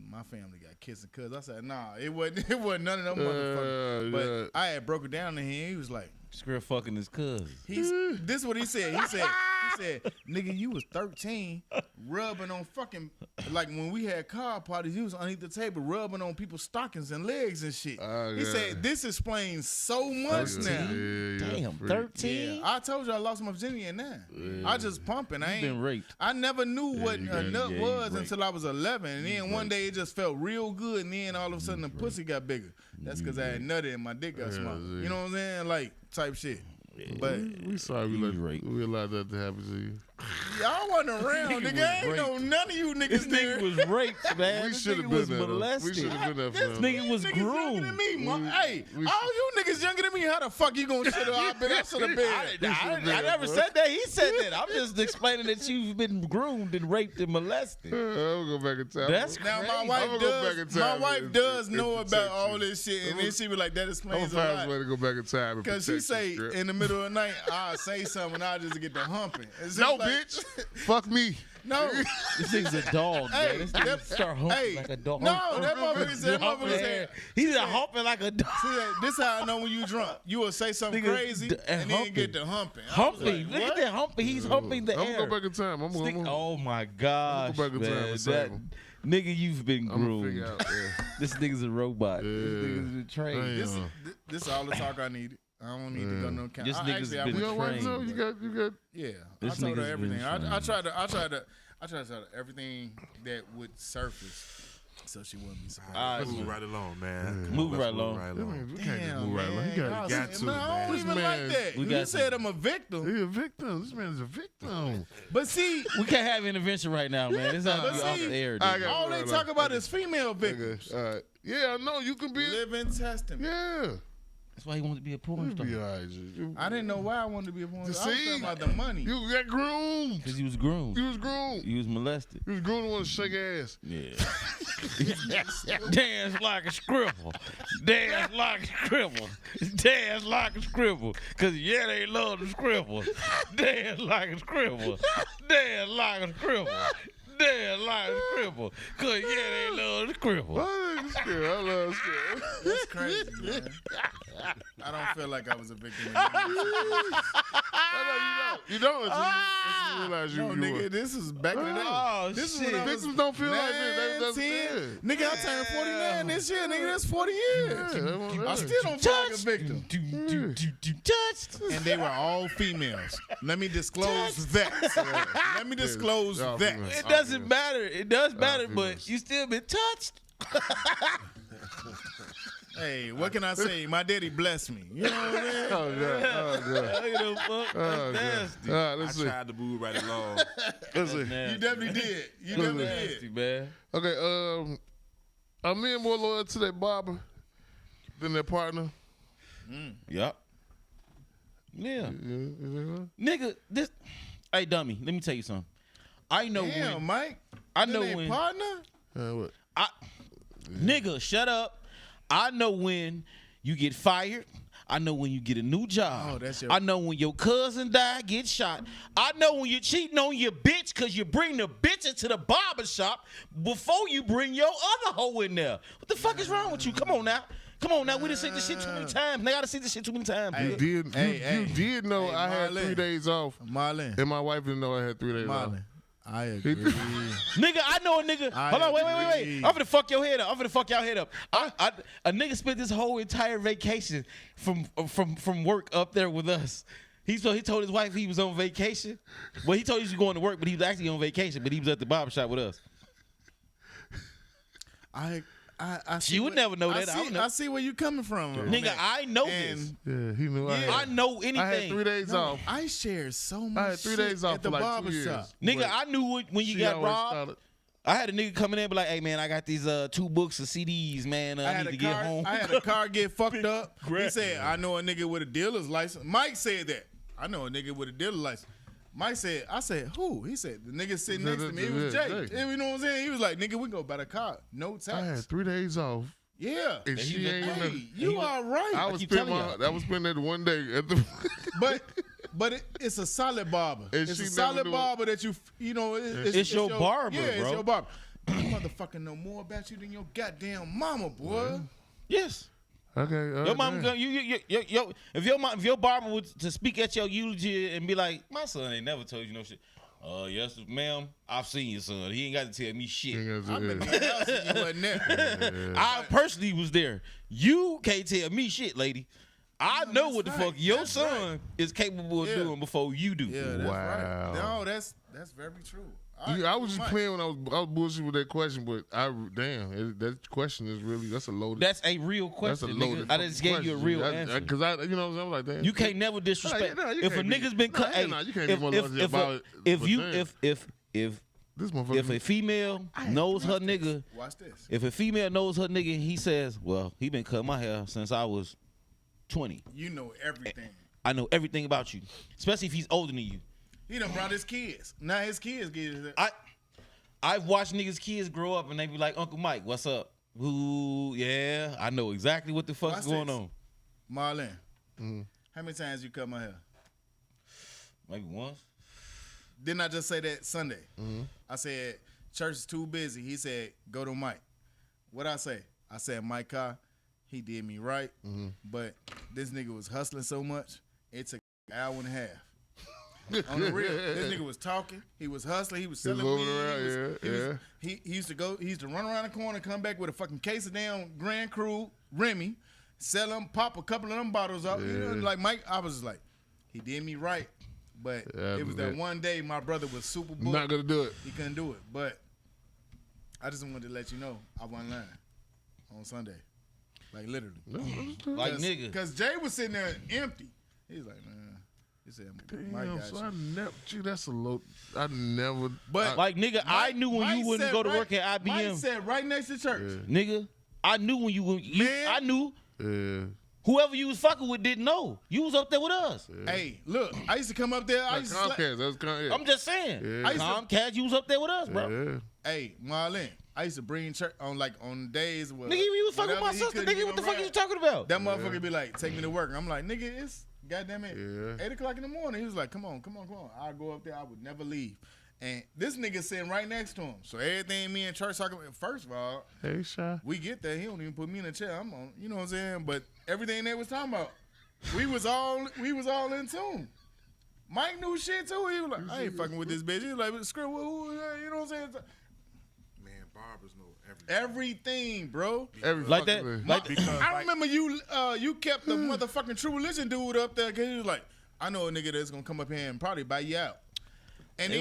Speaker 6: my family got kissing cousins. I said, nah, it wasn't none of them motherfuckers. But
Speaker 1: yeah.
Speaker 6: I had broke it down to him. He was like,
Speaker 3: Skrill fucking his cousin.
Speaker 6: this is what he said. He said, nigga, you was 13 rubbing on fucking, like when we had car parties, you was underneath the table rubbing on people's stockings and legs and shit.
Speaker 1: Oh,
Speaker 6: he
Speaker 1: God.
Speaker 6: said, this explains so much now.
Speaker 3: Damn,
Speaker 1: freak.
Speaker 3: 13.
Speaker 6: Yeah, I told you I lost my virginity in that. I just pumping. I
Speaker 3: Been
Speaker 6: ain't.
Speaker 3: raped.
Speaker 6: I never knew what
Speaker 1: you
Speaker 6: a
Speaker 1: got-
Speaker 6: nut
Speaker 3: yeah,
Speaker 6: was
Speaker 3: you raped.
Speaker 6: until I was 11, and then one day it just felt real good, and then all of a sudden the pussy got bigger. That's because I had nutted and my dick got smaller.
Speaker 1: see.
Speaker 6: You know what I'm saying? Like type shit. But
Speaker 1: We sorry we
Speaker 3: raped.
Speaker 1: allowed that to happen to you.
Speaker 6: y'all wasn't around, nigga. I ain't know none of you
Speaker 3: This
Speaker 6: niggas there.
Speaker 3: nigga was raped, man.
Speaker 1: We
Speaker 3: This
Speaker 1: should have
Speaker 3: nigga
Speaker 1: been
Speaker 3: was
Speaker 1: there. Though. We
Speaker 3: molested.
Speaker 1: should have been there for
Speaker 3: This
Speaker 1: him.
Speaker 3: nigga was
Speaker 6: Niggas younger than
Speaker 3: groomed.
Speaker 6: me, man. Hey,
Speaker 1: we-
Speaker 6: all you niggas younger than me. How the fuck you gonna shit up? I should have been.
Speaker 3: I never said that. He said that. I'm just explaining that you've been groomed and raped and molested.
Speaker 1: I'm gonna go back in time.
Speaker 3: That's
Speaker 6: Now my
Speaker 3: crazy.
Speaker 6: wife
Speaker 1: I'ma go back in
Speaker 6: does. My
Speaker 1: time
Speaker 6: wife
Speaker 1: and-
Speaker 6: does
Speaker 1: and
Speaker 6: know
Speaker 1: protect
Speaker 6: about
Speaker 1: you.
Speaker 6: all this shit, and then she be like, "That
Speaker 1: I'm
Speaker 6: explains
Speaker 1: gonna
Speaker 6: a
Speaker 1: find a way
Speaker 6: lot."
Speaker 1: to go back in time and
Speaker 6: Because she
Speaker 1: protect
Speaker 6: say
Speaker 1: you, Script.
Speaker 6: in the middle of the night, I'll say something, and I'll just get the humping. It's just
Speaker 1: No,
Speaker 6: like-
Speaker 1: bitch. Fuck me.
Speaker 6: No.
Speaker 3: This nigga's a dog,
Speaker 6: Hey,
Speaker 3: man. This nigga
Speaker 6: that-
Speaker 3: start humping
Speaker 6: hey,
Speaker 3: like a dog.
Speaker 6: no, that motherfucker said,
Speaker 3: Humping
Speaker 6: motherfucker said,
Speaker 3: He's a humping like a dog.
Speaker 6: see that, this how I know when you drunk. You will say something
Speaker 3: Nigga,
Speaker 6: crazy,
Speaker 3: and
Speaker 6: and then
Speaker 3: humping.
Speaker 6: get the humping. I was
Speaker 3: Humping.
Speaker 6: like,
Speaker 3: Look at
Speaker 6: what?
Speaker 3: that humping. He's humping the
Speaker 1: I'm
Speaker 3: air.
Speaker 1: gonna go back in time. I'm
Speaker 3: Stick-
Speaker 1: gonna
Speaker 3: oh my gosh,
Speaker 1: back in time
Speaker 3: man.
Speaker 1: and save
Speaker 3: That,
Speaker 1: him.
Speaker 3: nigga, you've been
Speaker 1: I'm gonna
Speaker 3: groomed.
Speaker 1: figure out. Yeah.
Speaker 3: This nigga's a robot. This
Speaker 1: Yeah.
Speaker 3: nigga's a train.
Speaker 1: Damn.
Speaker 6: This is all the talk I needed. I don't need to go no count.
Speaker 3: This nigga's
Speaker 6: Actually, I
Speaker 3: been
Speaker 1: You
Speaker 6: went-
Speaker 1: know what? No,
Speaker 3: trained.
Speaker 1: you got.
Speaker 6: Yeah,
Speaker 3: This
Speaker 6: I told her
Speaker 3: nigga's been
Speaker 6: everything. I
Speaker 3: trained.
Speaker 6: tried to tell her everything that would surface, so she wouldn't be surprised.
Speaker 3: Alright,
Speaker 5: Let's move right along, man. Come
Speaker 3: Move
Speaker 5: let's
Speaker 3: right along.
Speaker 1: We can't just
Speaker 6: Damn,
Speaker 1: move right along.
Speaker 6: man.
Speaker 1: You
Speaker 6: Y'all
Speaker 1: got
Speaker 6: say-
Speaker 5: to,
Speaker 6: man, I
Speaker 5: man.
Speaker 6: don't
Speaker 1: This
Speaker 6: even
Speaker 1: man-
Speaker 6: like that.
Speaker 3: We
Speaker 6: You
Speaker 3: got
Speaker 6: said
Speaker 3: to.
Speaker 6: I'm a victim,
Speaker 1: He a victim. This man is a victim.
Speaker 6: but see,
Speaker 3: We can't have intervention right now, man. It's not
Speaker 6: But
Speaker 3: off
Speaker 6: see,
Speaker 3: the air.
Speaker 1: I
Speaker 3: dude.
Speaker 1: got-
Speaker 6: all they talk about is female victims.
Speaker 1: Okay. All right. Yeah, I know you can be.
Speaker 6: Living testament.
Speaker 1: Yeah.
Speaker 3: That's why he wanted to be a porn
Speaker 1: You
Speaker 3: star.
Speaker 1: be all right. You-
Speaker 6: I didn't know why I wanted to be a porn
Speaker 1: You
Speaker 6: star. I was
Speaker 1: see?
Speaker 6: talking about the money.
Speaker 1: You got groomed.
Speaker 3: Because he was groomed.
Speaker 1: You was groomed.
Speaker 3: He was molested.
Speaker 1: You was groomed to want to shake ass.
Speaker 3: Yeah. Dance like a scribble. Dance like a scribble. Dance like a scribble. Cause yeah, they love the scribble. Dance like a scribble. Dance like a scribble. Dance like a scribble. Cause yeah, they love the scribble.
Speaker 1: I like scared. I love scared.
Speaker 6: That's crazy, man. I don't feel like I was a victim.
Speaker 1: You don't. Until you realize
Speaker 6: No,
Speaker 1: you
Speaker 6: nigga,
Speaker 1: were.
Speaker 6: this is back in the day.
Speaker 3: Oh,
Speaker 6: This is
Speaker 3: shit.
Speaker 6: when I was
Speaker 1: Victims don't feel like it. That's
Speaker 6: 10.
Speaker 1: it.
Speaker 6: Nigga, I turned 49 this year. Nigga, that's 40 years.
Speaker 1: Yeah,
Speaker 6: I still don't feel like a victim.
Speaker 3: Touched.
Speaker 6: And they were all females. Let me disclose that. Let me disclose
Speaker 1: Yeah,
Speaker 6: that.
Speaker 1: females.
Speaker 3: It doesn't matter. It does matter, but
Speaker 1: females.
Speaker 3: you still been touched.
Speaker 6: Hey, what can I say? My daddy blessed me. You know what I'm saying?
Speaker 1: Oh, God. Oh, God.
Speaker 3: Look at them fuck.
Speaker 1: Oh,
Speaker 3: That's
Speaker 1: God.
Speaker 3: nasty.
Speaker 1: All right,
Speaker 5: I
Speaker 1: let's see.
Speaker 5: tried to move right along.
Speaker 1: Let's see.
Speaker 6: You definitely did. You definitely
Speaker 3: Nasty,
Speaker 6: did.
Speaker 3: man.
Speaker 1: Okay, are men more loyal to their barber than their partner?
Speaker 3: Yep. Yeah.
Speaker 1: Yeah.
Speaker 3: Nigga, this Hey, dummy, let me tell you something. I know
Speaker 6: Damn,
Speaker 3: when.
Speaker 6: Mike.
Speaker 3: I
Speaker 6: That
Speaker 3: know
Speaker 6: ain't
Speaker 3: when.
Speaker 6: partner.
Speaker 1: What?
Speaker 3: Nigga, shut up. I know when you get fired. I know when you get a new job.
Speaker 6: Oh, that's your-
Speaker 3: I know when your cousin died, get shot. I know when you're cheating on your bitch because you bring the bitch into the barber shop before you bring your other hoe in there. What the fuck is wrong with you? Come on now. We done seen this shit too many times. They gotta see this shit too many times.
Speaker 6: Hey,
Speaker 3: dude.
Speaker 1: You did know
Speaker 6: Hey,
Speaker 1: I had
Speaker 6: Marlon.
Speaker 1: 3 days off,
Speaker 6: Marlon.
Speaker 1: and my wife didn't know I had 3 days off.
Speaker 6: Marlon. I agree.
Speaker 3: Nigga, I know a nigga.
Speaker 6: I
Speaker 3: Hold on, wait.
Speaker 6: agree.
Speaker 3: I'm finna fuck your head up. A nigga spent this whole entire vacation from work up there with us. He told his wife he was on vacation. Well, he told he was going to work, but he was actually on vacation. But he was at the barbershop with us.
Speaker 6: I
Speaker 3: She would never know that. I would never-
Speaker 6: I see where you coming from. on
Speaker 3: Nigga,
Speaker 6: that.
Speaker 3: I know this.
Speaker 6: And
Speaker 1: Yeah, he knew I had.
Speaker 3: I know anything.
Speaker 1: I had 3 days
Speaker 6: no,
Speaker 1: off.
Speaker 6: I shared so much
Speaker 1: I had 3
Speaker 6: shit
Speaker 1: days off
Speaker 6: at the
Speaker 1: for like 2
Speaker 6: barber
Speaker 1: years.
Speaker 6: shop.
Speaker 3: Nigga,
Speaker 1: But
Speaker 3: I knew when you
Speaker 1: she
Speaker 3: got
Speaker 1: always
Speaker 3: robbed.
Speaker 1: started-
Speaker 3: I had a nigga coming in and be like, hey, man, I got these 2 books of CDs, man. I need to get home.
Speaker 6: I had a car get fucked up. He
Speaker 3: Crap.
Speaker 6: said, I know a nigga with a dealer's license. Mike said that. I know a nigga with a dealer's license. Mike said, I said, who? He said, the nigga sitting next to me. It was
Speaker 1: Yeah,
Speaker 6: Jay.
Speaker 1: Jay.
Speaker 6: You know what I'm saying? He was like, nigga, we go buy the car. No tax.
Speaker 1: I had 3 days off,
Speaker 6: Yeah.
Speaker 1: and
Speaker 3: he
Speaker 1: she
Speaker 3: was-
Speaker 1: ain't
Speaker 3: Hey,
Speaker 1: never.
Speaker 6: Hey, you are right.
Speaker 1: I was
Speaker 3: keep
Speaker 1: spending
Speaker 3: telling
Speaker 1: I was spending that one day at the.
Speaker 6: But it's a solid barber.
Speaker 1: And
Speaker 6: It's
Speaker 1: she
Speaker 6: a
Speaker 1: never
Speaker 6: solid
Speaker 1: knew it.
Speaker 6: barber that you know.
Speaker 3: It's your barber,
Speaker 6: yeah,
Speaker 3: bro.
Speaker 6: it's your barber. That motherfucker know more about you than your goddamn mama, boy.
Speaker 3: Yes.
Speaker 1: Okay.
Speaker 3: Your mom
Speaker 1: damn.
Speaker 3: if your barber was to speak at your eulogy and be like, my son ain't never told you no shit. Yes, ma'am. I've seen your son. He ain't got to tell me shit.
Speaker 6: I've been in the house and you wasn't there.
Speaker 3: I personally was there. You can't tell me shit, lady. I know what the
Speaker 6: that's
Speaker 3: fuck
Speaker 6: right.
Speaker 3: your
Speaker 6: That's
Speaker 3: son is capable of
Speaker 6: Yeah.
Speaker 3: doing before you do.
Speaker 6: Yeah, that's
Speaker 1: Wow.
Speaker 6: right. No, that's very true.
Speaker 1: I was just
Speaker 6: Mike.
Speaker 1: playing when I was bullshitting with that question, but that question is really that's a loaded.
Speaker 3: That's a real
Speaker 1: That's
Speaker 3: question.
Speaker 1: a loaded.
Speaker 3: Nigga. I just gave you a real answer.
Speaker 1: Because I, you know, what I'm like, damn.
Speaker 3: You can't never disrespect.
Speaker 1: Nah, you
Speaker 3: If a
Speaker 1: can't be-
Speaker 3: nigga's been cut,
Speaker 1: nah,
Speaker 3: hey,
Speaker 1: nah, you can't
Speaker 3: if,
Speaker 1: be more
Speaker 3: if,
Speaker 1: logical
Speaker 3: if,
Speaker 1: about it,
Speaker 3: if
Speaker 1: but
Speaker 3: you
Speaker 1: damn.
Speaker 3: if
Speaker 1: this motherfucker.
Speaker 3: if a female knows her nigga,
Speaker 6: Watch this.
Speaker 3: if a female knows her nigga, he says, well, he been cutting my hair since I was 20.
Speaker 6: You know everything.
Speaker 3: I know everything about you, especially if he's older than you.
Speaker 6: He done brought his kids. Now his kids get it.
Speaker 3: I've watched niggas' kids grow up and they be like, Uncle Mike, what's up? Ooh, yeah, I know exactly what the fuck's
Speaker 6: Watch
Speaker 3: going
Speaker 6: this.
Speaker 3: on.
Speaker 6: Marlon, how many times you cut my hair?
Speaker 3: Maybe once.
Speaker 6: Didn't I just say that Sunday? I said, church is too busy. He said, go to Mike. What I say? I said, Mike Carr, he did me right, but this nigga was hustling so much, it took an hour and a half. On the real, this nigga was talking. He was hustling. He was selling
Speaker 1: moving
Speaker 6: weed.
Speaker 1: around,
Speaker 6: He used to run around the corner, come back with a fucking case of damn Grand Cru Remy, sell them, pop a couple of them bottles up. You know, like Mike, I was just like, he did me right, but
Speaker 1: Yeah,
Speaker 6: it was that one day my brother was super booked.
Speaker 1: not gonna do it.
Speaker 6: He couldn't do it, but I just wanted to let you know I wasn't lying on Sunday, like literally.
Speaker 3: Like nigga.
Speaker 6: Because Jay was sitting there empty. He was like, man. He said, Mike
Speaker 1: Damn,
Speaker 6: got
Speaker 1: so
Speaker 6: you.
Speaker 1: I never. Gee, that's a low. I never.
Speaker 6: But
Speaker 3: Like nigga, I knew when
Speaker 6: Mike
Speaker 3: you wouldn't
Speaker 6: said
Speaker 3: go to
Speaker 6: right-
Speaker 3: work at
Speaker 6: Mike
Speaker 3: IBM.
Speaker 6: said right next to church.
Speaker 3: Nigga, I knew when you
Speaker 6: Man.
Speaker 3: I knew
Speaker 1: Yeah.
Speaker 3: whoever you was fucking with didn't know. You was up there with us.
Speaker 6: Hey, look, I used to come up there. I
Speaker 1: Like
Speaker 6: used to slap-
Speaker 1: Comcast. That's Comcast.
Speaker 3: I'm just saying.
Speaker 1: Yeah.
Speaker 6: I used to-
Speaker 3: Comcast, you was up there with us, bro.
Speaker 1: Yeah.
Speaker 6: Hey, Marlon, I used to bring church on days where
Speaker 3: Nigga, you was fucking with
Speaker 6: whenever
Speaker 3: my
Speaker 6: he
Speaker 3: sister.
Speaker 6: couldn't
Speaker 3: Nigga,
Speaker 6: get
Speaker 3: what the
Speaker 6: no
Speaker 3: fuck
Speaker 6: ride,
Speaker 3: you talking about?
Speaker 6: That motherfucker be like, take me to work. I'm like, nigga, it's goddamn it,
Speaker 1: Yeah.
Speaker 6: 8 o'clock in the morning. He was like, come on. I'll go up there. I would never leave. And this nigga sitting right next to him. So everything me and church talking about, first of all,
Speaker 1: Hey, Shy.
Speaker 6: we get there. He don't even put me in a chair. I'm on, you know what I'm saying? But everything they was talking about, we was all in tune. Mike knew shit too. He was like, I ain't fucking with this bitch. He was like, screw who, you know what I'm saying?
Speaker 5: Man, barbers know everything.
Speaker 6: Everything, bro.
Speaker 1: Every
Speaker 3: Like
Speaker 1: fucking
Speaker 3: that?
Speaker 1: day.
Speaker 3: Like
Speaker 5: Because
Speaker 6: I remember you kept the motherfucking True Religion dude up there because he was like, I know a nigga that's gonna come up here and probably buy you out. And
Speaker 3: It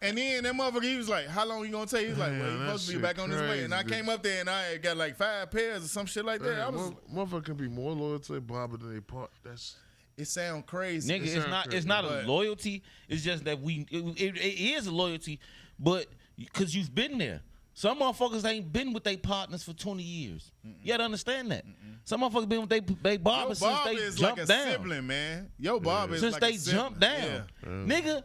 Speaker 3: was
Speaker 6: then that motherfucker, he was like, how long you gonna take? He was like, well,
Speaker 1: Man,
Speaker 6: you
Speaker 1: that
Speaker 6: supposed to be
Speaker 1: shit
Speaker 6: back on his way. And I
Speaker 1: crazy.
Speaker 6: came up there and I had got like 5 pairs or some shit like that. I was,
Speaker 1: Motherfucker can be more loyal to their barber than they part. That's
Speaker 6: it sound crazy.
Speaker 3: Nigga,
Speaker 1: sound
Speaker 3: it's not a
Speaker 6: but-
Speaker 3: loyalty. It's just that it is a loyalty, but because you've been there. Some motherfuckers ain't been with their partners for 20 years. You gotta understand that. Some motherfuckers been with they
Speaker 6: Your
Speaker 3: barber since
Speaker 6: barber
Speaker 3: they
Speaker 6: is
Speaker 3: jumped
Speaker 6: like a
Speaker 3: down.
Speaker 6: sibling, man. Your barber is
Speaker 3: Since
Speaker 6: like
Speaker 3: they
Speaker 6: a sibling.
Speaker 3: jumped down.
Speaker 6: Yeah.
Speaker 3: Nigga,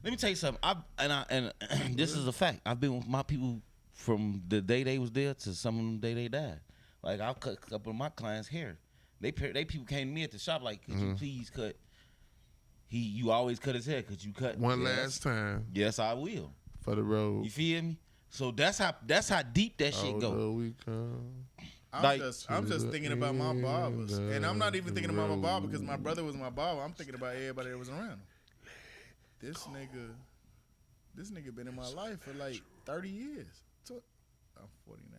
Speaker 3: Let me tell you something. And this is a fact. I've been with my people from the day they was there to some of them day they died. Like I'll cut a couple of my clients' hair. They people came to me at the shop like, could you please cut? You always cut his hair. Could you cut
Speaker 1: One last time
Speaker 3: Yes, I will.
Speaker 1: for the road.
Speaker 3: You feel me? So that's how deep that shit go.
Speaker 1: Although we come.
Speaker 6: I'm just thinking about my barbers, and I'm not even thinking about my barber because my brother was my barber. I'm thinking about everybody that was around him. This nigga been in my life for like 30 years. I'm 49.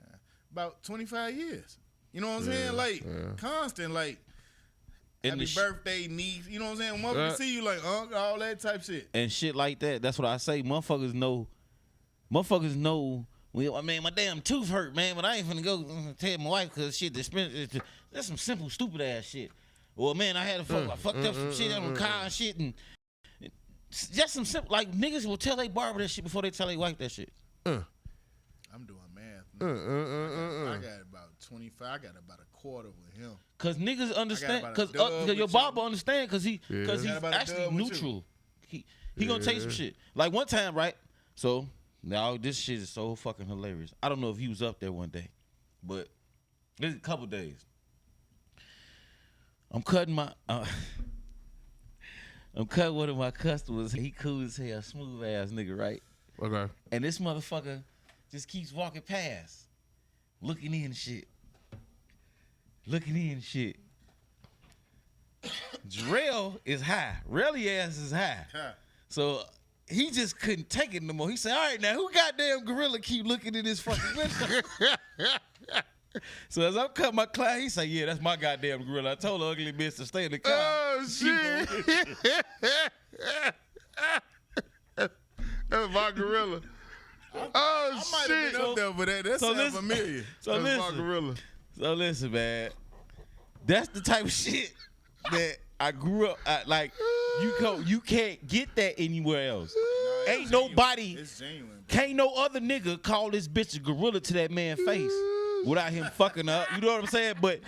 Speaker 6: About 25 years. You know what I'm saying? Like constant, like happy birthday, niece. You know what I'm saying? Motherfuckers see you like all that type shit
Speaker 3: and shit like that. That's what I say. Motherfuckers know. Well, man, my damn tooth hurt, man, but I ain't finna go tell my wife because shit, that's some simple, stupid ass shit. Well, man, I had I fucked up some shit on the car and shit, and just some simple, like niggas will tell they barber that shit before they tell they wife that shit.
Speaker 6: I'm doing math. I got about 25. I got about a quarter with him.
Speaker 3: Cause niggas understand, cause your barber understand, cause he's actually neutral. He gonna tell you some shit. Like one time, right? So. Now this shit is so fucking hilarious. I don't know if he was up there one day, but this is a couple days. I'm cutting one of my customers. He cool as hell, smooth ass nigga, right?
Speaker 1: Okay.
Speaker 3: And this motherfucker just keeps walking past, looking in shit. Jarrell is high. Relly ass is high. So he just couldn't take it no more. He said, all right, now who goddamn gorilla keep looking in this fucking window? So as I'm cutting my client, he said, yeah, that's my goddamn gorilla. I told the ugly bitch to stay in the car.
Speaker 1: Oh, shit. That's my gorilla. Oh,
Speaker 6: I might
Speaker 1: shit.
Speaker 6: have been up there for that. That sounds familiar.
Speaker 3: So
Speaker 1: That's my gorilla.
Speaker 3: So listen, man. That's the type of shit that I grew up like. You can't get that anywhere else. Ain't nobody,
Speaker 6: It's genuine.
Speaker 3: can't no other nigga call this bitch a gorilla to that man's face without him fucking up. You know what I'm saying? But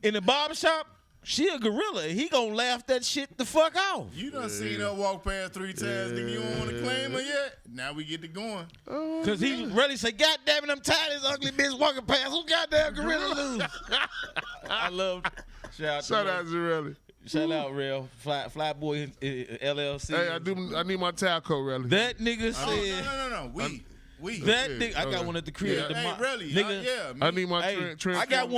Speaker 3: in the barbershop, she a gorilla. He gonna laugh that shit the fuck off.
Speaker 6: You done seen her walk past 3 times, nigga. You don't want to claim her yet? Now we get to going.
Speaker 3: Cause he really say, God damn it, I'm tired of this ugly bitch walking past. Who goddamn gorilla lose? I love. Shout out to
Speaker 1: Relly.
Speaker 3: Shout out, Real Flyboy LLC.
Speaker 1: Hey, I need my towel coat, Relly.
Speaker 3: That nigga said.
Speaker 6: No. We.
Speaker 3: That nigga, I got one at the crib.
Speaker 6: Hey, really?
Speaker 3: Nigga,
Speaker 1: I need my
Speaker 3: hey, I got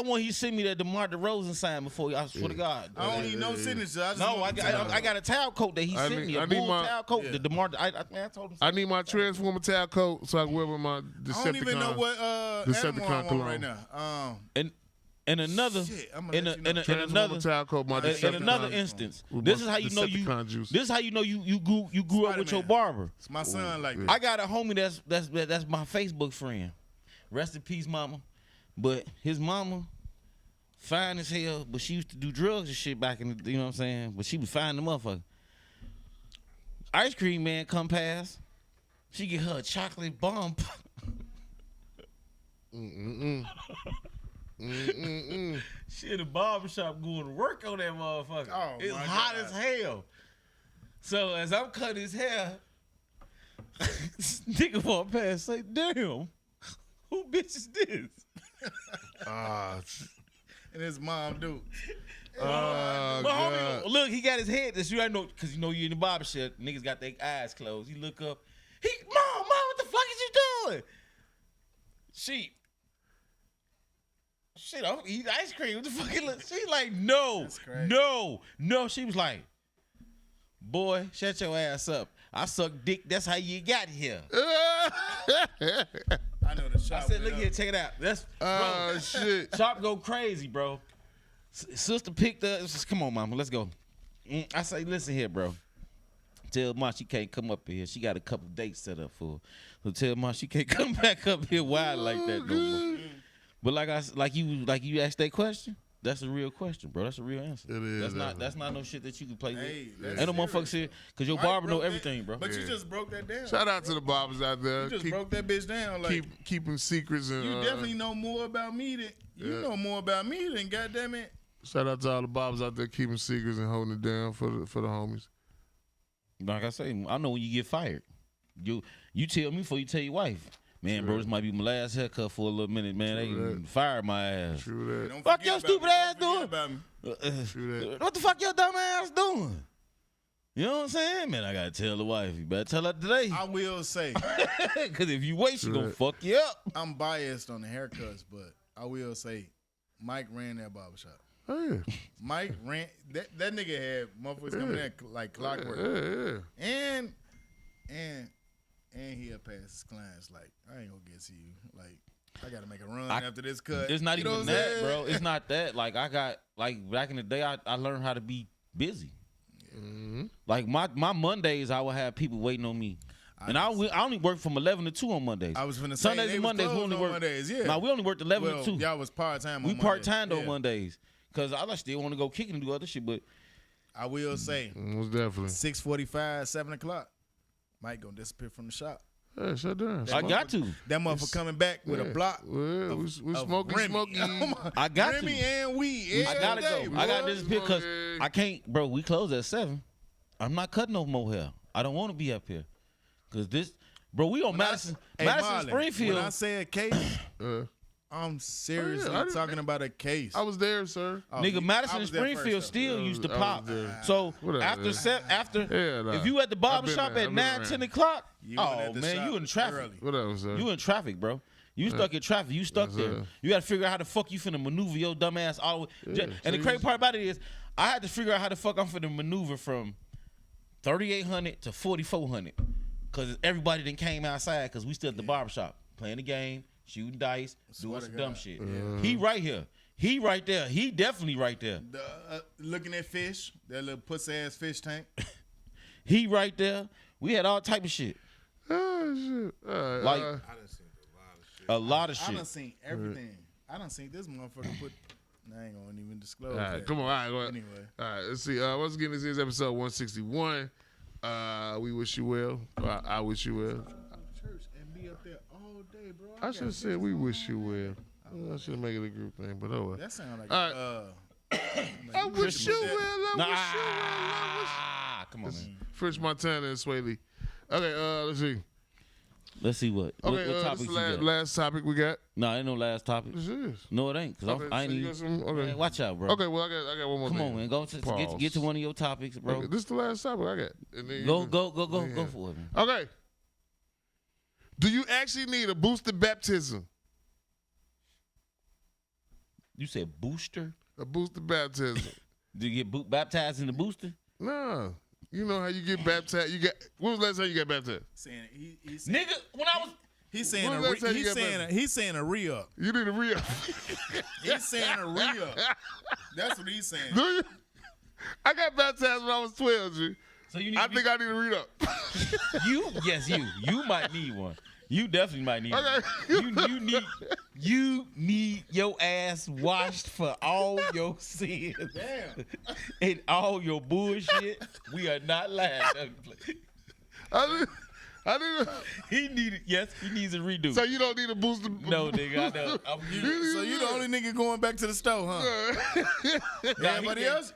Speaker 3: one. He sent me that DeMar DeRozan signed before. I swear to God.
Speaker 6: I don't need no signature.
Speaker 3: I got a towel coat that he sent me. A bull towel coat.
Speaker 6: Yeah.
Speaker 3: The DeMar. I told him.
Speaker 1: I need my Transformer towel coat so I can wear with my Decepticon.
Speaker 6: I don't even know what
Speaker 1: Decepticon
Speaker 6: animal I'm on
Speaker 1: cologne
Speaker 6: right now.
Speaker 3: And another,
Speaker 6: Shit, I'm
Speaker 3: in
Speaker 6: gonna let you know.
Speaker 3: another,
Speaker 1: Transformer towel coat, my
Speaker 3: in
Speaker 1: Decepticon.
Speaker 3: another instance,
Speaker 1: With
Speaker 3: this
Speaker 1: my
Speaker 3: is how you know you.
Speaker 1: Decepticon juice.
Speaker 3: This is how you know you grew up with your
Speaker 6: Spider-Man.
Speaker 3: barber.
Speaker 6: It's my son like that.
Speaker 3: I got a homie that's my Facebook friend. Rest in peace, mama. But his mama, fine as hell, but she used to do drugs and shit back in the, you know what I'm saying? But she was fine the motherfucker. Ice cream man come past. She get her a chocolate bomb. She in the barbershop going to work on that motherfucker.
Speaker 6: Oh,
Speaker 3: it's
Speaker 6: my
Speaker 3: hot
Speaker 6: God.
Speaker 3: as hell. So as I'm cutting his hair, nigga walk past say, damn, who bitch is this?
Speaker 6: And his mom, dude.
Speaker 3: My homie, look, he got his head. That's you. I know, cause you know you in the barbershop. Niggas got their eyes closed. He look up. Mom, what the fuck is you doing? Shit, I'm eating ice cream. What the fuck? She like, no. She was like, boy, shut your ass up. I suck dick. That's how you got here.
Speaker 6: I know the shop.
Speaker 3: I said, look here, check it out. That's bro.
Speaker 1: Shit.
Speaker 3: Shop go crazy, bro. Sister picked up. Says, come on, mama, let's go. I say, listen here, bro. Tell Ma she can't come up here. She got a couple dates set up for her. So tell Ma she can't come back up here wild like that no more. But like you asked that question. That's a real question, bro. That's a real answer.
Speaker 1: It is,
Speaker 3: That's not no shit that you can play
Speaker 6: Hey,
Speaker 3: with.
Speaker 6: that's
Speaker 3: Ain't no motherfucker shit. Cause your barber know everything, bro.
Speaker 6: But you just broke that down.
Speaker 1: Shout out to the barbers out there.
Speaker 6: You just broke that bitch down. Like
Speaker 1: keeping secrets and
Speaker 6: you definitely know more about me than you know more about me than goddamn it.
Speaker 1: shout out to all the barbers out there keeping secrets and holding it down for the homies.
Speaker 3: Like I say, I know when you get fired. You tell me before you tell your wife. Man, bro, this might be my last haircut for a little minute, man. They fired my ass.
Speaker 1: True that.
Speaker 4: Don't
Speaker 3: Fuck
Speaker 4: forget
Speaker 3: your
Speaker 4: about
Speaker 3: stupid
Speaker 4: me.
Speaker 3: ass
Speaker 4: Don't
Speaker 3: doing.
Speaker 4: forget about me.
Speaker 1: True that.
Speaker 3: What the fuck your dumb ass doing? You know what I'm saying? Man, I gotta tell the wife. You better tell her today.
Speaker 4: I will say,
Speaker 3: Because if you wait, she gonna
Speaker 1: Right.
Speaker 3: fuck you up.
Speaker 4: I'm biased on the haircuts, but I will say, Mike ran that barbershop.
Speaker 1: Oh, yeah.
Speaker 4: Mike ran that nigga had motherfuckers coming in like clockwork,
Speaker 1: Yeah.
Speaker 4: and he'll pass his clients like, I ain't gonna get to you. Like, I gotta make a run
Speaker 3: I-
Speaker 4: after this cut.
Speaker 3: It's not
Speaker 4: You know
Speaker 3: even
Speaker 4: what I'm
Speaker 3: that,
Speaker 4: saying?
Speaker 3: bro. It's not that. Like back in the day, I learned how to be busy. Like my Mondays, I would have people waiting on me. And I only work from 11 to 2 on Mondays.
Speaker 4: I was finna say,
Speaker 3: Sundays
Speaker 4: they
Speaker 3: and
Speaker 4: was
Speaker 3: Mondays we
Speaker 4: closed
Speaker 3: only
Speaker 4: on
Speaker 3: work.
Speaker 4: Mondays, yeah.
Speaker 3: Nah, we only worked 11
Speaker 4: Well,
Speaker 3: to 2.
Speaker 4: y'all was part-time
Speaker 3: We
Speaker 4: on
Speaker 3: part time
Speaker 4: Mondays.
Speaker 3: on Mondays. Cause I still want to go kicking and do other shit, but
Speaker 4: I will say,
Speaker 1: Most definitely.
Speaker 4: 6:45, 7 o'clock, Mike gonna disappear from the shop.
Speaker 1: Yeah, shut down.
Speaker 3: I got to.
Speaker 4: That motherfucker coming back with a block.
Speaker 1: Well, we
Speaker 4: of
Speaker 1: smoking,
Speaker 4: Remy.
Speaker 1: smoking.
Speaker 3: I got
Speaker 4: Remy
Speaker 3: to.
Speaker 4: and weed.
Speaker 3: I gotta
Speaker 4: every
Speaker 3: go.
Speaker 4: day,
Speaker 3: I gotta
Speaker 4: boy.
Speaker 3: disappear because
Speaker 1: Okay.
Speaker 3: I can't, bro. We close at 7. I'm not cutting no more hair. I don't want to be up here, cause this, bro. We on Madison,
Speaker 4: Hey,
Speaker 3: Madison
Speaker 4: Marlon,
Speaker 3: Springfield.
Speaker 4: When I say a case,
Speaker 1: Uh,
Speaker 4: I'm seriously
Speaker 1: I didn't-
Speaker 4: talking about a case.
Speaker 1: I was there, sir.
Speaker 4: Oh,
Speaker 3: Nigga,
Speaker 4: you-
Speaker 3: Madison
Speaker 4: I
Speaker 3: and
Speaker 4: was there first,
Speaker 3: Springfield
Speaker 4: though.
Speaker 3: still used to
Speaker 1: I was
Speaker 3: pop.
Speaker 1: there.
Speaker 3: So
Speaker 1: Whatever.
Speaker 3: after
Speaker 1: Yeah, nah.
Speaker 3: if you at the barber
Speaker 1: been
Speaker 3: shop
Speaker 1: there.
Speaker 3: at
Speaker 1: I've been
Speaker 3: 9,
Speaker 1: around.
Speaker 3: 10 o'clock,
Speaker 4: You went
Speaker 3: oh
Speaker 4: at the
Speaker 3: man,
Speaker 4: shop
Speaker 3: you in traffic.
Speaker 4: early.
Speaker 1: Whatever, sir.
Speaker 3: You in traffic, bro. You stuck in traffic. You stuck
Speaker 1: Yes,
Speaker 3: there.
Speaker 1: sir.
Speaker 3: You got to figure out how the fuck you finna maneuver your dumb ass all the way.
Speaker 1: Yeah,
Speaker 3: And the
Speaker 1: so
Speaker 3: crazy
Speaker 1: you-
Speaker 3: part about it is, I had to figure out how the fuck I'm finna maneuver from 3,800 to 4,400, cause everybody then came outside, cause we still at the barber shop playing the game, shooting dice, doing
Speaker 4: to
Speaker 3: some dumb
Speaker 4: God.
Speaker 3: shit. He right here. He right there. He definitely right there.
Speaker 4: Looking at fish, that little pussy ass fish tank.
Speaker 3: He right there. We had all type of shit.
Speaker 1: Oh, shit. All right,
Speaker 3: Like-
Speaker 5: I done seen
Speaker 3: A lot of
Speaker 4: I done
Speaker 3: shit.
Speaker 4: seen everything. I done seen this motherfucker put. I ain't gonna even disclose.
Speaker 1: all right,
Speaker 4: that.
Speaker 1: come on. All right, go ahead.
Speaker 4: Anyway,
Speaker 1: All right, let's see. Once again, this is episode 161. We wish you well. I wish you well.
Speaker 4: church and be up there all day, bro.
Speaker 1: I should have said we wish you well. I should have made it a group thing, but oh well.
Speaker 4: That sound like
Speaker 1: All I wish you well. I
Speaker 3: Nah,
Speaker 1: wish you well.
Speaker 3: come on, man.
Speaker 1: French Montana and Sway Lee. Okay, let's see.
Speaker 3: Let's see what.
Speaker 1: Okay,
Speaker 3: what
Speaker 1: this
Speaker 3: topics
Speaker 1: is
Speaker 3: you
Speaker 1: the
Speaker 3: got?
Speaker 1: last topic we got.
Speaker 3: No, ain't no last topic.
Speaker 1: This is.
Speaker 3: No, it ain't. Cause
Speaker 1: Okay,
Speaker 3: I ain't
Speaker 1: so you
Speaker 3: even.
Speaker 1: got some- okay.
Speaker 3: Man, watch out, bro.
Speaker 1: Okay, well I got one more
Speaker 3: Come
Speaker 1: thing.
Speaker 3: on, man. Go to
Speaker 1: Pause.
Speaker 3: get to one of your topics, bro.
Speaker 1: Okay, this is the last topic I got. And then you
Speaker 3: Go,
Speaker 1: can-
Speaker 3: go, go, go,
Speaker 1: Yeah.
Speaker 3: go for it, man.
Speaker 1: Okay. Do you actually need a boosted baptism?
Speaker 3: You said booster?
Speaker 1: A boosted baptism?
Speaker 3: Did you get baptized in the booster?
Speaker 1: No. You know how you get baptized? When was the last time you got baptized?
Speaker 4: saying he's saying,
Speaker 3: Nigga, when I was.
Speaker 4: he's saying
Speaker 1: when
Speaker 4: a
Speaker 1: was the last time you
Speaker 4: he's
Speaker 1: got
Speaker 4: saying
Speaker 1: baptized?
Speaker 4: he's saying a re-up.
Speaker 1: You need a re-up.
Speaker 4: He's saying a re-up. That's what he's saying.
Speaker 1: Do you? I got baptized when I was 12, G.
Speaker 3: So you need.
Speaker 1: I think I need a re-up.
Speaker 3: Yes, you might need one. You definitely might need
Speaker 1: Okay.
Speaker 3: one. You need your ass washed for all your sins.
Speaker 4: Damn.
Speaker 3: And all your bullshit. We are not lying.
Speaker 1: I need
Speaker 3: He needs a redo.
Speaker 1: so you don't need a boosted.
Speaker 3: No, nigga, I know.
Speaker 4: So you the only nigga going back to the store, huh? Everybody else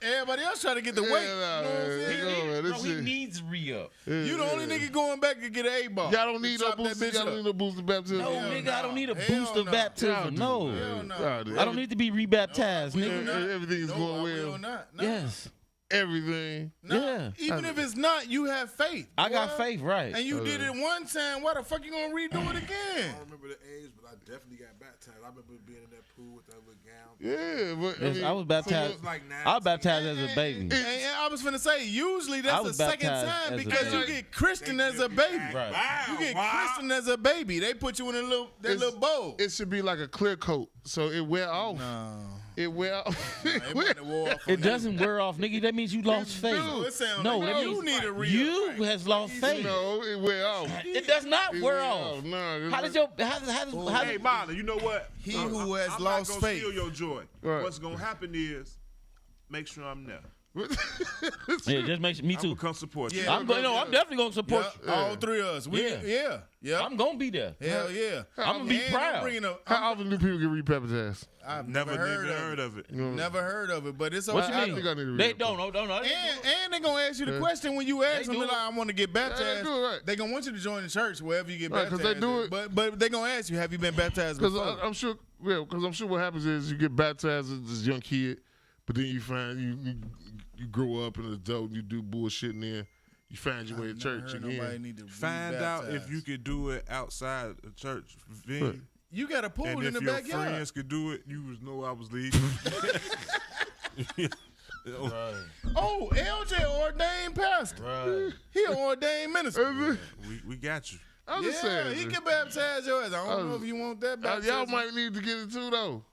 Speaker 4: trying to get the weight. You know what I'm saying?
Speaker 3: He needs re-up.
Speaker 4: You the only nigga going back to get an A-ball.
Speaker 1: Y'all don't need no
Speaker 4: Chop that
Speaker 1: boosted.
Speaker 4: bitch
Speaker 1: Y'all don't
Speaker 4: up.
Speaker 1: need no boosted baptism.
Speaker 3: No,
Speaker 4: Hell
Speaker 3: nigga,
Speaker 4: no.
Speaker 3: I don't need a
Speaker 4: Hell
Speaker 3: boost of
Speaker 4: no.
Speaker 3: baptism. No.
Speaker 4: Hell no.
Speaker 3: I don't need to be rebaptized,
Speaker 4: No,
Speaker 3: nigga.
Speaker 1: Everything is
Speaker 4: No,
Speaker 1: going
Speaker 4: I
Speaker 1: well.
Speaker 4: will not. No.
Speaker 3: Yes.
Speaker 1: Everything.
Speaker 4: No.
Speaker 3: Yeah.
Speaker 4: Even if it's not, you have faith.
Speaker 3: I got
Speaker 4: boy.
Speaker 3: faith, right.
Speaker 4: And you did it one time. Why the fuck you gonna redo it
Speaker 5: I
Speaker 4: again?
Speaker 5: don't remember the age, but I definitely got baptized. I remember being in that pool with that little gown.
Speaker 1: Yeah, but
Speaker 3: Yes, I was baptized.
Speaker 5: was like
Speaker 3: I was baptized as a baby.
Speaker 4: And I was finna say, usually
Speaker 3: I
Speaker 4: that's the
Speaker 3: was
Speaker 4: second
Speaker 3: baptized
Speaker 4: time
Speaker 3: as a
Speaker 4: because you
Speaker 3: baby.
Speaker 4: get Christian as a baby.
Speaker 3: Right.
Speaker 4: You get Christian as a baby. They put you in a little little bowl.
Speaker 1: it should be like a clear coat, so it wear off.
Speaker 4: No.
Speaker 1: It wear off.
Speaker 4: It might have wore off on
Speaker 3: It doesn't wear off, nigga. That means you lost faith.
Speaker 4: you. It sound
Speaker 3: No,
Speaker 4: like
Speaker 3: that
Speaker 4: you
Speaker 3: means
Speaker 4: need a real.
Speaker 3: you has lost faith.
Speaker 1: No, it wear off.
Speaker 3: It does not
Speaker 1: It
Speaker 3: wear off.
Speaker 1: No,
Speaker 3: How does your how
Speaker 5: Hey, Marlon, you know what?
Speaker 4: He who has
Speaker 5: I'm
Speaker 4: lost
Speaker 5: not gonna
Speaker 4: faith.
Speaker 5: steal your joy.
Speaker 1: Right.
Speaker 5: What's gonna happen is, make sure I'm there.
Speaker 3: Yeah, just makes me
Speaker 5: I'm
Speaker 3: too.
Speaker 5: gonna come support you.
Speaker 6: Yeah.
Speaker 3: I'm definitely gonna support you.
Speaker 6: All three of us. Yeah.
Speaker 3: I'm gonna be there.
Speaker 6: Hell yeah.
Speaker 3: I'm gonna be
Speaker 6: And
Speaker 3: proud.
Speaker 6: I'm bringing
Speaker 1: How often do people get rebaptized?
Speaker 6: I've
Speaker 5: Never
Speaker 6: heard
Speaker 5: heard
Speaker 6: of
Speaker 5: of it.
Speaker 6: Never heard of it, but it's
Speaker 3: What
Speaker 6: okay.
Speaker 3: you
Speaker 1: I
Speaker 3: mean?
Speaker 1: think I need to
Speaker 3: They
Speaker 1: read
Speaker 3: don't. No.
Speaker 6: And they're gonna ask you the question when you ask
Speaker 3: They
Speaker 6: them,
Speaker 3: do
Speaker 6: like,
Speaker 3: it.
Speaker 6: I want to get baptized.
Speaker 1: do it right.
Speaker 6: They're gonna want you to join the church wherever you get
Speaker 1: Right, 'cause
Speaker 6: baptized.
Speaker 1: they do it-
Speaker 6: But they're gonna ask you, have you been baptized
Speaker 1: Because
Speaker 6: before?
Speaker 1: I'm sure, because I'm sure what happens is you get baptized as this young kid, but then you find you grow up in an adult, and you do bullshit, and then you find your way to church
Speaker 6: Heard nobody
Speaker 1: again.
Speaker 6: need to
Speaker 5: Find out if
Speaker 6: re-baptize.
Speaker 5: you could do it outside the church venue.
Speaker 6: You got a pool
Speaker 5: And
Speaker 6: in
Speaker 5: if
Speaker 6: the
Speaker 5: your
Speaker 6: backyard.
Speaker 5: friends could do it, you would know I was leaving.
Speaker 6: Oh, LJ ordained pastor.
Speaker 3: Right.
Speaker 6: He an ordained minister.
Speaker 5: we got you.
Speaker 1: I'm just
Speaker 6: Yeah,
Speaker 1: saying.
Speaker 6: he can baptize your ass. I don't know if you want that baptism.
Speaker 1: Y'all might need to get it too, though.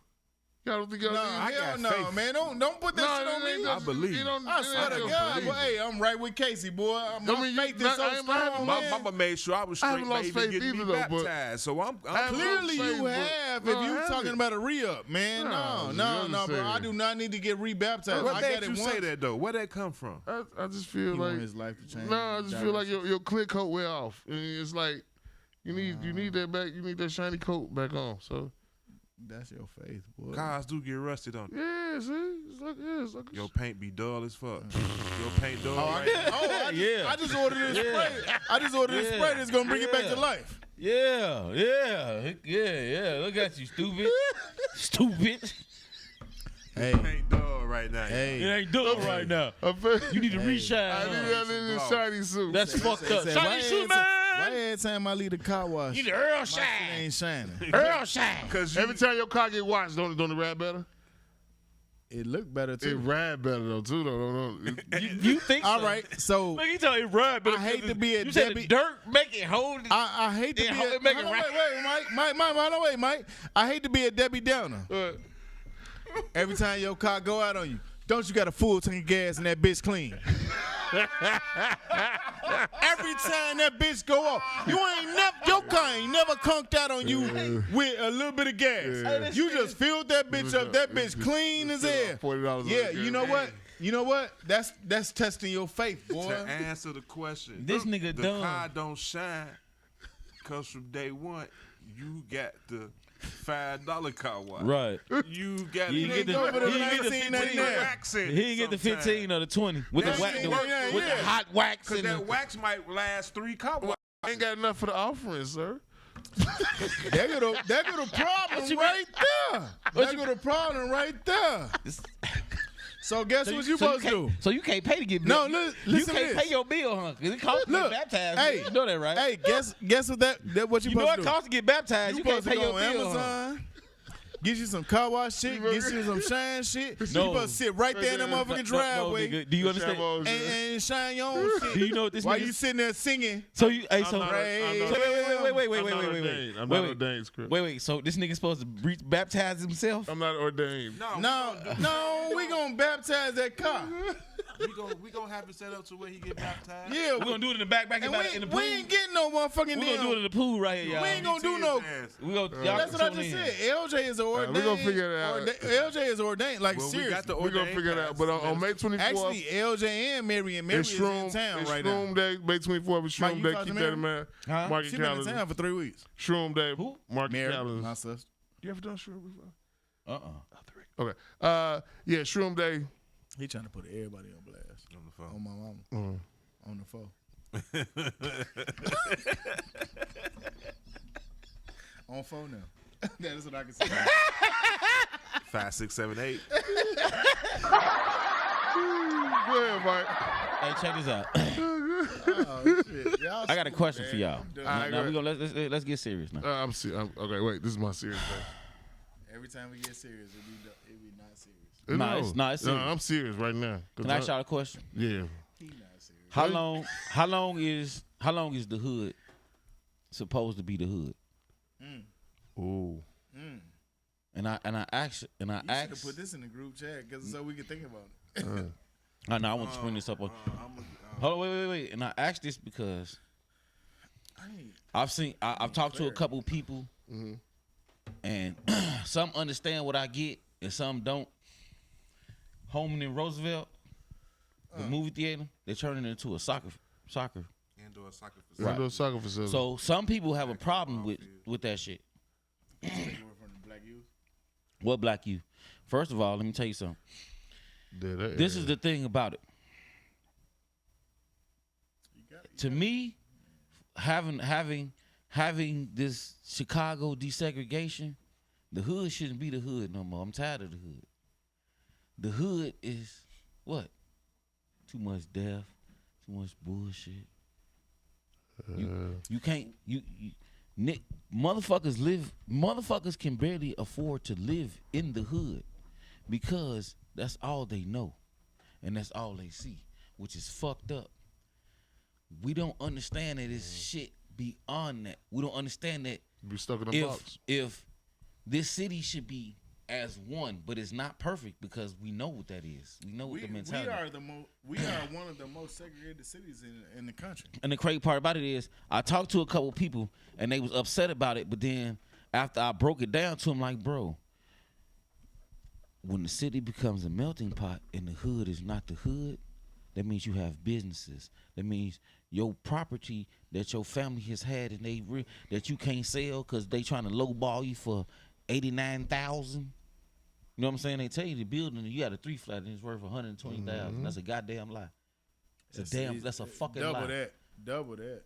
Speaker 1: Y'all don't think y'all
Speaker 6: No,
Speaker 1: need it?
Speaker 6: hell
Speaker 5: got
Speaker 6: no,
Speaker 5: faith.
Speaker 6: man. Don't put that shit on
Speaker 1: it ain't
Speaker 6: me.
Speaker 1: just-
Speaker 5: I believe.
Speaker 1: it don't-
Speaker 6: I
Speaker 1: it
Speaker 6: swear
Speaker 1: ain't
Speaker 6: to
Speaker 1: just
Speaker 6: God,
Speaker 1: believe.
Speaker 6: boy, hey, I'm right with Casey, boy. My
Speaker 1: I mean,
Speaker 6: faith is
Speaker 1: I
Speaker 6: so
Speaker 1: ain't mad at
Speaker 6: strong,
Speaker 5: My
Speaker 6: man.
Speaker 5: mama made sure I was
Speaker 1: I
Speaker 5: straight
Speaker 1: haven't lost
Speaker 5: baby
Speaker 1: faith
Speaker 5: getting me
Speaker 1: either, though, but-
Speaker 5: baptized. So I'm
Speaker 1: I haven't
Speaker 6: Clearly
Speaker 1: lost faith,
Speaker 6: you
Speaker 1: but-
Speaker 6: have
Speaker 1: No,
Speaker 6: if
Speaker 1: I
Speaker 6: you
Speaker 1: haven't.
Speaker 6: talking about a re-up, man.
Speaker 1: No,
Speaker 6: No,
Speaker 1: you
Speaker 6: bro.
Speaker 1: understand.
Speaker 6: I do not need to get rebaptized.
Speaker 5: What
Speaker 6: I
Speaker 5: made
Speaker 6: got it
Speaker 5: you
Speaker 6: once.
Speaker 5: say that though? Where that come from?
Speaker 1: I just feel
Speaker 6: He
Speaker 1: like
Speaker 6: want his life to change.
Speaker 1: no, I just feel like your clear coat wear off, and it's like you need that back. You need that shiny coat back on. So
Speaker 6: That's your faith, boy.
Speaker 5: Cars do get rusty, don't they?
Speaker 1: yeah, see, it's like
Speaker 5: Your paint be dull as fuck. Your paint dull.
Speaker 6: Oh,
Speaker 5: right?
Speaker 6: I just ordered this spray. I just ordered this spray that's gonna bring it back to life.
Speaker 3: Yeah. Look at you, stupid. Stupid.
Speaker 6: Hey,
Speaker 5: Paint dull right now.
Speaker 3: It
Speaker 6: hey.
Speaker 3: ain't doing right now. You need to reshine.
Speaker 1: I need that shiny suit.
Speaker 3: That's fucked up.
Speaker 6: Say,
Speaker 3: Shiny suit, man.
Speaker 6: Why every time I leave the car wash,
Speaker 3: You need to Earl
Speaker 6: my shit
Speaker 3: shine.
Speaker 6: ain't shining?
Speaker 3: Earl shine.
Speaker 5: Cause
Speaker 1: Every time your car get washed, don't it ride better?
Speaker 6: It look better
Speaker 1: It
Speaker 6: too.
Speaker 1: ride better though too though.
Speaker 3: You think so?
Speaker 6: All right, so
Speaker 3: Look, he tell you ride, but
Speaker 6: I hate to be a
Speaker 3: you said the
Speaker 6: Debbie-
Speaker 3: dirt make it hold.
Speaker 6: I hate to
Speaker 3: Yeah,
Speaker 6: be
Speaker 3: hold
Speaker 6: a
Speaker 3: it, make it
Speaker 6: hold on,
Speaker 3: right.
Speaker 6: wait, Mike. I hate to be a Debbie Downer. Every time your car go out on you, don't you got a full tank of gas and that bitch clean? Every time that bitch go off, your car ain't never conked out on you with a little bit of gas. You just filled that bitch up. That bitch clean as hell.
Speaker 1: $40
Speaker 6: Yeah, you know what? You know what? That's testing your faith, boy.
Speaker 5: to answer the question,
Speaker 3: This nigga
Speaker 5: the
Speaker 3: dumb.
Speaker 5: car don't shine. Cause from day one, you got the $5 car wash.
Speaker 3: Right.
Speaker 5: You got
Speaker 3: You
Speaker 5: to
Speaker 3: get the-
Speaker 6: Go over there
Speaker 3: he
Speaker 6: and
Speaker 3: get the
Speaker 6: see nothing there.
Speaker 5: wax in
Speaker 3: He didn't get the 15 or the 20 with the
Speaker 5: That
Speaker 3: wax,
Speaker 5: shit
Speaker 3: with
Speaker 5: work.
Speaker 3: the hot wax
Speaker 5: Cause
Speaker 3: in
Speaker 5: that
Speaker 3: the.
Speaker 5: wax might last 3 car washes.
Speaker 1: ain't got enough for the offering, sir.
Speaker 6: There go the problem right there. There go the problem right there. So guess what you supposed to do?
Speaker 3: So you can't pay to get
Speaker 6: No,
Speaker 3: you
Speaker 6: listen to
Speaker 3: can't
Speaker 6: this.
Speaker 3: pay your bill, huh? 'Cause it costs to
Speaker 6: Look,
Speaker 3: get baptized.
Speaker 6: hey,
Speaker 3: You know that, right?
Speaker 6: Hey, guess what that what you
Speaker 3: you know
Speaker 6: supposed
Speaker 3: it
Speaker 6: to do?
Speaker 3: costs to get baptized. You, can't
Speaker 6: supposed
Speaker 3: pay
Speaker 6: to
Speaker 3: your
Speaker 6: go on
Speaker 3: bill, huh?
Speaker 6: Amazon. Get you some car wash shit. Get you some shine shit. You supposed to sit right there in that motherfucking driveway
Speaker 3: nigga. Do you understand?
Speaker 6: and shine your own shit.
Speaker 3: Do you know what this
Speaker 6: While
Speaker 3: nigga?
Speaker 6: you sitting there singing?
Speaker 3: So you, hey, so
Speaker 1: I'm not-
Speaker 3: wait.
Speaker 1: I'm not ordained, Script.
Speaker 3: Wait. So this nigga supposed to baptize himself?
Speaker 1: I'm not ordained.
Speaker 6: No, we gonna baptize that car.
Speaker 5: We gonna have it set up to where he get baptized.
Speaker 6: Yeah,
Speaker 3: We're gonna do it in the back
Speaker 6: and
Speaker 3: in the pool.
Speaker 6: we ain't getting no motherfucking
Speaker 3: We're gonna do it in the pool right here, y'all.
Speaker 6: We ain't gonna do no.
Speaker 3: We gonna, y'all
Speaker 6: That's what I
Speaker 3: tune
Speaker 6: just
Speaker 3: in.
Speaker 6: said. LJ is ordained.
Speaker 1: we gonna figure it out.
Speaker 6: LJ is ordained. Like
Speaker 5: Well, we
Speaker 6: seriously.
Speaker 5: got the
Speaker 1: We're gonna figure it out. But on May 24th,
Speaker 6: Actually, LJ and Mary
Speaker 1: it's
Speaker 6: is in
Speaker 1: Shroom,
Speaker 6: town
Speaker 1: it's
Speaker 6: right
Speaker 1: Shroom
Speaker 6: now.
Speaker 1: Day, May 24th is
Speaker 6: Mike,
Speaker 1: Shroom
Speaker 6: you
Speaker 1: Day.
Speaker 6: talked
Speaker 1: Keep
Speaker 6: to
Speaker 1: that
Speaker 6: Mary?
Speaker 1: in mind.
Speaker 3: Huh?
Speaker 1: Mark
Speaker 6: She
Speaker 1: your
Speaker 6: been in
Speaker 1: calendar.
Speaker 6: town for 3 weeks.
Speaker 1: Shroom Day.
Speaker 3: Who?
Speaker 1: Mark your
Speaker 6: Mary,
Speaker 1: calendar.
Speaker 6: my sister.
Speaker 1: You ever done Shroom before?
Speaker 3: Uh-uh.
Speaker 1: Okay. Yeah, Shroom Day.
Speaker 6: He trying to put everybody on blast.
Speaker 5: On the phone.
Speaker 6: On my mama. On the phone. On phone now. That is what I can say.
Speaker 5: 5, 6, 7, 8.
Speaker 1: Go ahead, Mike.
Speaker 3: Hey, check this out.
Speaker 6: Oh, shit. Y'all
Speaker 3: I got a question for y'all.
Speaker 6: I'm done.
Speaker 3: Now we gonna let's get serious now.
Speaker 1: I'm serious. Okay, wait. This is my serious day.
Speaker 6: Every time we get serious, it be not serious.
Speaker 3: Nah, it's serious.
Speaker 1: I'm serious right now. 'Cause
Speaker 3: Can I ask y'all a question?
Speaker 1: Yeah.
Speaker 6: He not serious.
Speaker 3: How long is the hood supposed to be the hood?
Speaker 1: Ooh.
Speaker 3: And I asked
Speaker 6: You should have put this in the group chat so we can think about it.
Speaker 3: I know I want to bring this up on. Hold on, wait. And I asked this because I've talked to a couple people, and some understand what I get and some don't. Holman and Roosevelt, the movie theater, they turned it into a soccer.
Speaker 5: Indoor soccer
Speaker 3: Right.
Speaker 5: facility.
Speaker 1: Indoor soccer facility.
Speaker 3: So some people have a problem with that shit.
Speaker 6: Take away from the black youth.
Speaker 3: What black youth? First of all, let me tell you something.
Speaker 1: Yeah, that
Speaker 3: This
Speaker 1: area.
Speaker 3: is the thing about it. To me, having this Chicago desegregation, the hood shouldn't be the hood no more. I'm tired of the hood. The hood is what? Too much death, too much bullshit. You can't Nick, motherfuckers can barely afford to live in the hood because that's all they know and that's all they see, which is fucked up. We don't understand that it's shit beyond that. We don't understand that
Speaker 1: Be stuck in a box.
Speaker 3: if this city should be as one, but it's not perfect because we know what that is. We know what the mentality.
Speaker 6: We are one of the most segregated cities in the country.
Speaker 3: And the crazy part about it is, I talked to a couple people and they was upset about it. But then after I broke it down to them, like, bro, when the city becomes a melting pot and the hood is not the hood, that means you have businesses. That means your property that your family has had and that you can't sell because they trying to lowball you for $89,000. You know what I'm saying? They tell you the building, you got a 3-flat and it's worth $120,000. That's a goddamn lie. That's a fucking lie.
Speaker 6: Double that.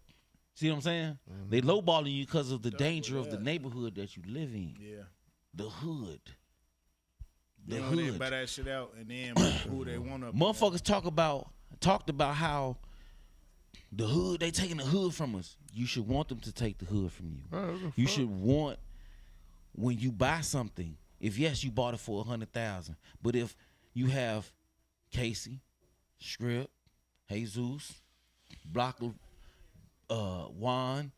Speaker 3: See what I'm saying? They lowballing you because of the danger of the neighborhood that you live in.
Speaker 6: Yeah.
Speaker 3: The hood. The
Speaker 6: Then when they
Speaker 3: hood.
Speaker 6: buy that shit out and then who they want up.
Speaker 3: Motherfuckers talked about how the hood, they taking the hood from us. You should want them to take the hood from you. You should want, when you buy something, if yes, you bought it for $100,000, but if you have Casey, Script, Jesus, Block, Juan,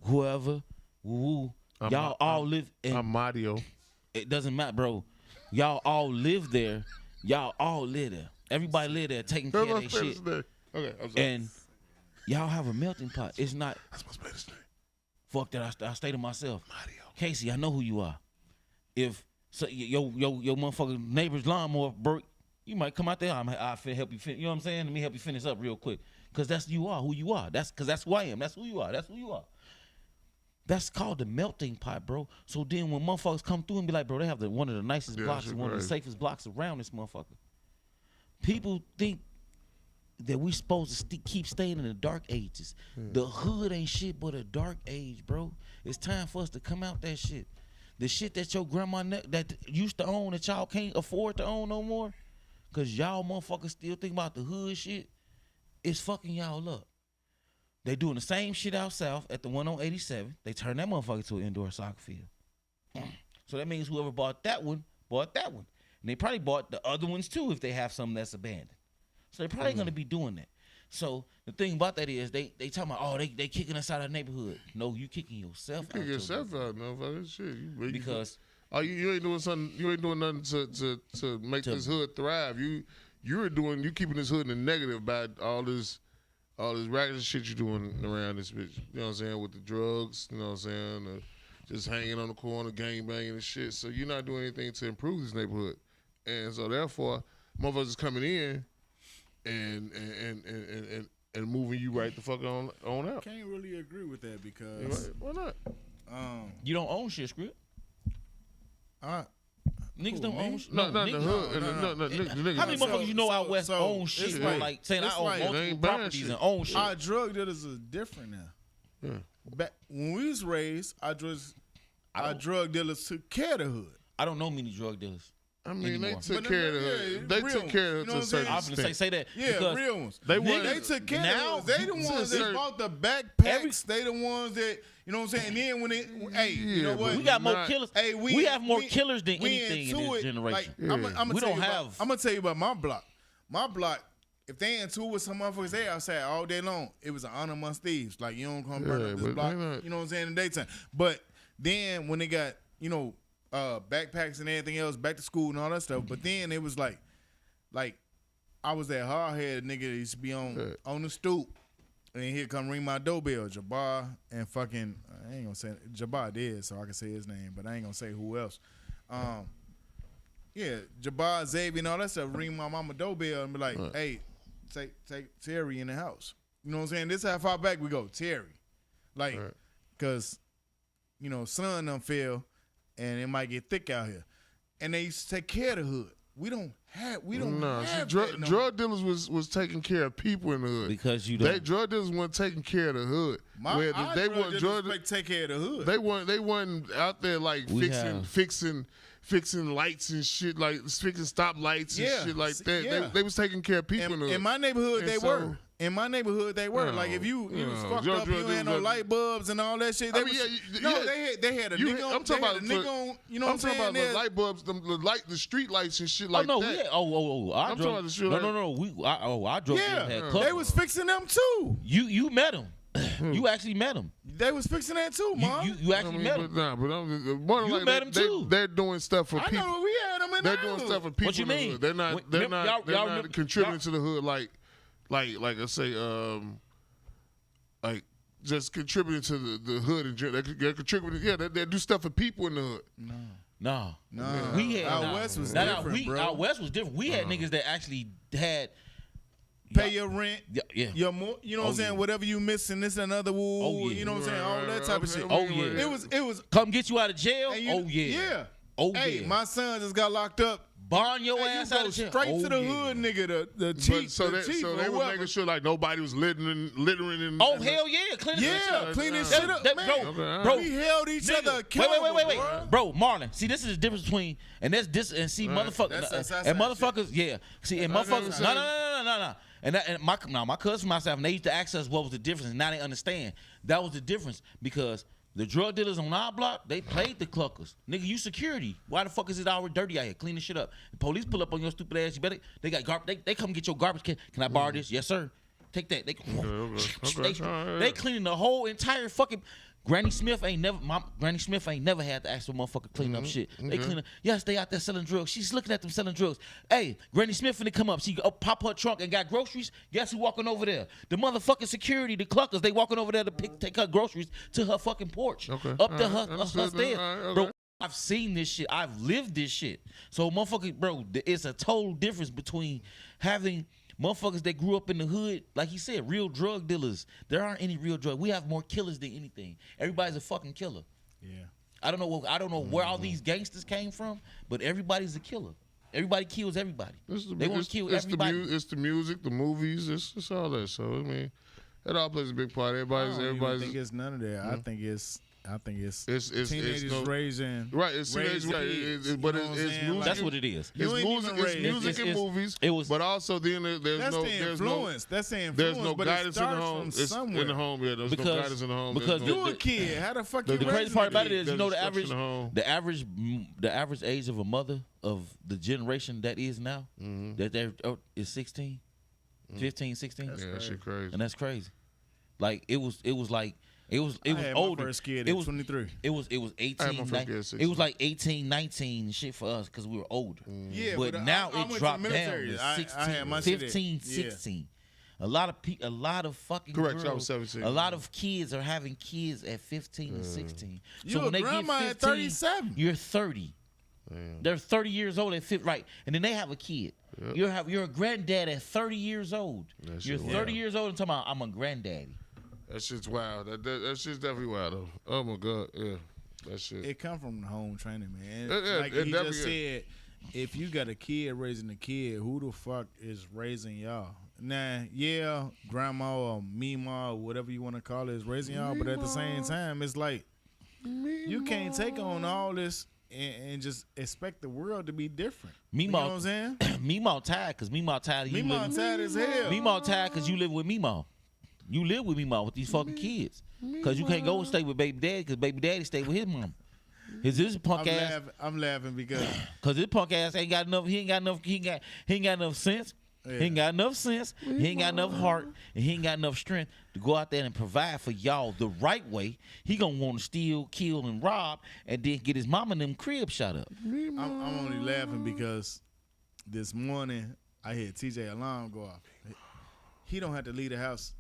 Speaker 3: whoever, y'all all live in.
Speaker 1: I'm Mario.
Speaker 3: It doesn't matter, bro. Y'all all live there. Y'all all live there. Everybody live there taking care of their shit.
Speaker 1: Okay, I'm sorry.
Speaker 3: And y'all have a melting pot. It's not,
Speaker 1: That's my Spanish name.
Speaker 3: fuck that, I stay to myself.
Speaker 1: Mario.
Speaker 3: Casey, I know who you are. If so, your motherfucking neighbor's lawnmower broke, you might come out there. I'll help you. You know what I'm saying? Let me help you finish up real quick. Cause that's who you are. That's who I am. That's who you are. That's who you are. That's called the melting pot, bro. So then when motherfuckers come through and be like, bro, they have one of the nicest blocks and one of the safest blocks around this motherfucker. People think that we supposed to keep staying in the dark ages. The hood ain't shit but a dark age, bro. It's time for us to come out that shit. The shit that your grandma that used to own that y'all can't afford to own no more, cause y'all motherfuckers still think about the hood shit. It's fucking y'all up. They doing the same shit out south at the one on 87. They turned that motherfucker to an indoor soccer field. So that means whoever bought that one. And they probably bought the other ones too if they have something that's abandoned. So they're probably gonna be doing that. So the thing about that is they talking about, oh, they kicking us out of the neighborhood. No, you kicking yourself out.
Speaker 1: Kick yourself out, motherfucker. Shit.
Speaker 3: Because
Speaker 1: you ain't doing something. You ain't doing nothing to make this hood thrive. You keeping this hood in the negative by all this ragged shit you doing around this bitch. You know what I'm saying? With the drugs. You know what I'm saying? Just hanging on the corner, gang banging and shit. So you're not doing anything to improve this neighborhood. And so therefore, motherfuckers is coming in and moving you right the fuck on out.
Speaker 6: Can't really agree with that because
Speaker 1: Why not?
Speaker 3: you don't own shit, Script. Niggas don't own shit.
Speaker 1: No, not the
Speaker 3: niggas-
Speaker 1: hood. No, niggas.
Speaker 3: How many motherfuckers you know out west
Speaker 6: so
Speaker 3: own shit?
Speaker 6: it's
Speaker 3: Bro?
Speaker 6: like-
Speaker 3: Like saying I
Speaker 6: it's
Speaker 3: own
Speaker 6: like-
Speaker 1: They
Speaker 3: multiple
Speaker 1: ain't buying
Speaker 3: properties
Speaker 1: shit.
Speaker 3: and own shit.
Speaker 6: our drug dealers are different now.
Speaker 1: Yeah.
Speaker 6: Back when we was raised, our drug dealers took care of the hood.
Speaker 3: I don't know many drug dealers.
Speaker 1: I mean,
Speaker 3: anymore.
Speaker 1: they took
Speaker 6: But
Speaker 1: care of
Speaker 6: yeah,
Speaker 1: the. They
Speaker 6: real
Speaker 1: took care
Speaker 6: ones. You know
Speaker 1: of it to a
Speaker 6: what I'm
Speaker 1: certain
Speaker 6: saying?
Speaker 3: I'm gonna
Speaker 1: extent.
Speaker 3: say that
Speaker 6: Yeah,
Speaker 3: because
Speaker 6: real ones.
Speaker 1: They
Speaker 6: They took care
Speaker 3: now,
Speaker 6: of it. They the ones that
Speaker 1: certain-
Speaker 6: bought the backpacks. They the ones that, you know what I'm saying? And then when it, hey, you know
Speaker 1: Yeah,
Speaker 6: what?
Speaker 3: we got more
Speaker 1: not-
Speaker 3: killers.
Speaker 6: Hey,
Speaker 3: we have more killers than
Speaker 6: we
Speaker 3: anything in
Speaker 6: into
Speaker 3: this
Speaker 6: it.
Speaker 3: generation.
Speaker 6: Like, I'm
Speaker 3: We don't have-
Speaker 6: I'm gonna tell you about my block. My block, if they into it with some motherfuckers, they outside all day long. It was an honor amongst thieves. Like, you don't come burn
Speaker 1: Yeah,
Speaker 6: up
Speaker 1: but
Speaker 6: this block.
Speaker 1: they not-
Speaker 6: You know what I'm saying? In the daytime. But then when they got, backpacks and everything else, back to school and all that stuff. But then it was like I was that hard headed nigga that used to be on the stoop. And here come ring my doorbell, Jabbar and fucking, I ain't gonna say, Jabbar did, so I can say his name, but I ain't gonna say who else. Yeah, Jabbar, Xavier, and all that stuff. Ring my mama doorbell and be like,
Speaker 1: Right.
Speaker 6: hey, take Terry in the house. You know what I'm saying? This is how far back we go. Terry. Like,
Speaker 1: Right.
Speaker 6: because, sun done fell and it might get thick out here. And they used to take care of the hood. We don't have that no
Speaker 1: drug dealers was taking care of people in the hood.
Speaker 3: Because you don't.
Speaker 1: Drug dealers weren't taking care of the hood.
Speaker 6: more.
Speaker 1: They weren't
Speaker 6: take care of the hood.
Speaker 1: They weren't out there like
Speaker 3: We
Speaker 1: fixing lights and shit, like fixing stop lights and
Speaker 6: Yeah.
Speaker 1: shit like that.
Speaker 6: Yeah.
Speaker 1: They was taking care of people in the hood.
Speaker 6: In my neighborhood,
Speaker 1: And
Speaker 6: they
Speaker 1: so-
Speaker 6: were. In my neighborhood, they were.
Speaker 1: No,
Speaker 6: Like if you was
Speaker 1: no.
Speaker 6: fucked
Speaker 1: Drug
Speaker 6: up, you
Speaker 1: dealers
Speaker 6: had no
Speaker 1: was-
Speaker 6: light bulbs and all that shit. They
Speaker 1: I mean,
Speaker 6: was,
Speaker 1: yeah,
Speaker 6: they had a
Speaker 1: You-
Speaker 6: nigga on.
Speaker 1: I'm talking
Speaker 6: they had
Speaker 1: about
Speaker 6: a nigga on. You know what I'm saying?
Speaker 1: talking about the
Speaker 6: There's-
Speaker 1: light bulbs, the street lights and shit like
Speaker 3: oh no,
Speaker 1: that.
Speaker 3: yeah. Our
Speaker 1: I'm
Speaker 3: drug,
Speaker 1: talking about the shit
Speaker 3: no,
Speaker 1: like-
Speaker 3: our drug dealers had
Speaker 6: Yeah,
Speaker 3: cover.
Speaker 6: they was fixing them too.
Speaker 3: You met him. You actually met him.
Speaker 6: They was fixing that too, man.
Speaker 3: You actually met him.
Speaker 1: You
Speaker 3: met 'em too.
Speaker 1: They're doing stuff for
Speaker 6: I
Speaker 1: people.
Speaker 6: know we had them in
Speaker 1: They're
Speaker 6: the
Speaker 1: doing
Speaker 6: hood.
Speaker 1: stuff for people.
Speaker 3: What you
Speaker 1: in the
Speaker 3: mean?
Speaker 1: hood. They're not.
Speaker 3: When-
Speaker 1: They're
Speaker 3: remember-
Speaker 1: not.
Speaker 3: y'all
Speaker 1: They're
Speaker 3: remember-
Speaker 1: not contributing to the hood like I say like just contributing to the hood and they're contributing. Yeah, they do stuff for people in the hood.
Speaker 3: No.
Speaker 6: Nah,
Speaker 3: We had
Speaker 6: out west was different, bro.
Speaker 3: Out west was different. We had niggas that actually had
Speaker 6: Pay your rent.
Speaker 3: yeah.
Speaker 6: Your more, you know what I'm saying?
Speaker 3: yeah.
Speaker 6: Whatever you missing, this and another woo.
Speaker 3: Oh, yeah.
Speaker 6: You know what I'm saying? All that type of shit.
Speaker 3: Oh, yeah.
Speaker 6: It was.
Speaker 3: Come get you out of jail.
Speaker 6: and you-
Speaker 3: Oh yeah.
Speaker 6: Yeah.
Speaker 3: Oh
Speaker 6: Hey,
Speaker 3: yeah.
Speaker 6: my son just got locked up.
Speaker 3: Bond your
Speaker 6: Hey,
Speaker 3: ass
Speaker 6: you
Speaker 3: out
Speaker 6: go
Speaker 3: of jail.
Speaker 6: straight
Speaker 3: Oh,
Speaker 6: to the
Speaker 3: yeah.
Speaker 6: hood, nigga. The
Speaker 1: But
Speaker 6: chief.
Speaker 1: so
Speaker 6: the
Speaker 1: they
Speaker 6: chief
Speaker 1: so
Speaker 6: or
Speaker 1: they were
Speaker 6: whoever.
Speaker 1: making sure like nobody was littering in.
Speaker 3: Oh
Speaker 1: in the-
Speaker 3: hell yeah, clean this shit
Speaker 6: Yeah,
Speaker 3: up.
Speaker 6: clean this
Speaker 1: That-
Speaker 6: shit up,
Speaker 3: that-
Speaker 6: man.
Speaker 3: bro,
Speaker 6: We held each
Speaker 3: Nigga,
Speaker 6: other accountable.
Speaker 3: wait, bro, Marlon. See, this is the difference between and motherfuckers
Speaker 6: That's
Speaker 3: and
Speaker 6: outside
Speaker 3: motherfuckers. Yeah, see, and
Speaker 1: That's
Speaker 3: motherfuckers.
Speaker 1: outside.
Speaker 3: No. And my cousin, myself, and they used to ask us what was the difference, and now they understand that was the difference because the drug dealers on our block they played the cluckers. Nigga, you security. Why the fuck is it already dirty out here? Clean this shit up. The police pull up on your stupid ass. You better. They got garbage. They come get your garbage can. Can I borrow this? Yes, sir. Take that. They
Speaker 1: Okay.
Speaker 3: they cleaning the whole entire fucking. Granny Smith ain't never had to ask for motherfucker clean up shit. They clean up. Yes, they out there selling drugs. She's looking at them selling drugs. Hey, Granny Smith finna come up. She pop her trunk and got groceries. Guess who walking over there? The motherfucking security, the cluckers. They walking over there to take her groceries to her fucking porch.
Speaker 1: Okay.
Speaker 3: Up to
Speaker 1: Alright,
Speaker 3: her
Speaker 1: understood.
Speaker 3: stairs.
Speaker 1: Alright,
Speaker 3: Bro,
Speaker 1: okay.
Speaker 3: I've seen this shit. I've lived this shit. So motherfucker, bro, it's a total difference between having motherfuckers that grew up in the hood, like he said, real drug dealers. There aren't any real drug. We have more killers than anything. Everybody's a fucking killer.
Speaker 6: Yeah.
Speaker 3: I don't know where all these gangsters came from, but everybody's a killer. Everybody kills everybody. They want to kill everybody.
Speaker 1: It's the music, the movies. It's all that. So I mean, it all plays a big part.
Speaker 6: I don't even
Speaker 1: Everybody's
Speaker 6: think it's none of that. I think it's
Speaker 1: It's
Speaker 6: teenagers
Speaker 1: no-
Speaker 6: raising.
Speaker 1: right. It's
Speaker 6: raising
Speaker 1: right.
Speaker 6: kids,
Speaker 1: But
Speaker 6: you know what I'm
Speaker 1: it's
Speaker 6: saying?
Speaker 1: music.
Speaker 3: That's what it is.
Speaker 6: You
Speaker 1: It's
Speaker 6: ain't
Speaker 1: music.
Speaker 6: even
Speaker 1: It's
Speaker 6: raised.
Speaker 1: music and
Speaker 3: It's-
Speaker 1: movies.
Speaker 3: it was-
Speaker 1: But also then there's
Speaker 6: That's
Speaker 1: no
Speaker 6: the influence. That's the influence.
Speaker 1: there's no
Speaker 6: but
Speaker 1: guidance
Speaker 6: it
Speaker 1: in the
Speaker 6: starts
Speaker 1: home.
Speaker 6: from
Speaker 1: It's
Speaker 6: somewhere.
Speaker 1: in the home. Yeah, there's
Speaker 3: Because-
Speaker 1: no guidance in the home.
Speaker 3: because
Speaker 1: There's no-
Speaker 6: You a kid? How the fuck
Speaker 3: The
Speaker 6: you
Speaker 3: crazy
Speaker 6: raising
Speaker 3: part
Speaker 6: a
Speaker 3: about it
Speaker 6: kid?
Speaker 3: is,
Speaker 1: There's
Speaker 3: you know, the
Speaker 1: destruction
Speaker 3: average,
Speaker 1: of home.
Speaker 3: the average age of a mother of the generation that is now,
Speaker 1: Mm-hmm.
Speaker 3: that they're is 16, 15, 16.
Speaker 1: Yeah, that shit crazy.
Speaker 3: And that's crazy. Like it was
Speaker 6: I had
Speaker 3: older.
Speaker 6: my first kid
Speaker 3: it
Speaker 6: at
Speaker 3: was
Speaker 6: 23.
Speaker 3: It was 18.
Speaker 1: I had my first kid at 16.
Speaker 3: It was like 18, 19 shit for us because we were older.
Speaker 6: Yeah,
Speaker 3: but
Speaker 6: but
Speaker 3: now
Speaker 6: I went
Speaker 3: it
Speaker 6: to
Speaker 3: dropped
Speaker 6: the
Speaker 3: down
Speaker 6: military.
Speaker 3: to
Speaker 6: I
Speaker 3: 16,
Speaker 6: had my shit at-
Speaker 3: 15,
Speaker 6: yeah.
Speaker 3: 16. A lot of fucking
Speaker 1: Correct, so I
Speaker 3: girls,
Speaker 1: was 17.
Speaker 3: a lot of kids are having kids at 15 and 16.
Speaker 6: You a grandma at 37.
Speaker 3: You're 30. They're 30 years old at 50, right? And then they have a kid. You're a granddad at 30 years old.
Speaker 1: That
Speaker 3: You're
Speaker 1: shit
Speaker 3: 30
Speaker 1: wild.
Speaker 3: years old and talking about I'm a granddaddy.
Speaker 1: That shit's wild. That shit's definitely wild though. Oh my god, yeah, that shit.
Speaker 6: It come from the home training, man.
Speaker 1: Yeah,
Speaker 6: Like
Speaker 1: it
Speaker 6: he
Speaker 1: definitely
Speaker 6: just said, if you got a kid raising a kid, who the fuck is raising y'all? Nah, yeah, grandma or Mima or whatever you want to call it is raising y'all, but at the same time, it's like you can't take on all this and just expect the world to be different. You know what I'm saying?
Speaker 3: Meemaw tired because Meemaw tired of you
Speaker 6: Mima
Speaker 3: living.
Speaker 6: tired as hell.
Speaker 3: Meemaw tired because you live with Meemaw. You live with Meemaw with these fucking kids. Because you can't go and stay with baby daddy because baby daddy stay with his mom. His punk ass.
Speaker 6: I'm laughing because
Speaker 3: Cause his punk ass ain't got enough. He ain't got enough sense.
Speaker 6: Yeah.
Speaker 3: He ain't got enough sense. He ain't got enough heart, and he ain't got enough strength to go out there and provide for y'all the right way. He gonna want to steal, kill, and rob, and then get his mama and them crib shot up.
Speaker 6: I'm only laughing because this morning I heard TJ alarm go off. He don't have to leave the house.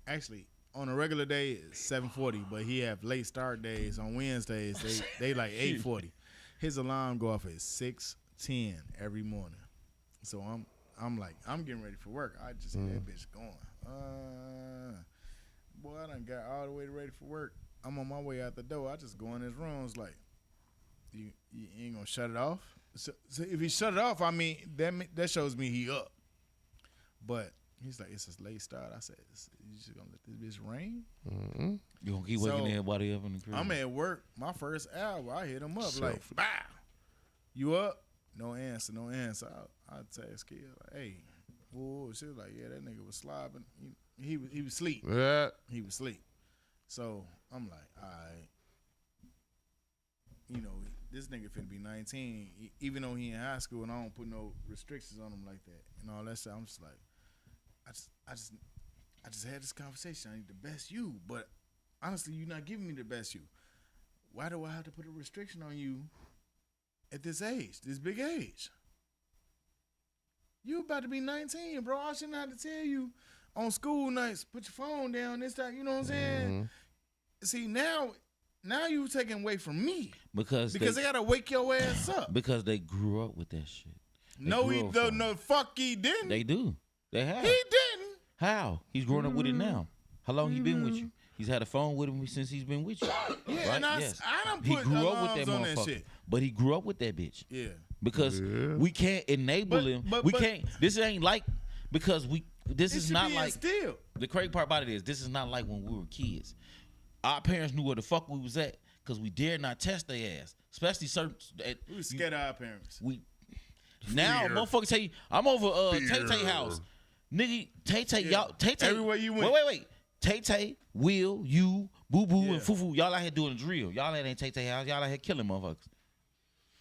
Speaker 6: Actually, on a regular day it's 7:40, but he have late start days on Wednesdays. They like 8:40. His alarm go off at 6:20. 10 every morning. So I'm like, I'm getting ready for work. I just hear that bitch going. Boy, I done got all the way ready for work. I'm on my way out the door. I just go in his room. It's like, you ain't gonna shut it off? So if he shut it off, I mean, that shows me he up. But he's like, it's a late start. I said, you just gonna let this bitch rain?
Speaker 1: Mm-hmm.
Speaker 3: You gonna keep waking everybody up in the crib?
Speaker 6: I'm at work. My first hour, I hit him up like, bow. You up? No answer. I text kid like, hey, whoa. She was like, yeah, that nigga was slobbing. He was asleep.
Speaker 1: Yeah.
Speaker 6: He was asleep. So I'm like, all right. You know, this nigga finna be 19, even though he in high school, and I don't put no restrictions on him like that and all that stuff. I'm just like, I just had this conversation. I need the best you, but honestly, you're not giving me the best you. Why do I have to put a restriction on you at this age, this big age? You about to be 19, bro. I shouldn't have to tell you on school nights, put your phone down, this time, you know what I'm saying? See, now you taking away from me. Because they gotta wake your ass up.
Speaker 3: Because they grew up with that shit.
Speaker 6: No, fuck he didn't.
Speaker 3: They do. They have.
Speaker 6: He didn't.
Speaker 3: How? He's growing up with it now. How long he been with you? He's had a phone with him since he's been with you.
Speaker 6: Yeah,
Speaker 3: right?
Speaker 6: and I done put
Speaker 3: he grew up with that
Speaker 6: on that
Speaker 3: motherfucker.
Speaker 6: shit.
Speaker 3: But he grew up with that bitch.
Speaker 6: Yeah.
Speaker 3: Because we can't enable him. We can't. This ain't like because we. This is not like.
Speaker 6: Still.
Speaker 3: The crazy part about it is this is not like when we were kids. Our parents knew where the fuck we was at because we dared not test their ass, especially certain.
Speaker 6: We was scared of our parents.
Speaker 3: Now motherfuckers tell you I'm over Tay house, nigga. Tay y'all Tay
Speaker 6: everywhere you went.
Speaker 3: Wait. Tay, Will, you, Boo Boo, and Fufu, y'all out here doing the drill. Y'all ain't Tay house. Y'all out here killing motherfuckers.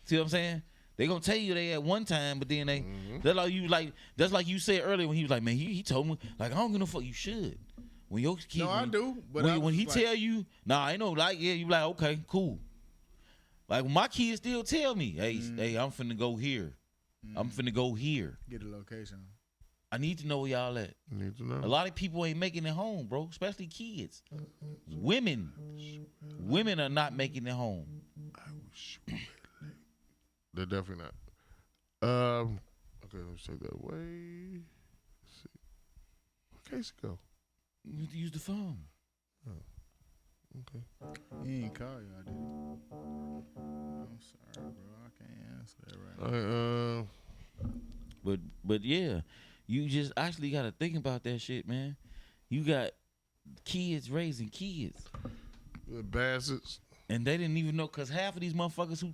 Speaker 3: See what I'm saying? They gonna tell you they at one time, but then they that's like you said earlier when he was like, man, he told me like I don't give no fuck. You should. When your kid,
Speaker 6: I do. But
Speaker 3: when he tell you, nah, I know, like you be like, okay, cool. Like when my kids still tell me, hey, I'm finna go here. I'm finna go here.
Speaker 6: Get a location.
Speaker 3: I need to know where y'all at.
Speaker 1: Need to know.
Speaker 3: A lot of people ain't making it home, bro. Especially kids. Women are not making it home.
Speaker 1: They're definitely not. Okay, let's take that away. Let's see. What case it go?
Speaker 3: You need to use the phone.
Speaker 1: Oh. Okay.
Speaker 6: He ain't call y'all, did he? I'm sorry, bro. I can't answer that right now.
Speaker 3: But yeah, you just actually got to think about that shit, man. You got kids raising kids.
Speaker 1: The bastards.
Speaker 3: And they didn't even know, because half of these motherfuckers who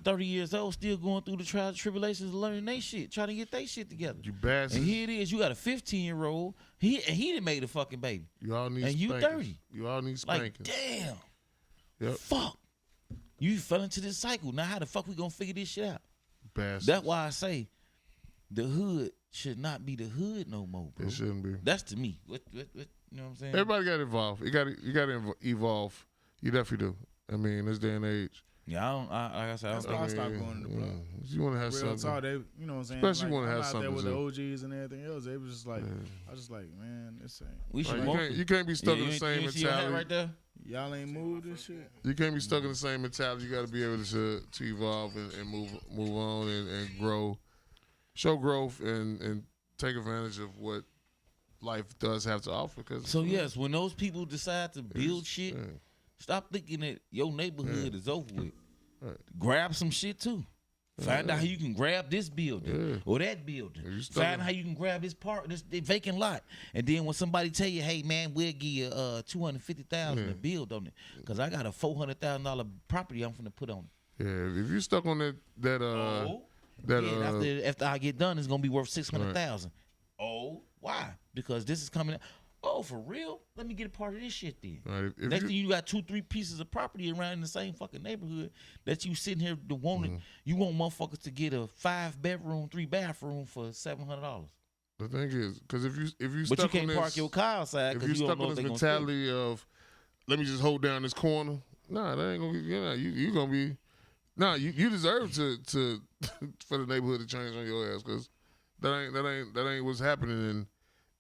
Speaker 3: 30 years old still going through the trials and tribulations of learning they shit, trying to get their shit together.
Speaker 1: You bastards.
Speaker 3: And here it is, you got a 15-year-old, he done made a fucking baby.
Speaker 1: You all need
Speaker 3: and
Speaker 1: spankers.
Speaker 3: you 30.
Speaker 1: You all need spankers.
Speaker 3: Like, damn.
Speaker 1: Yep.
Speaker 3: Fuck. You fell into this cycle. Now how the fuck we gonna figure this shit out?
Speaker 1: Bastards.
Speaker 3: That's why I say the hood should not be the hood no more, bro.
Speaker 1: It shouldn't be.
Speaker 3: That's to me. What you know what I'm saying?
Speaker 1: Everybody got involved. You got to evolve. You definitely do. I mean, this day and age.
Speaker 3: Yeah, like I said,
Speaker 6: That's why I stopped going to the block.
Speaker 1: You want to have
Speaker 6: Real
Speaker 1: something.
Speaker 6: talk, they, you know what I'm saying?
Speaker 1: Especially
Speaker 6: like,
Speaker 1: wanna have
Speaker 6: I'm out
Speaker 1: something
Speaker 6: there with
Speaker 1: to
Speaker 6: the
Speaker 1: do.
Speaker 6: OGs and everything else. They was just like, I was just like, man, this ain't.
Speaker 3: we should
Speaker 1: Like,
Speaker 3: walk
Speaker 1: you can't be stuck in
Speaker 3: you
Speaker 1: the
Speaker 3: ain't-
Speaker 1: same
Speaker 3: you see your hat
Speaker 1: mentality.
Speaker 3: right there?
Speaker 6: Y'all ain't moved this shit.
Speaker 1: You can't be stuck in the same mentality. You got to be able to evolve and move on and grow, show growth and take advantage of what life does have to offer. Cause
Speaker 3: So yes, when those people decide to build shit, stop thinking that your neighborhood is over with.
Speaker 1: Right.
Speaker 3: Grab some shit too. Find out how you can grab this building or that building. Find how you can grab this vacant lot. And then when somebody tell you, hey man, we'll give you $250,000 to build on it, because I got a $400,000 property I'm finna put on it.
Speaker 1: Yeah, if you stuck on
Speaker 3: After I get done, it's gonna be worth $600,000. Oh, why? Because this is coming. Oh, for real? Let me get a part of this shit then.
Speaker 1: Right, if
Speaker 3: Next thing you got 2-3 pieces of property around in the same fucking neighborhood that you sitting here to wanting. You want motherfuckers to get a 5-bedroom, 3-bathroom for $700.
Speaker 1: The thing is, because if you
Speaker 3: But
Speaker 1: stuck
Speaker 3: you can't
Speaker 1: on
Speaker 3: park
Speaker 1: this,
Speaker 3: your car outside
Speaker 1: if
Speaker 3: because
Speaker 1: you
Speaker 3: you don't
Speaker 1: stuck
Speaker 3: know
Speaker 1: on
Speaker 3: if
Speaker 1: this
Speaker 3: they gonna steal.
Speaker 1: mentality of let me just hold down this corner, nah, that ain't gonna be. You gonna be. Nah, you deserve to for the neighborhood to change on your ass, because that ain't what's happening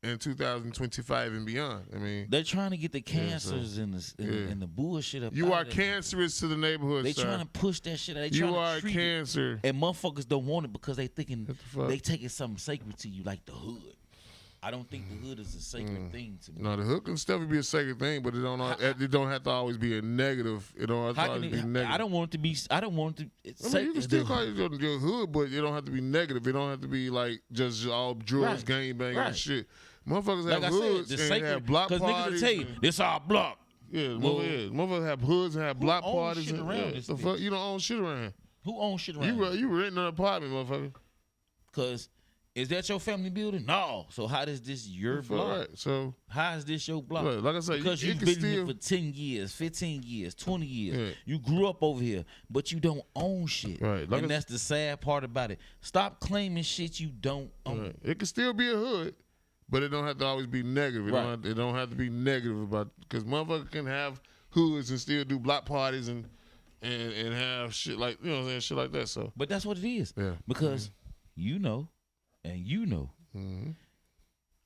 Speaker 1: in 2025 and beyond. I mean,
Speaker 3: They're trying to get the
Speaker 1: Yeah, so-
Speaker 3: cancers and the bullshit up.
Speaker 1: you
Speaker 3: out
Speaker 1: are
Speaker 3: of there.
Speaker 1: cancerous to the neighborhood,
Speaker 3: They
Speaker 1: sir.
Speaker 3: trying to push that shit. They
Speaker 1: You
Speaker 3: trying
Speaker 1: are
Speaker 3: to
Speaker 1: a
Speaker 3: treat it.
Speaker 1: cancer.
Speaker 3: And motherfuckers don't want it because they thinking
Speaker 1: What the fuck?
Speaker 3: they taking something sacred to you, like the hood. I don't think the hood is a sacred thing to me.
Speaker 1: No, the hood can still be a sacred thing, but it don't have to always be a negative. It don't have to
Speaker 3: How can
Speaker 1: always
Speaker 3: it,
Speaker 1: be negative.
Speaker 3: I don't want it to be. I don't want it to.
Speaker 1: I mean, you can still call it your hood, but it don't have to be negative. It don't have to be like just all drugs,
Speaker 3: Right.
Speaker 1: gangbang,
Speaker 3: Right.
Speaker 1: and shit. Motherfuckers
Speaker 3: Like I
Speaker 1: have
Speaker 3: said,
Speaker 1: hoods
Speaker 3: the
Speaker 1: and
Speaker 3: sacred.
Speaker 1: have block
Speaker 3: Because niggas will
Speaker 1: parties.
Speaker 3: tell you,
Speaker 1: and-
Speaker 3: this our block.
Speaker 1: Yeah,
Speaker 3: Well,
Speaker 1: motherfuckers have hoods and have block
Speaker 3: owns
Speaker 1: parties.
Speaker 3: shit
Speaker 1: And,
Speaker 3: around
Speaker 1: yeah,
Speaker 3: this
Speaker 1: the
Speaker 3: bitch?
Speaker 1: fuck, you don't own shit around here.
Speaker 3: Who owns shit around?
Speaker 1: You renting an apartment, motherfucker.
Speaker 3: Because is that your family building? No. So how does this your block?
Speaker 1: Right. So,
Speaker 3: How is this your block?
Speaker 1: look, like I said,
Speaker 3: Because
Speaker 1: you
Speaker 3: you've
Speaker 1: can
Speaker 3: been
Speaker 1: still.
Speaker 3: here for 10 years, 15 years, 20 years.
Speaker 1: Yeah.
Speaker 3: You grew up over here, but you don't own shit.
Speaker 1: Right. Like
Speaker 3: and
Speaker 1: I-
Speaker 3: that's the sad part about it. Stop claiming shit you don't own.
Speaker 1: Right. It can still be a hood, but it don't have to always be negative.
Speaker 3: Right.
Speaker 1: It don't have to be negative about, because motherfucker can have hoods and still do block parties and have shit like, you know what I'm saying, shit like that. So
Speaker 3: But that's what it is.
Speaker 1: yeah,
Speaker 3: Because you know, and you know,
Speaker 1: mm-hmm.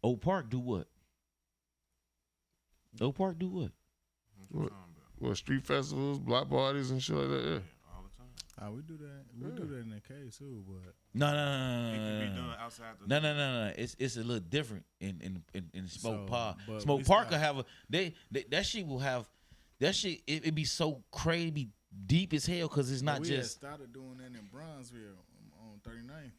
Speaker 3: Oak Park do what? Oak Park do what?
Speaker 1: What? Well, street festivals, block parties, and shit like that. Yeah.
Speaker 5: All the time.
Speaker 6: We do that. We do that in the case too, but
Speaker 3: No.
Speaker 5: It can be done outside the.
Speaker 3: No. It's a little different in Smoke
Speaker 6: So,
Speaker 3: Park.
Speaker 6: but
Speaker 3: Smoke
Speaker 6: we
Speaker 3: Park
Speaker 6: stop.
Speaker 3: will have that shit will have that shit. It be so crazy, be deep as hell because it's not
Speaker 6: we had
Speaker 3: just.
Speaker 6: started doing that in Bronzeville on 39th.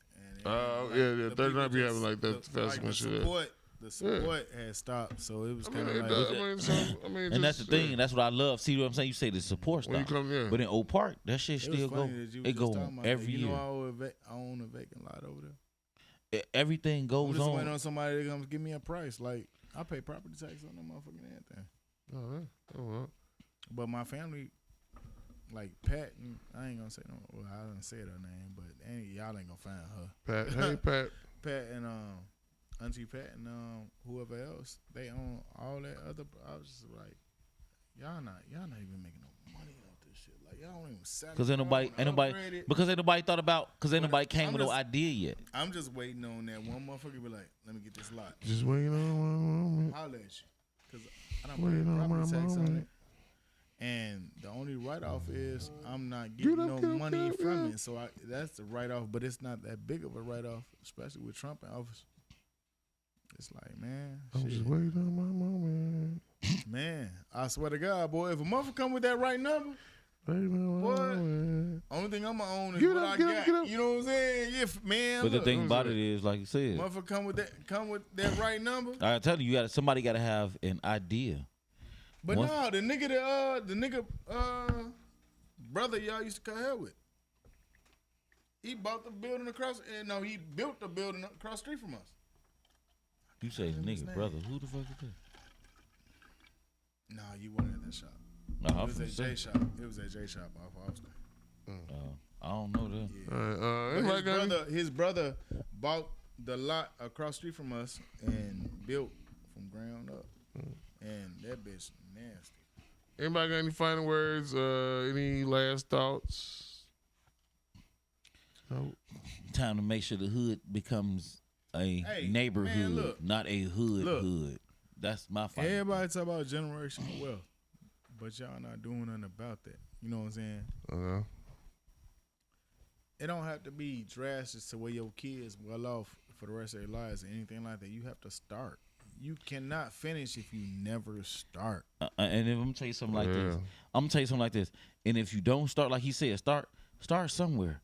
Speaker 6: And
Speaker 1: Yeah,
Speaker 6: the
Speaker 1: 39 be
Speaker 6: people
Speaker 1: having like that
Speaker 6: the-
Speaker 1: festival
Speaker 6: the
Speaker 1: shit.
Speaker 6: The support had stopped, so it was
Speaker 1: I mean,
Speaker 6: kind of
Speaker 1: it
Speaker 6: like
Speaker 1: does. I mean,
Speaker 3: And that's the
Speaker 1: just,
Speaker 3: thing, and that's what I love. See what I'm saying? You say the support
Speaker 1: When you
Speaker 3: stuff,
Speaker 1: come, yeah.
Speaker 3: but in Oak Park, that shit
Speaker 6: it was
Speaker 3: still go.
Speaker 6: funny that you was
Speaker 3: It
Speaker 6: just
Speaker 3: go
Speaker 6: talking
Speaker 3: on
Speaker 6: about that.
Speaker 3: every
Speaker 6: You
Speaker 3: year.
Speaker 6: know, I own a vacant lot over there.
Speaker 3: Everything
Speaker 6: I'm
Speaker 3: goes
Speaker 6: just waiting
Speaker 3: on.
Speaker 6: on somebody to come give me a price. Like I pay property tax on that motherfucking anything.
Speaker 1: Oh, yeah. Oh, well.
Speaker 6: But my family, like Pat, I ain't gonna say no. Well, I didn't say her name, but y'all ain't gonna find her.
Speaker 1: Pat, hey, Pat.
Speaker 6: Pat and Auntie Pat and whoever else, they own all that other. I was just like, y'all not even making no money off this shit. Like y'all don't even sell.
Speaker 3: Because ain't nobody thought about. Because ain't nobody came
Speaker 6: I'm
Speaker 3: with no
Speaker 6: just-
Speaker 3: idea yet.
Speaker 6: I'm just waiting on that one motherfucker be like, let me get this lot.
Speaker 1: Just waiting on one moment.
Speaker 6: Holla at you, cause I don't
Speaker 1: Waiting
Speaker 6: pay
Speaker 1: on
Speaker 6: property
Speaker 1: my
Speaker 6: tax on
Speaker 1: moment.
Speaker 6: it. And the only write off is I'm not
Speaker 1: Get
Speaker 6: getting
Speaker 1: up,
Speaker 6: no
Speaker 1: get up,
Speaker 6: money
Speaker 1: get up,
Speaker 6: from
Speaker 1: get
Speaker 6: it. So that's the write off, but it's not that big of a write off, especially with Trump in office. It's like, man,
Speaker 1: I'm
Speaker 6: shit.
Speaker 1: just waiting on my moment.
Speaker 6: Man, I swear to God, boy, if a motherfucker come with that right number,
Speaker 1: Waiting on my
Speaker 6: What?
Speaker 1: moment.
Speaker 6: only thing I'ma own is
Speaker 1: Get
Speaker 6: what
Speaker 1: up,
Speaker 6: I
Speaker 1: get up,
Speaker 6: got.
Speaker 1: get up.
Speaker 6: You know what I'm saying? If man,
Speaker 3: But the
Speaker 6: look,
Speaker 3: thing about it is, like you said,
Speaker 6: motherfucker come with that right number.
Speaker 3: I tell you, somebody got to have an idea.
Speaker 6: But
Speaker 3: Once-
Speaker 6: no, the nigga brother y'all used to cut hair with. He bought the building across, and no, he built the building across the street from us.
Speaker 3: You say nigga, brother. Who the fuck is that?
Speaker 6: Nah, you weren't at that shop.
Speaker 3: No,
Speaker 6: It
Speaker 3: I'm
Speaker 6: was at
Speaker 3: finna
Speaker 6: J
Speaker 3: say.
Speaker 6: shop. It was at J shop off Austin.
Speaker 3: I don't know that.
Speaker 6: Yeah.
Speaker 1: All right,
Speaker 6: But
Speaker 1: anybody got any-
Speaker 6: his brother bought the lot across the street from us and built from ground up. And that bitch nasty.
Speaker 1: Anybody got any final words? Any last thoughts? No.
Speaker 3: Time to make sure the hood becomes a
Speaker 6: Hey,
Speaker 3: neighborhood,
Speaker 6: man, look.
Speaker 3: not a hood
Speaker 6: Look.
Speaker 3: hood. That's my final.
Speaker 6: Everybody talk about generational wealth, but y'all not doing nothing about that. You know what I'm saying?
Speaker 1: Uh-huh.
Speaker 6: It don't have to be drastic to where your kids well off for the rest of their lives or anything like that. You have to start. You cannot finish if you never start.
Speaker 3: And if I'm gonna tell you something like this,
Speaker 1: Yeah.
Speaker 3: I'm gonna tell you something like this. And if you don't start, like he said, start somewhere.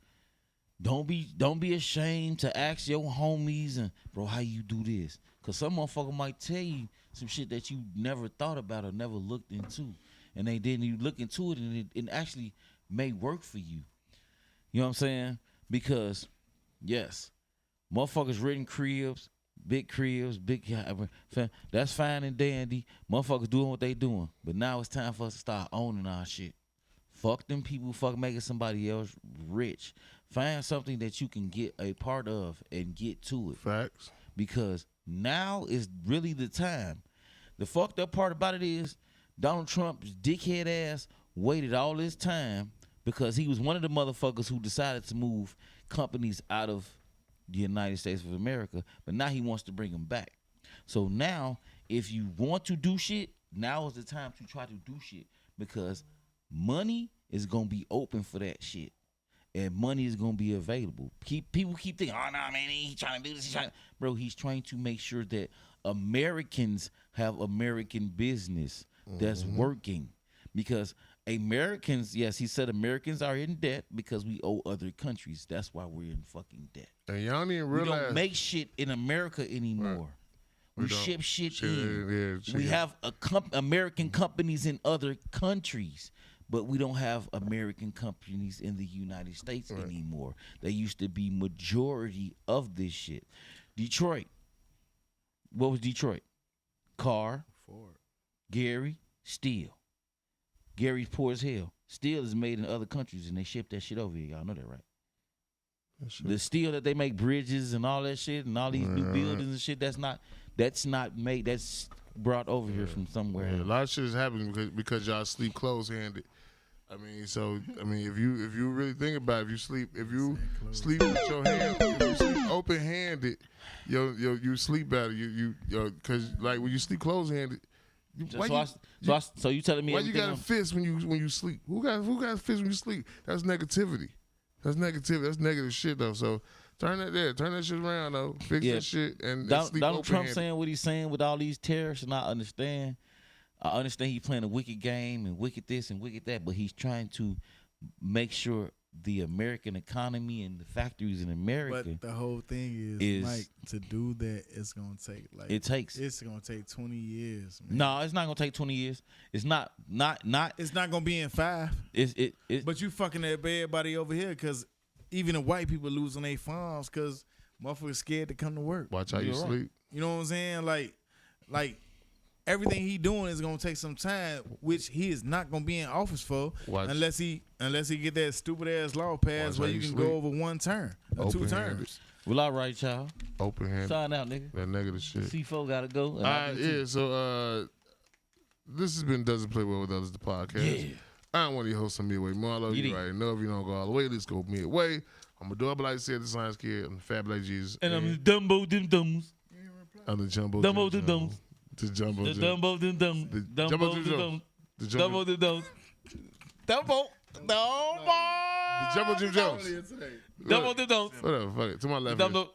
Speaker 3: Don't be ashamed to ask your homies and bro, how you do this? Cause some motherfucker might tell you some shit that you never thought about or never looked into, and they didn't. You look into it, and it actually may work for you. You know what I'm saying? Because yes, motherfuckers renting cribs, big that's fine and dandy. Motherfuckers doing what they doing, but now it's time for us to start owning our shit. Fuck them people. Fuck making somebody else rich. Find something that you can get a part of and get to it.
Speaker 1: Facts.
Speaker 3: Because now is really the time. The fucked up part about it is Donald Trump's dickhead ass waited all this time because he was one of the motherfuckers who decided to move companies out of the United States of America, but now he wants to bring them back. So now, if you want to do shit, now is the time to try to do shit because money is gonna be open for that shit, and money is gonna be available. People keep thinking, oh no, man, he's trying to do this. Bro, he's trying to make sure that Americans have American business that's working because Americans, yes, he said Americans are in debt because we owe other countries. That's why we're in fucking debt.
Speaker 1: And y'all don't even
Speaker 3: We
Speaker 1: realize.
Speaker 3: don't make shit in America anymore. We
Speaker 1: don't.
Speaker 3: ship shit
Speaker 1: Shit,
Speaker 3: in.
Speaker 1: yeah,
Speaker 3: We
Speaker 1: shit.
Speaker 3: have American companies in other countries, but we don't have American companies in the United States anymore. They used to be majority of this shit. Detroit. What was Detroit? Carr,
Speaker 6: Ford.
Speaker 3: Gary, steel. Gary's poor as hell. Steel is made in other countries and they ship that shit over here. Y'all know that, right? The steel that they make bridges and all that shit and all these new buildings and shit, that's not made. That's brought over here from somewhere.
Speaker 1: Yeah, a
Speaker 3: else.
Speaker 1: lot of shit is happening because y'all sleep close-handed. I mean, if you really think about it, if you sleep with your hand, if you sleep open-handed, you sleep better. Because like when you sleep close-handed,
Speaker 3: So you telling me
Speaker 1: why you
Speaker 3: everything
Speaker 1: got a fist when you sleep? Who got a fist when you sleep? That's negativity. That's negative shit though. So turn that shit around though. Fix that shit and sleep
Speaker 3: Donald Trump
Speaker 1: open-handed.
Speaker 3: saying what he's saying with all these tariffs, and I understand he's playing a wicked game and wicked this and wicked that, but he's trying to make sure the American economy and the factories in America.
Speaker 6: But the whole thing is Mike, to do that, it's gonna take it's gonna take 20 years. Man.
Speaker 3: No, it's not gonna take 20 years. It's not.
Speaker 6: It's not gonna be in 5. But you fucking everybody over here because even the white people losing their farms because motherfuckers scared to come to work.
Speaker 1: Watch how you sleep.
Speaker 6: You know what I'm saying? Like everything he doing is gonna take some time, which he is not gonna be in office for unless he get that stupid ass law passed where you can go over one term or 2 terms.
Speaker 3: Well, all right, y'all.
Speaker 1: Open-handed.
Speaker 3: Sign out, nigga.
Speaker 1: That negative shit.
Speaker 3: C4 gotta go.
Speaker 1: All right, yeah. So this has been Doesn't Play Well with Others, the podcast.
Speaker 3: Yeah.
Speaker 1: I'm one of your hosts, Midway Marlo. You already know if you don't go all the way, let's go midway. I'm a double like said the science kid. I'm the Fab like Jesus.
Speaker 3: And I'm the Dumbo Dim Dums.
Speaker 1: I'm the Jumbo
Speaker 3: Dumbo
Speaker 1: Jim
Speaker 3: Dim Dums.
Speaker 1: The Jumbo
Speaker 3: The
Speaker 1: Jim.
Speaker 3: Dumbo Dim Dums.
Speaker 1: The
Speaker 3: Dumbo
Speaker 1: Jumbo
Speaker 3: Dim
Speaker 1: Jim
Speaker 3: Dums.
Speaker 1: The
Speaker 3: Dumbo Dim Dums. Dumbo.
Speaker 1: The Jumbo Jim Jones.
Speaker 3: Dumbo Dim Dums.
Speaker 1: Whatever, fuck it. To my left.
Speaker 3: Dumbo.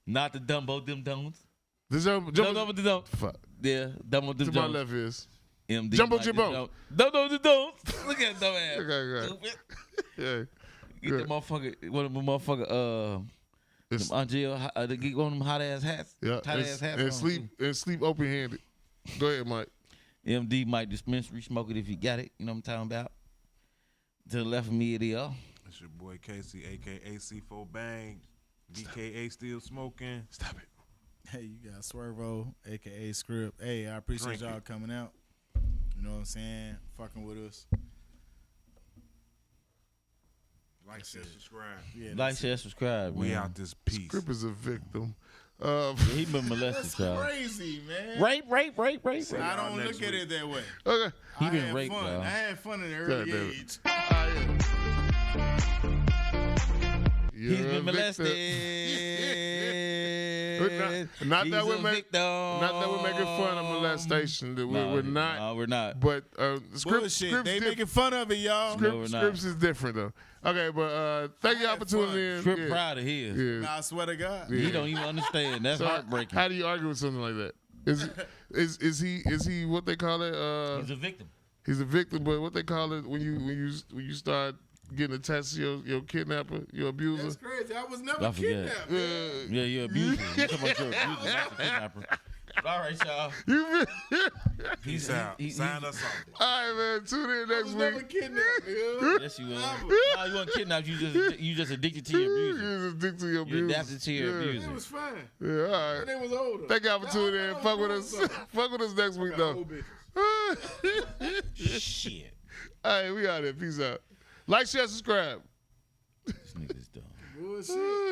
Speaker 3: Not the Dumbo Dim Dums.
Speaker 1: The Jumbo
Speaker 3: Dumbo Dim Dums.
Speaker 1: Fuck.
Speaker 3: Yeah, Dumbo Dim
Speaker 1: To
Speaker 3: Dums.
Speaker 1: my left is
Speaker 3: MD
Speaker 1: Jumbo
Speaker 3: Mike
Speaker 1: Jimbo.
Speaker 3: Dumbo Dim Dums. Look at dumb ass.
Speaker 1: Okay.
Speaker 3: Stupid.
Speaker 1: Yeah.
Speaker 3: Get that motherfucker, one of them motherfucker,
Speaker 1: It's-
Speaker 3: them Angel, get one of them hot ass hats.
Speaker 1: Yeah.
Speaker 3: Tight ass hats.
Speaker 1: And sleep open-handed. Go ahead, Mike.
Speaker 3: MD might dispensary smoke it if you got it. You know what I'm talking about? To the left of me, it is.
Speaker 5: It's your boy Casey, aka C4 Bang, DKA still smoking.
Speaker 1: Stop it.
Speaker 6: Hey, you got Swervo, aka Script. Hey, I appreciate
Speaker 5: Drink
Speaker 6: y'all coming out. You know what I'm saying? Fucking with us.
Speaker 5: Like, share, subscribe.
Speaker 6: Yeah,
Speaker 3: Like,
Speaker 6: that's it.
Speaker 3: share, subscribe.
Speaker 5: We
Speaker 3: man.
Speaker 5: out this piece.
Speaker 1: Grip is a victim.
Speaker 3: He been molested,
Speaker 6: That's
Speaker 3: child.
Speaker 6: crazy, man.
Speaker 3: Rape.
Speaker 6: I don't
Speaker 5: next
Speaker 6: look at
Speaker 5: week.
Speaker 6: it that way.
Speaker 1: Okay.
Speaker 3: He
Speaker 6: I
Speaker 3: been
Speaker 6: had
Speaker 3: raped,
Speaker 6: fun.
Speaker 3: dog.
Speaker 6: I had fun at an early
Speaker 1: damn it.
Speaker 6: age.
Speaker 3: He's been molested.
Speaker 1: Not
Speaker 3: He's
Speaker 1: that
Speaker 3: a
Speaker 1: we're
Speaker 3: victim.
Speaker 1: not that we're making fun of molestation. That we're not.
Speaker 3: No, we're not.
Speaker 1: But
Speaker 6: Bullshit. They making fun of it, y'all.
Speaker 3: No, we're not.
Speaker 1: Scripts is different though. Okay, but thank y'all for tuning in.
Speaker 3: Trip
Speaker 1: Yeah.
Speaker 3: proud of his.
Speaker 1: Yeah.
Speaker 6: Nah, I swear to God.
Speaker 3: He don't even understand. That's
Speaker 1: So
Speaker 3: heartbreaking.
Speaker 1: how do you argue with something like that? Is he what they call it?
Speaker 3: He's a victim.
Speaker 1: He's a victim, but what they call it when you start getting attached to your kidnapper, your abuser.
Speaker 6: That's crazy. I was
Speaker 3: I
Speaker 6: never
Speaker 3: forget.
Speaker 6: kidnapped.
Speaker 3: Yeah, you're abuser. You talking about your abuser, not the kidnapper. All right, y'all.
Speaker 1: You
Speaker 5: Peace out. Sign us off.
Speaker 1: all right, man. Tune in
Speaker 6: I
Speaker 1: next
Speaker 6: was never
Speaker 1: week.
Speaker 6: kidnapped, nigga.
Speaker 3: Yes, you will. No, you weren't kidnapped. You just addicted to your abuser.
Speaker 1: You addicted to your
Speaker 3: You
Speaker 1: abuser.
Speaker 3: adapted to your
Speaker 1: Yeah.
Speaker 3: abuser.
Speaker 6: It was fine.
Speaker 1: Yeah, all right.
Speaker 6: When they was older.
Speaker 1: Thank y'all for tuning in. Fuck with us. Fuck with us next week, though.
Speaker 6: Old bitches.
Speaker 3: Shit.
Speaker 1: All right, we out here. Peace out. Like, share, subscribe.
Speaker 3: This nigga's dumb.
Speaker 6: Bullshit.